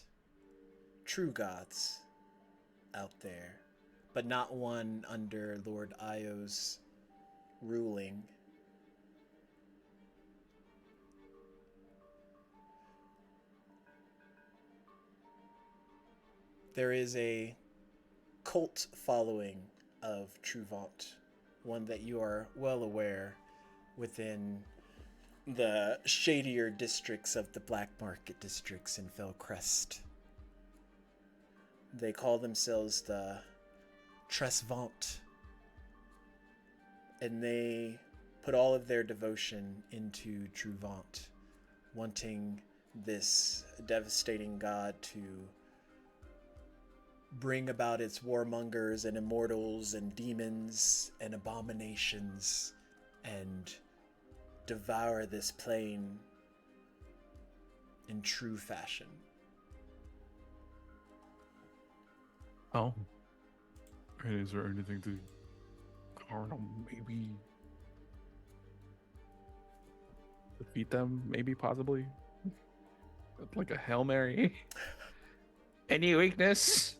Speaker 1: true gods out there, but not one under Lord Io's ruling. There is a cult following of Truvant, one that you are well aware within the shadier districts of the Black Market districts in Fellcrest. They call themselves the Tresvant, and they put all of their devotion into Truvant, wanting this devastating god to bring about its warmongers and immortals and demons and abominations and devour this plane in true fashion.
Speaker 3: Oh. And is there anything to, I don't know, maybe defeat them? Maybe, possibly? Like a Hail Mary? Any weakness?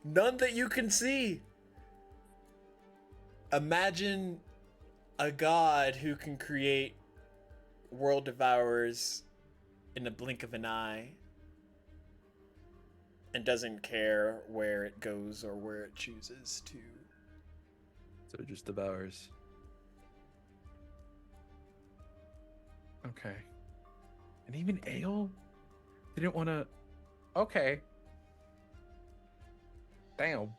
Speaker 1: None that you can see. Imagine a god who can create world devourers in the blink of an eye and doesn't care where it goes or where it chooses to.
Speaker 3: So it just devours. Okay. And even Ale didn't want to. Okay. Damn.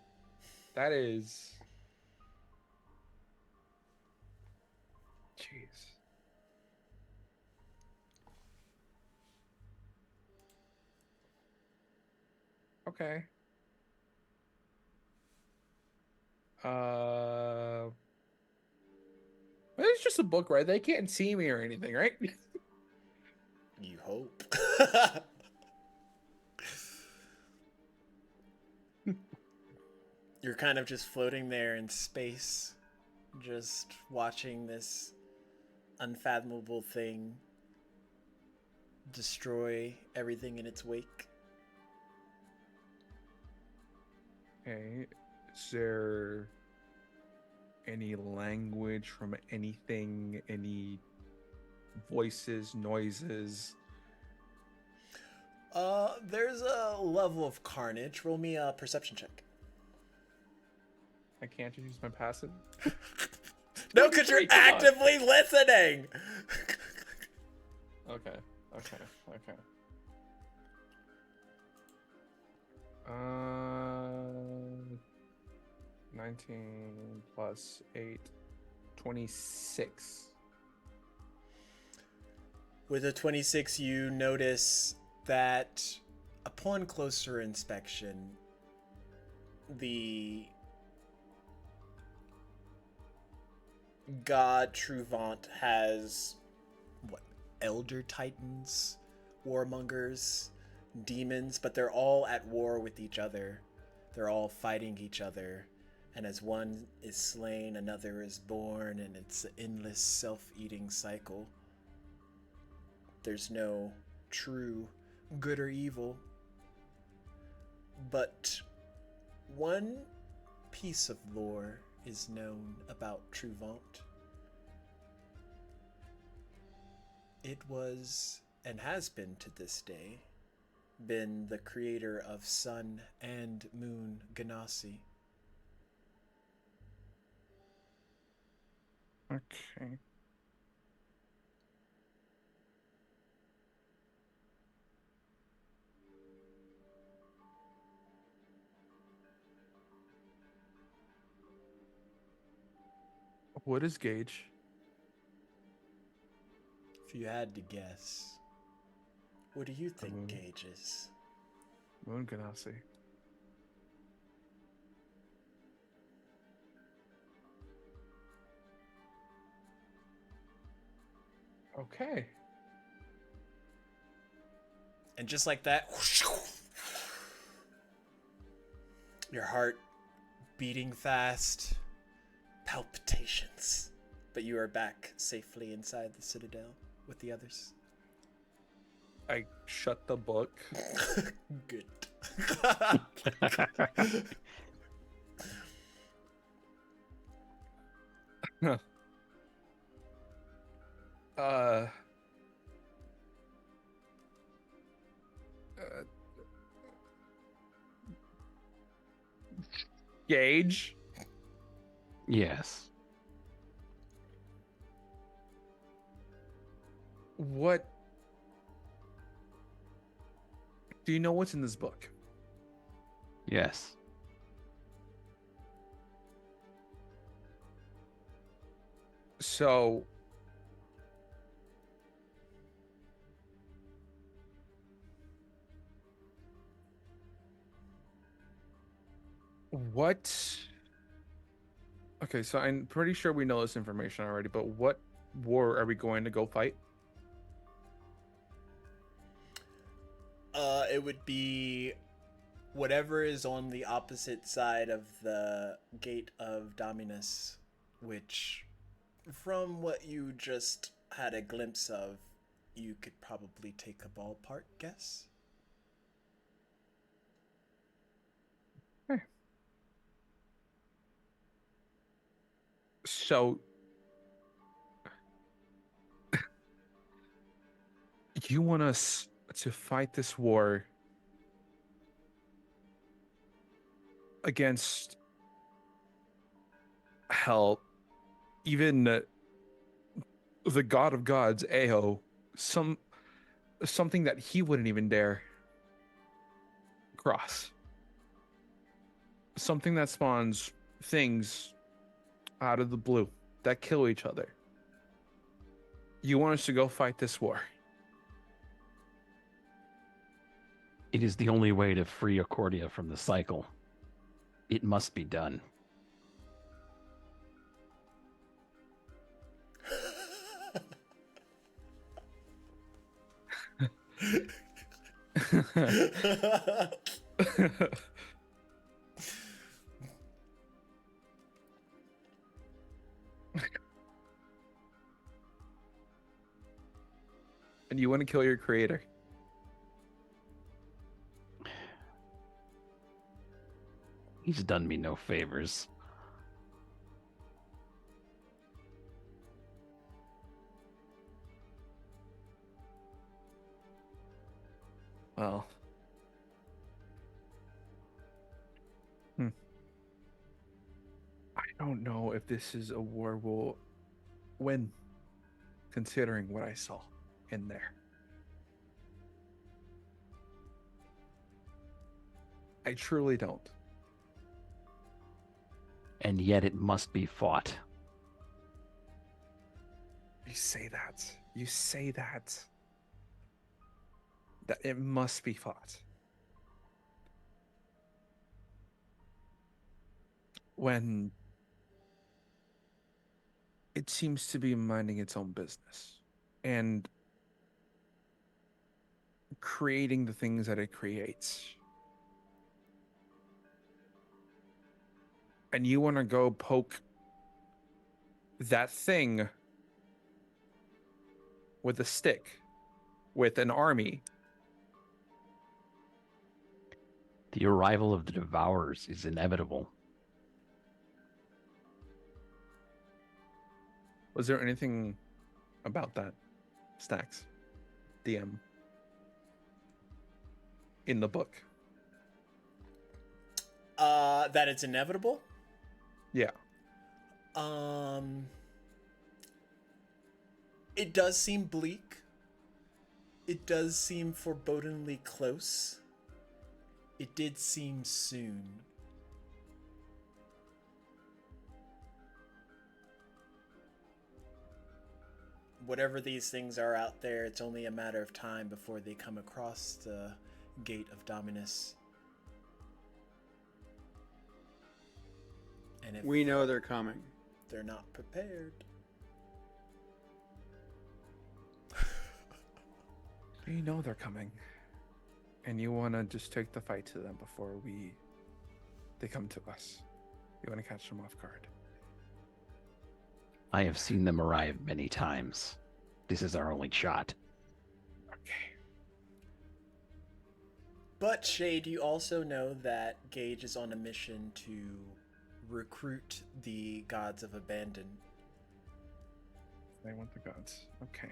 Speaker 3: That is. Jeez. Okay. It's just a book, right? They can't see me or anything, right?
Speaker 1: You hope. You're kind of just floating there in space, just watching this unfathomable thing destroy everything in its wake.
Speaker 3: Okay. Is there any language from anything? Any voices, noises?
Speaker 1: There's a level of carnage. Roll me a perception check.
Speaker 3: I can't use my passive.
Speaker 1: No, because you're
Speaker 3: Come on.
Speaker 1: actively listening.
Speaker 3: Okay. 19 plus 8, 26.
Speaker 1: With a 26, you notice that upon closer inspection, the god Truvant has elder titans, warmongers, demons, but they're all at war with each other. They're all fighting each other, and as one is slain, another is born, and it's an endless self-eating cycle. There's no true good or evil, but one piece of lore is known about Truvant. It was, and has been to this day, been the creator of Sun and Moon Ganassi.
Speaker 3: Okay. What is Gage?
Speaker 1: If you had to guess, what do you think
Speaker 3: Moon.
Speaker 1: Gage is?
Speaker 3: Moon Ganassi. Okay.
Speaker 1: And just like that, your heart beating fast, palpitations. But you are back safely inside the Citadel with the others.
Speaker 3: I shut the book.
Speaker 1: Good.
Speaker 3: uh, Gage?
Speaker 5: Yes.
Speaker 3: What? Do you know what's in this book?
Speaker 5: Yes.
Speaker 3: So, what? Okay, so I'm pretty sure we know this information already, but what war are we going to go fight?
Speaker 1: It would be whatever is on the opposite side of the Gate of Dominus, which, from what you just had a glimpse of, you could probably take a ballpark guess.
Speaker 3: So, you want us to fight this war against hell, even the god of gods, Ao, something that he wouldn't even dare cross. Something that spawns things out of the blue that kill each other. You want us to go fight this war?
Speaker 5: It is the only way to free Achordia from the cycle. It must be done.
Speaker 3: And you want to kill your creator.
Speaker 5: He's done me no favors.
Speaker 3: Well. I don't know if this is a war we'll win, considering what I saw in there. I truly don't.
Speaker 5: And yet it must be fought.
Speaker 3: You say that. You say that. That it must be fought. When it seems to be minding its own business and creating the things that it creates. And you want to go poke that thing with a stick, with an army.
Speaker 5: The arrival of the Devourers is inevitable.
Speaker 3: Was there anything about that, Stacks, DM, in the book?
Speaker 1: That it's inevitable?
Speaker 3: Yeah.
Speaker 1: It does seem bleak. It does seem forebodingly close. It did seem soon. Whatever these things are out there, it's only a matter of time before they come across the gate of Dominus. And if
Speaker 2: We know they're coming.
Speaker 1: they're not prepared.
Speaker 3: You know they're coming. And you want to just take the fight to them before they come to us. You want to catch them off guard.
Speaker 5: I have seen them arrive many times. This is our only shot.
Speaker 3: Okay.
Speaker 1: But Shade, you also know that Gage is on a mission to recruit the gods of abandon.
Speaker 3: They want the gods. Okay.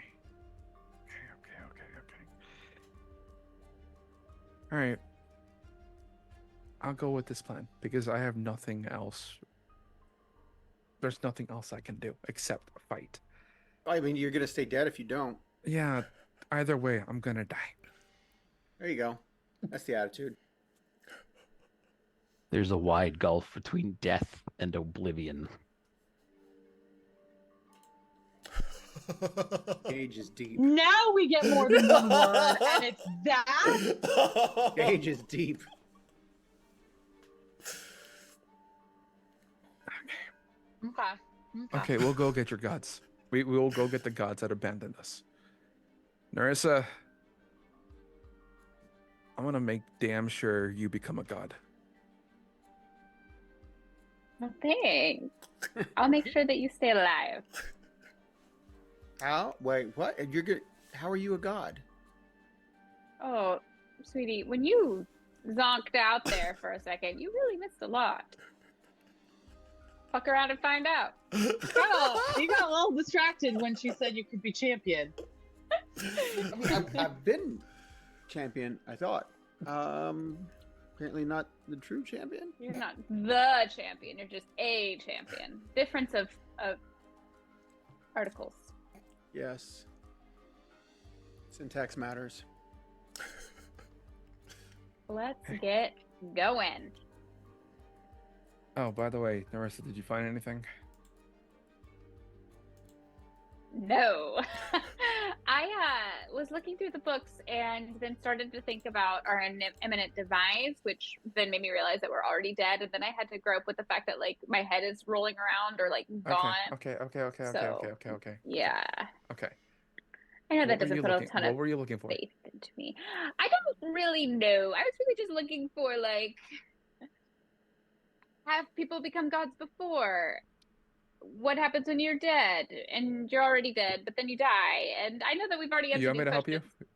Speaker 3: All right. I'll go with this plan because I have nothing else. There's nothing else I can do except fight.
Speaker 2: I mean, you're gonna stay dead if you don't.
Speaker 3: Yeah, either way, I'm gonna die.
Speaker 2: There you go. That's the attitude.
Speaker 5: There's a wide gulf between death and oblivion.
Speaker 2: Gage is deep.
Speaker 6: Now we get more than one word, and it's that.
Speaker 2: Gage is deep.
Speaker 6: Okay.
Speaker 3: Okay, we'll go get your gods. We will go get the gods that abandoned us. Narissa, I want to make damn sure you become a god.
Speaker 7: Well, thanks. I'll make sure that you stay alive.
Speaker 2: How? Wait, what? You're good. How are you a god?
Speaker 7: Oh, sweetie, when you zonked out there for a second, you really missed a lot. Fuck around and find out.
Speaker 6: Oh, you got a little distracted when she said you could be champion.
Speaker 2: I mean, I've been champion, I thought. Apparently not the true champion.
Speaker 7: You're not the champion, you're just a champion. Difference of articles.
Speaker 2: Yes. Syntax matters.
Speaker 7: Let's get going.
Speaker 3: Oh, by the way, Narissa, did you find anything?
Speaker 7: No. I was looking through the books and then started to think about our imminent demise, which then made me realize that we're already dead. And then I had to grow up with the fact that like my head is rolling around or like gone.
Speaker 3: Okay.
Speaker 7: Yeah.
Speaker 3: Okay.
Speaker 7: I know
Speaker 3: What
Speaker 7: that
Speaker 3: were
Speaker 7: doesn't
Speaker 3: you
Speaker 7: put a
Speaker 3: looking-
Speaker 7: ton
Speaker 3: What
Speaker 7: of
Speaker 3: were you looking for?
Speaker 7: faith into me. I don't really know. I was really just looking for like have people become gods before? what happens when you're dead and you're already dead, but then you die. And I know that we've already
Speaker 3: You
Speaker 7: answered
Speaker 3: want me
Speaker 7: these
Speaker 3: to help you?
Speaker 7: questions.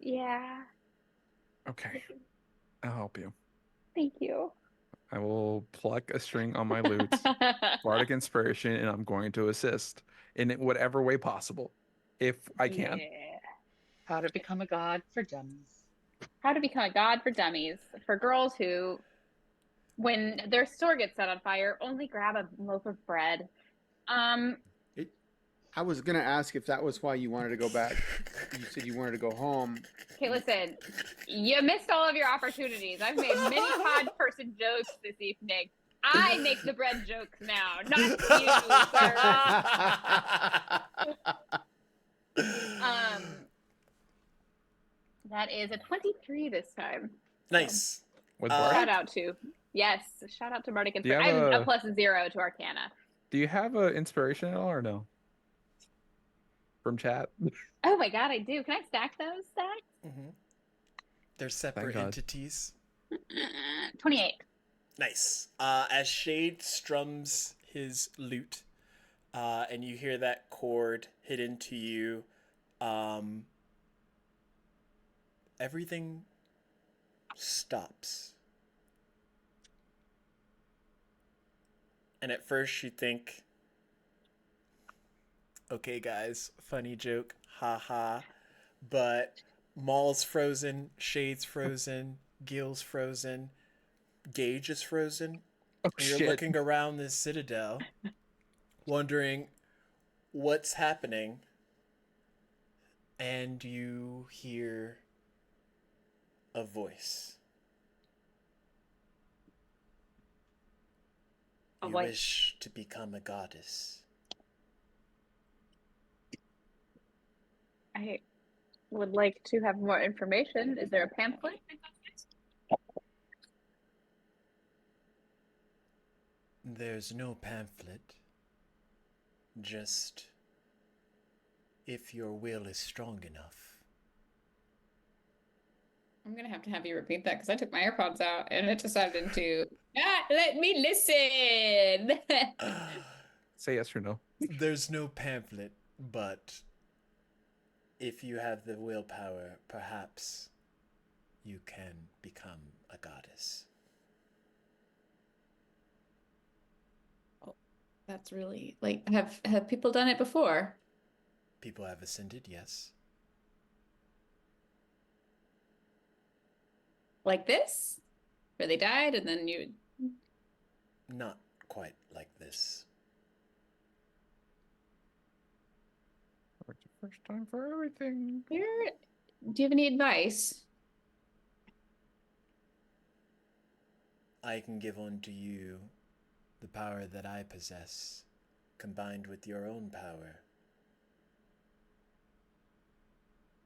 Speaker 7: Yeah,
Speaker 3: Okay, I'll help you.
Speaker 7: thank you.
Speaker 3: I will pluck a string on my lute, bardic inspiration, and I'm going to assist in whatever way possible, if I can.
Speaker 7: Yeah.
Speaker 6: How to become a god for dummies.
Speaker 7: How to become a god for dummies for girls who, when their store gets set on fire, only grab a loaf of bread.
Speaker 2: I was gonna ask if that was why you wanted to go back. You said you wanted to go home.
Speaker 7: Okay, listen, you missed all of your opportunities. I've made many pod person jokes this evening. I make the bread jokes now, not you, sir. That is a 23 this time.
Speaker 1: Nice.
Speaker 3: With
Speaker 1: Uh,
Speaker 3: bardic?
Speaker 7: Shout out to, yes, shout out to Bardic
Speaker 3: Do you have
Speaker 7: Inspiration. I have
Speaker 3: a-
Speaker 7: a +0 to Arcana.
Speaker 3: Do you have a inspiration at all or no? From chat?
Speaker 7: Oh my god, I do. Can I stack those stacks?
Speaker 1: mhm. They're separate
Speaker 3: God.
Speaker 1: entities.
Speaker 7: 28.
Speaker 1: Nice. As Shade strums his lute, and you hear that chord hit into you, everything stops. And at first you think, okay, guys, funny joke, haha. But Maul's frozen, Shade's frozen, Gil's frozen, Gage is frozen.
Speaker 3: Oh
Speaker 1: And you're
Speaker 3: shit!
Speaker 1: looking around this citadel, wondering what's happening, and you hear a voice.
Speaker 7: A
Speaker 1: You
Speaker 7: voice.
Speaker 1: wish to become a goddess.
Speaker 7: I would like to have more information. Is there a pamphlet?
Speaker 1: There's no pamphlet, just if your will is strong enough.
Speaker 4: I'm gonna have you repeat that because I took my AirPods out and it decided to not let me listen.
Speaker 3: Say yes or no.
Speaker 1: There's no pamphlet, but if you have the willpower, perhaps you can become a goddess.
Speaker 4: That's really like have people done it before?
Speaker 1: People have ascended, yes.
Speaker 4: Like this? Where they died and then you
Speaker 1: Not quite like this.
Speaker 3: It's the first time for everything.
Speaker 4: do you have any advice?
Speaker 1: I can give unto you the power that I possess, combined with your own power,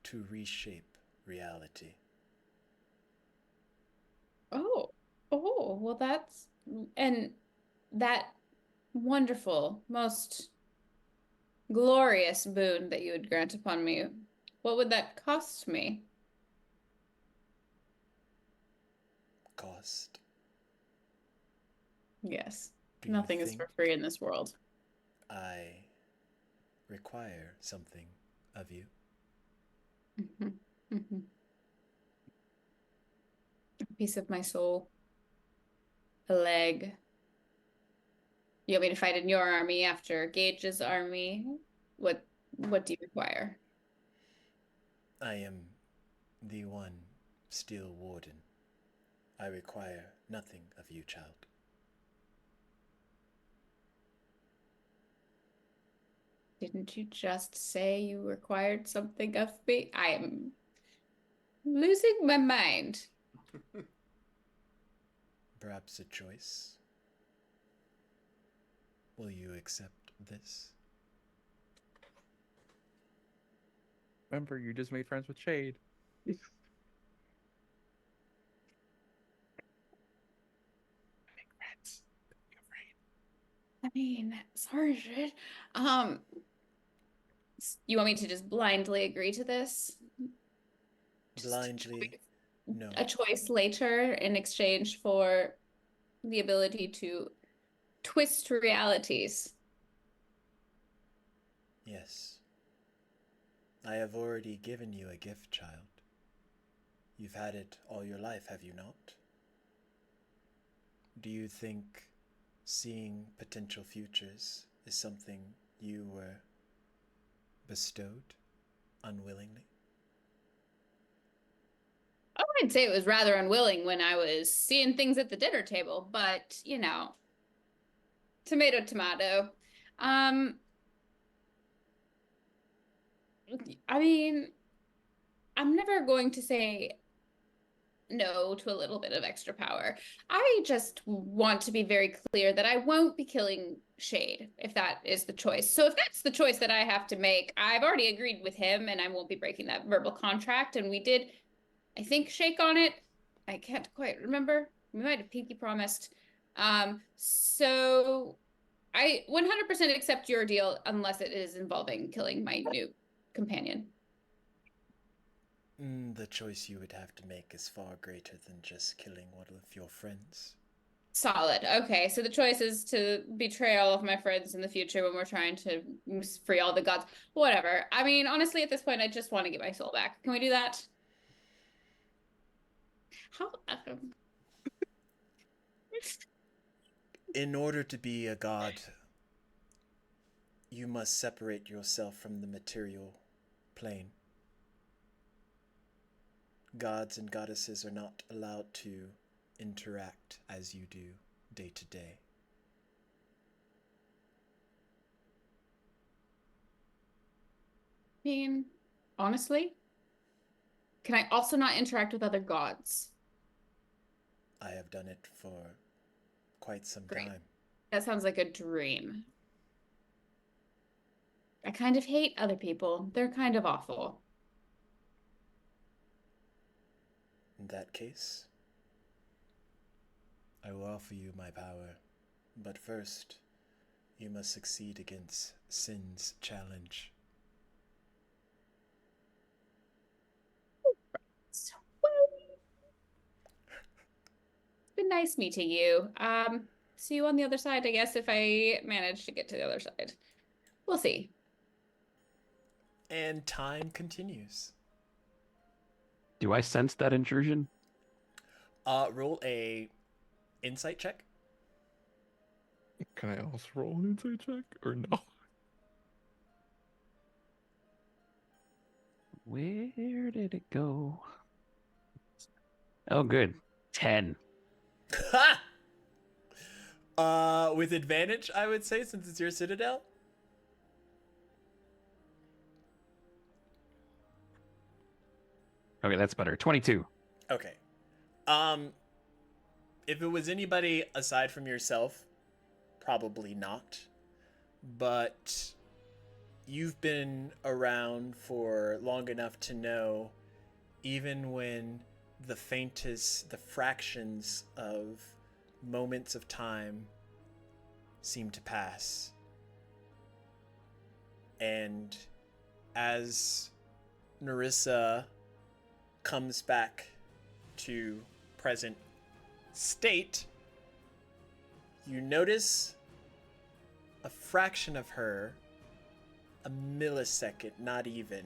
Speaker 1: to reshape reality.
Speaker 4: Oh, well that's and that wonderful, most glorious boon that you would grant upon me. What would that cost me?
Speaker 1: Cost.
Speaker 4: Yes.
Speaker 1: Do you
Speaker 4: Nothing is
Speaker 1: think
Speaker 4: for free in this world.
Speaker 1: I require something of you?
Speaker 4: A piece of my soul. A leg. You want me to fight in your army after Gage's army? What do you require?
Speaker 1: I am the one Steel Warden. I require nothing of you, child.
Speaker 4: Didn't you just say you required something of me? I am losing my mind.
Speaker 1: Perhaps a choice? Will you accept this?
Speaker 3: Remember, you just made friends with Shade.
Speaker 4: I mean, Sergeant, you want me to just blindly agree to this? Just
Speaker 1: Blindly? No.
Speaker 4: a choice later in exchange for the ability to twist realities.
Speaker 1: Yes. I have already given you a gift, child. You've had it all your life, have you not? Do you think seeing potential futures is something you were bestowed unwillingly?
Speaker 4: I would say it was rather unwilling when I was seeing things at the dinner table, but tomato, tomato. I mean, I'm never going to say no to a little bit of extra power. I just want to be very clear that I won't be killing Shade if that is the choice. So if that's the choice that I have to make, I've already agreed with him and I won't be breaking that verbal contract. And we did, I think, shake on it. I can't quite remember. We might have pinky promised. So I 100% accept your deal unless it is involving killing my new companion.
Speaker 1: The choice you would have to make is far greater than just killing one of your friends.
Speaker 4: Solid. Okay, so the choice is to betray all of my friends in the future when we're trying to free all the gods. Whatever. I mean, honestly, at this point, I just want to get my soul back. Can we do that? How?
Speaker 1: In order to be a god, you must separate yourself from the material plane. Gods and goddesses are not allowed to interact as you do day to day.
Speaker 4: I mean, honestly, can I also not interact with other gods?
Speaker 1: I have done it for quite some
Speaker 4: Great.
Speaker 1: time.
Speaker 4: That sounds like a dream. I kind of hate other people. They're kind of awful.
Speaker 1: In that case, I will offer you my power, but first, you must succeed against Sin's challenge.
Speaker 4: It's been nice meeting you. See you on the other side, I guess, if I manage to get to the other side. We'll see.
Speaker 1: And time continues.
Speaker 5: Do I sense that intrusion?
Speaker 1: Roll a insight check.
Speaker 3: Can I also roll an insight check or no?
Speaker 5: Where did it go? Oh, good. 10.
Speaker 1: Ha! With advantage, I would say, since it's your citadel.
Speaker 5: Okay, that's better. 22.
Speaker 1: Okay. If it was anybody aside from yourself, probably not. But you've been around for long enough to know, even when the faintest, the fractions of moments of time seem to pass. And as Narissa comes back to present state, you notice a fraction of her, a millisecond, not even,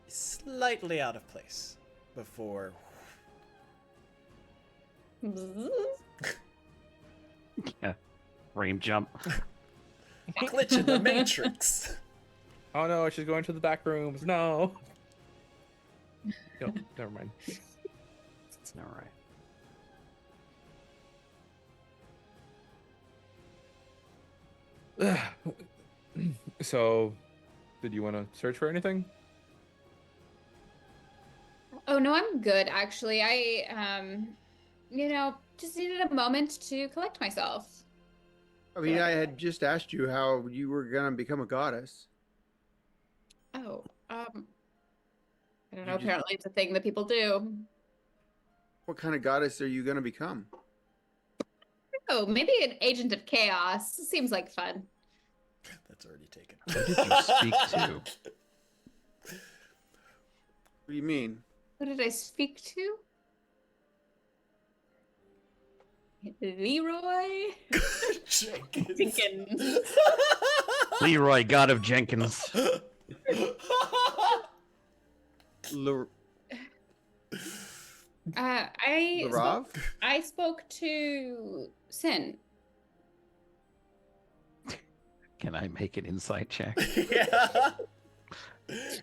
Speaker 1: is slightly out of place before
Speaker 5: Yeah. Frame jump.
Speaker 1: glitch in the matrix.
Speaker 3: Oh no, she's going to the back rooms. No. No, never mind.
Speaker 5: It's not right.
Speaker 3: So, did you want to search for anything?
Speaker 4: Oh, no, I'm good, actually. I just needed a moment to collect myself.
Speaker 2: I mean, I had just asked you how you were gonna become a goddess.
Speaker 4: Oh, I don't
Speaker 2: You
Speaker 4: know.
Speaker 2: just-
Speaker 4: Apparently it's a thing that people do.
Speaker 2: What kind of goddess are you gonna become?
Speaker 4: Oh, maybe an agent of chaos. Seems like fun.
Speaker 1: That's already taken.
Speaker 5: Who did you speak to?
Speaker 2: What do you mean?
Speaker 4: Who did I speak to? Leroy Jenkins.
Speaker 5: Leroy, God of Jenkins.
Speaker 2: Larav?
Speaker 4: I spoke to Sin.
Speaker 5: Can I make an insight check?
Speaker 1: Yeah.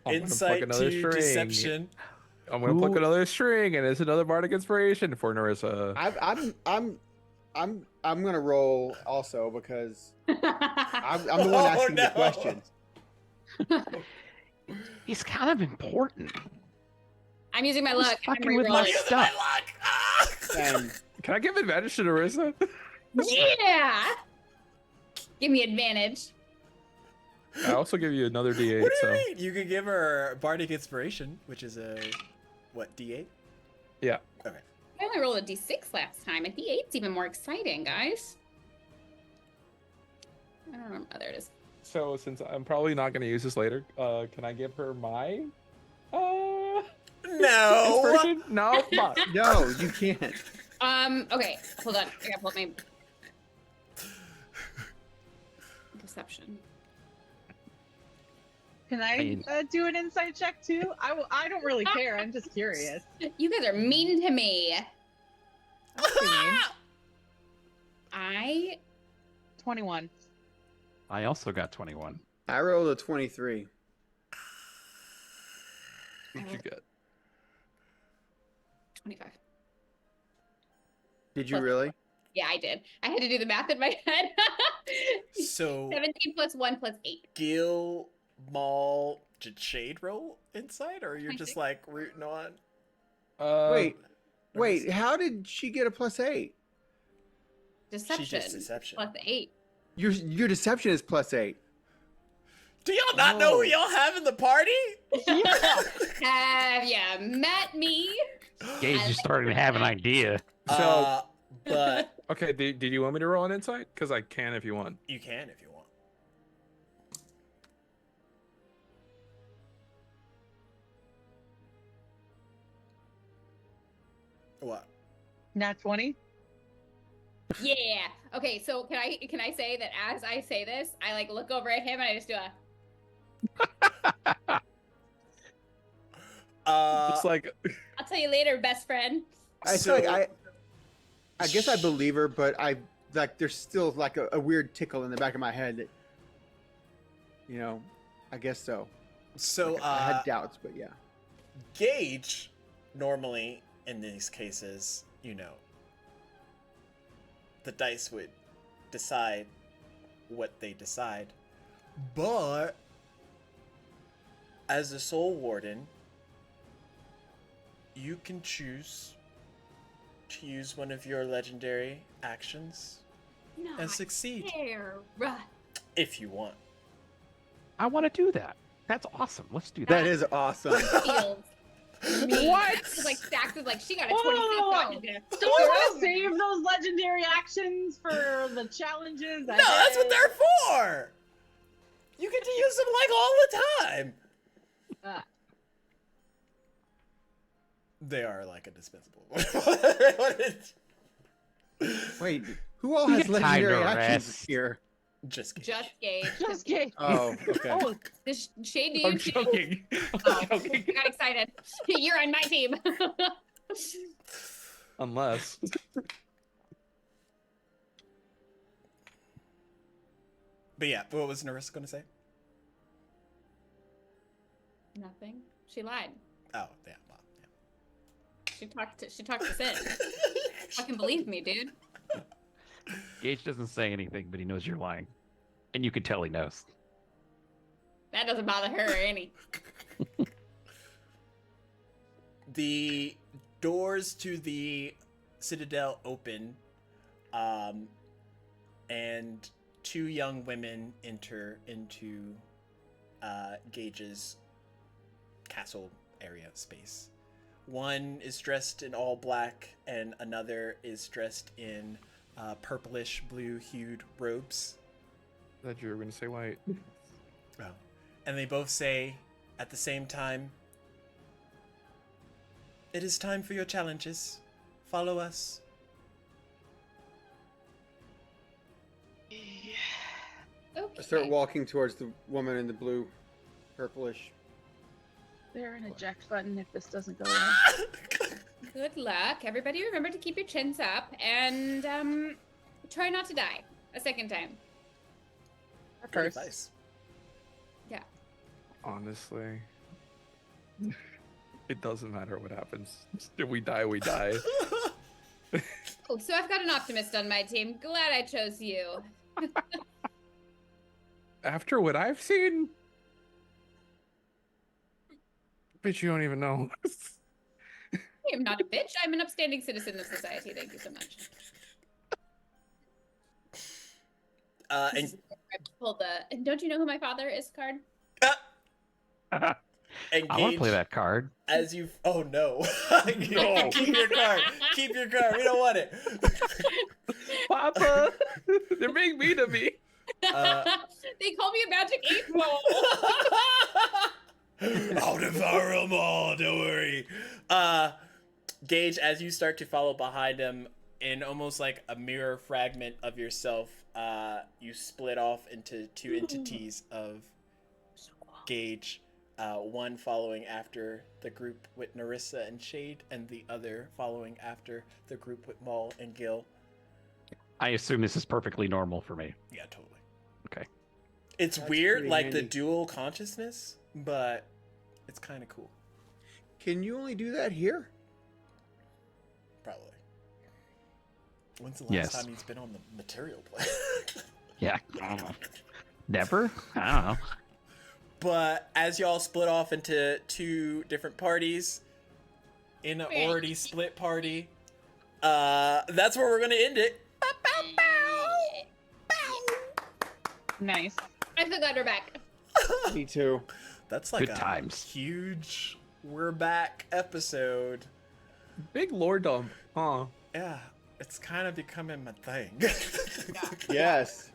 Speaker 3: I'm
Speaker 1: Insight
Speaker 3: gonna pluck another
Speaker 1: to
Speaker 3: string.
Speaker 1: deception.
Speaker 3: I'm gonna pluck another string, and it's another bardic inspiration for Narissa.
Speaker 2: I'm gonna roll also because I'm the one asking the questions.
Speaker 5: He's kind of important.
Speaker 4: I'm using my
Speaker 5: I was
Speaker 4: luck. I'm
Speaker 5: fucking with
Speaker 4: rerolling.
Speaker 5: my
Speaker 1: I'm using
Speaker 5: stuff.
Speaker 1: my luck. Ah!
Speaker 2: And
Speaker 3: Can I give advantage to Narissa?
Speaker 4: Yeah. Give me advantage.
Speaker 3: I also give you another D8.
Speaker 1: What do
Speaker 3: So
Speaker 1: you mean? You can give her bardic inspiration, which is a what, D8?
Speaker 3: yeah.
Speaker 1: Okay.
Speaker 4: I only rolled a D6 last time. A D8's even more exciting, guys. I don't remember. Oh, there it is.
Speaker 3: So since I'm probably not gonna use this later, can I give her my
Speaker 1: No.
Speaker 3: inspiration? No, fuck.
Speaker 2: no, you can't.
Speaker 4: Okay, hold on. I gotta pull up my deception.
Speaker 6: Can I do an insight check too? I don't really care. I'm just curious.
Speaker 4: You guys are mean to me.
Speaker 6: That's too mean.
Speaker 4: I
Speaker 6: 21.
Speaker 5: I also got 21.
Speaker 2: I rolled a 23.
Speaker 3: What'd you get?
Speaker 4: 25.
Speaker 2: Did you really?
Speaker 4: Yeah, I did. I had to do the math in my head.
Speaker 1: So
Speaker 4: 17 plus 1 plus 8.
Speaker 1: Gil, Maul, did Shade roll inside, or you're
Speaker 4: I
Speaker 1: just
Speaker 4: think-
Speaker 1: like rooting on?
Speaker 2: Wait, how did she get a +8?
Speaker 4: Deception.
Speaker 1: She's just deception.
Speaker 4: Plus 8.
Speaker 2: Your deception is +8.
Speaker 1: Do y'all not know who y'all have in the party?
Speaker 4: Have ya met me?
Speaker 5: Gage is starting to have an idea.
Speaker 3: So
Speaker 1: But
Speaker 3: okay, did you want me to roll an insight? Because I can if you want.
Speaker 1: you can if you want. What?
Speaker 6: Nat 20.
Speaker 4: Yeah. Okay, so can I say that as I say this, I like look over at him and I just do a
Speaker 3: It's like
Speaker 4: I'll tell you later, best friend.
Speaker 2: I feel like I guess I believe her, but I like there's still like a weird tickle in the back of my head that, you know, I guess so.
Speaker 1: So
Speaker 2: I had doubts, but yeah.
Speaker 1: Gage, normally in these cases, you know, the dice would decide what they decide. But as a soul warden, you can choose to use one of your legendary actions
Speaker 4: Not
Speaker 1: and succeed
Speaker 4: fair.
Speaker 1: if you want.
Speaker 5: I want to do that. That's awesome. Let's do
Speaker 2: That
Speaker 5: that.
Speaker 2: is awesome.
Speaker 4: Feels mean.
Speaker 6: What?
Speaker 4: It's like Stax is like, she got a
Speaker 6: Whoa!
Speaker 4: 26.
Speaker 6: Do we want to save those legendary actions for the challenges?
Speaker 1: No, that's what they're for! You get to use them like all the time! They are like indispensable.
Speaker 2: Wait, who all
Speaker 5: You
Speaker 2: has
Speaker 5: get time
Speaker 2: legendary
Speaker 5: to
Speaker 2: actions
Speaker 5: rest.
Speaker 2: here?
Speaker 1: Just kidding.
Speaker 4: Just Gage.
Speaker 6: Just kidding.
Speaker 2: Oh, okay.
Speaker 6: Oh,
Speaker 4: This Shade, do
Speaker 3: I'm
Speaker 4: you too?
Speaker 3: joking.
Speaker 4: Oh,
Speaker 3: I'm joking.
Speaker 4: I got excited. You're on my team.
Speaker 3: Unless
Speaker 1: But yeah, what was Narissa going to say?
Speaker 4: Nothing. She lied.
Speaker 1: Oh, yeah, well,
Speaker 4: She talked to Sid. Fucking believe me, dude.
Speaker 5: Gage doesn't say anything, but he knows you're lying. And you can tell he knows.
Speaker 4: That doesn't bother her or any.
Speaker 1: The doors to the Citadel open, and two young women enter into Gage's castle area space. One is dressed in all black, and another is dressed in purplish blue-hued robes.
Speaker 3: I thought you were going to say white.
Speaker 1: Oh. And they both say at the same time, "It is time for your challenges. Follow us."
Speaker 4: Okay.
Speaker 2: I start walking towards the woman in the blue, purplish.
Speaker 6: There an eject button if this doesn't go well.
Speaker 4: Good luck. Everybody remember to keep your chins up and try not to die a second time.
Speaker 1: Good
Speaker 6: First.
Speaker 1: advice.
Speaker 4: Yeah.
Speaker 3: Honestly, it doesn't matter what happens. If we die, we die.
Speaker 4: Oh, so I've got an optimist on my team. Glad I chose you.
Speaker 3: After what I've seen, bitch, you don't even know.
Speaker 4: I am not a bitch. I'm an upstanding citizen of society. Thank you so much.
Speaker 1: And
Speaker 4: Pull the. Don't you know who my father is? Card.
Speaker 5: I want to
Speaker 1: engage
Speaker 5: play that card.
Speaker 1: as you. Oh no!
Speaker 3: No.
Speaker 1: Keep your card. Keep your card. We don't want it.
Speaker 3: Papa, they're being mean to me.
Speaker 4: They call me a magic 8-ball.
Speaker 1: I'll devour them all. Don't worry. Gage, as you start to follow behind him in almost like a mirror fragment of yourself, you split off into two entities of Gage. One following after the group with Narissa and Shade, and the other following after the group with Maul and Gil.
Speaker 5: I assume this is perfectly normal for me.
Speaker 1: Yeah, totally.
Speaker 5: Okay.
Speaker 1: It's
Speaker 2: That's
Speaker 1: weird,
Speaker 2: pretty
Speaker 1: like the
Speaker 2: handy.
Speaker 1: dual consciousness, but it's kind of cool.
Speaker 2: Can you only do that here?
Speaker 1: Probably. When's the last
Speaker 5: Yes.
Speaker 1: time he's been on the material plane?
Speaker 5: Yeah. I don't know. Never? I don't know.
Speaker 1: But as y'all split off into two different parties, in an already split party, that's where we're gonna end it.
Speaker 6: Nice.
Speaker 4: I'm so glad we're back.
Speaker 2: Me too.
Speaker 1: That's like
Speaker 5: Good
Speaker 1: a
Speaker 5: times.
Speaker 1: huge "we're back" episode.
Speaker 3: Big lore dump, huh?
Speaker 1: Yeah, it's kind of becoming my thing.
Speaker 2: Yes.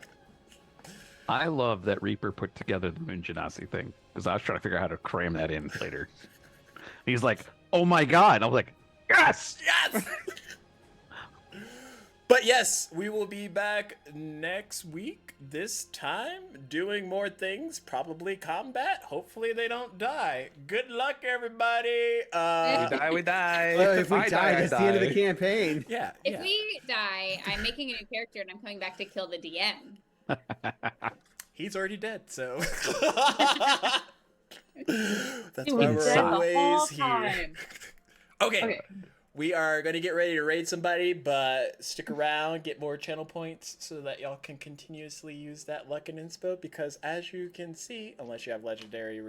Speaker 5: I love that Reaper put together the Moon Genasi thing because I was trying to figure out how to cram that in later. He's like, "Oh my god!" I was like, "Yes!"
Speaker 1: Yes! But yes, we will be back next week, this time, doing more things, probably combat. Hopefully they don't die. Good luck, everybody.
Speaker 3: We die.
Speaker 2: If we
Speaker 3: I
Speaker 2: die, that's the end of the
Speaker 3: die.
Speaker 2: campaign.
Speaker 1: Yeah,
Speaker 4: If
Speaker 1: yeah.
Speaker 4: we die, I'm making a new character and I'm coming back to kill the DM.
Speaker 1: He's already dead, so. That's
Speaker 6: He
Speaker 1: why
Speaker 6: was
Speaker 1: we're
Speaker 6: dead the whole
Speaker 1: always here.
Speaker 6: time.
Speaker 1: Okay. We are going to get ready to raid somebody, but stick around, get more channel points so that y'all can continuously use that luck and inspo, because as you can see, unless you have legendary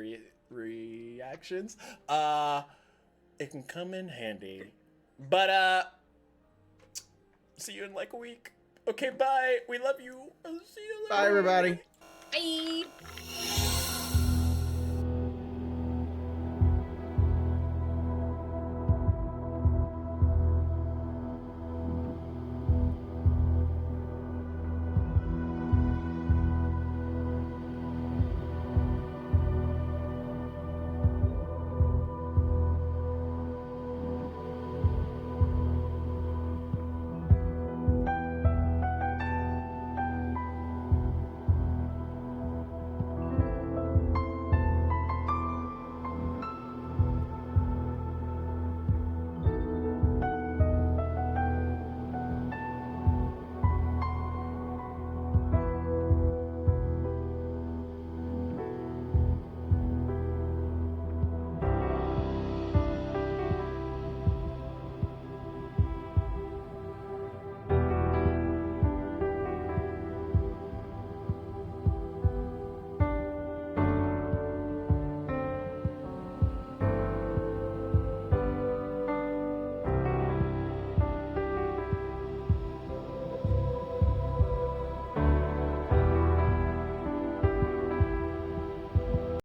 Speaker 1: reactions, it can come in handy. But, see you in like a week. Okay, bye. We love you. I'll see you later.
Speaker 2: Bye, everybody.
Speaker 4: Bye.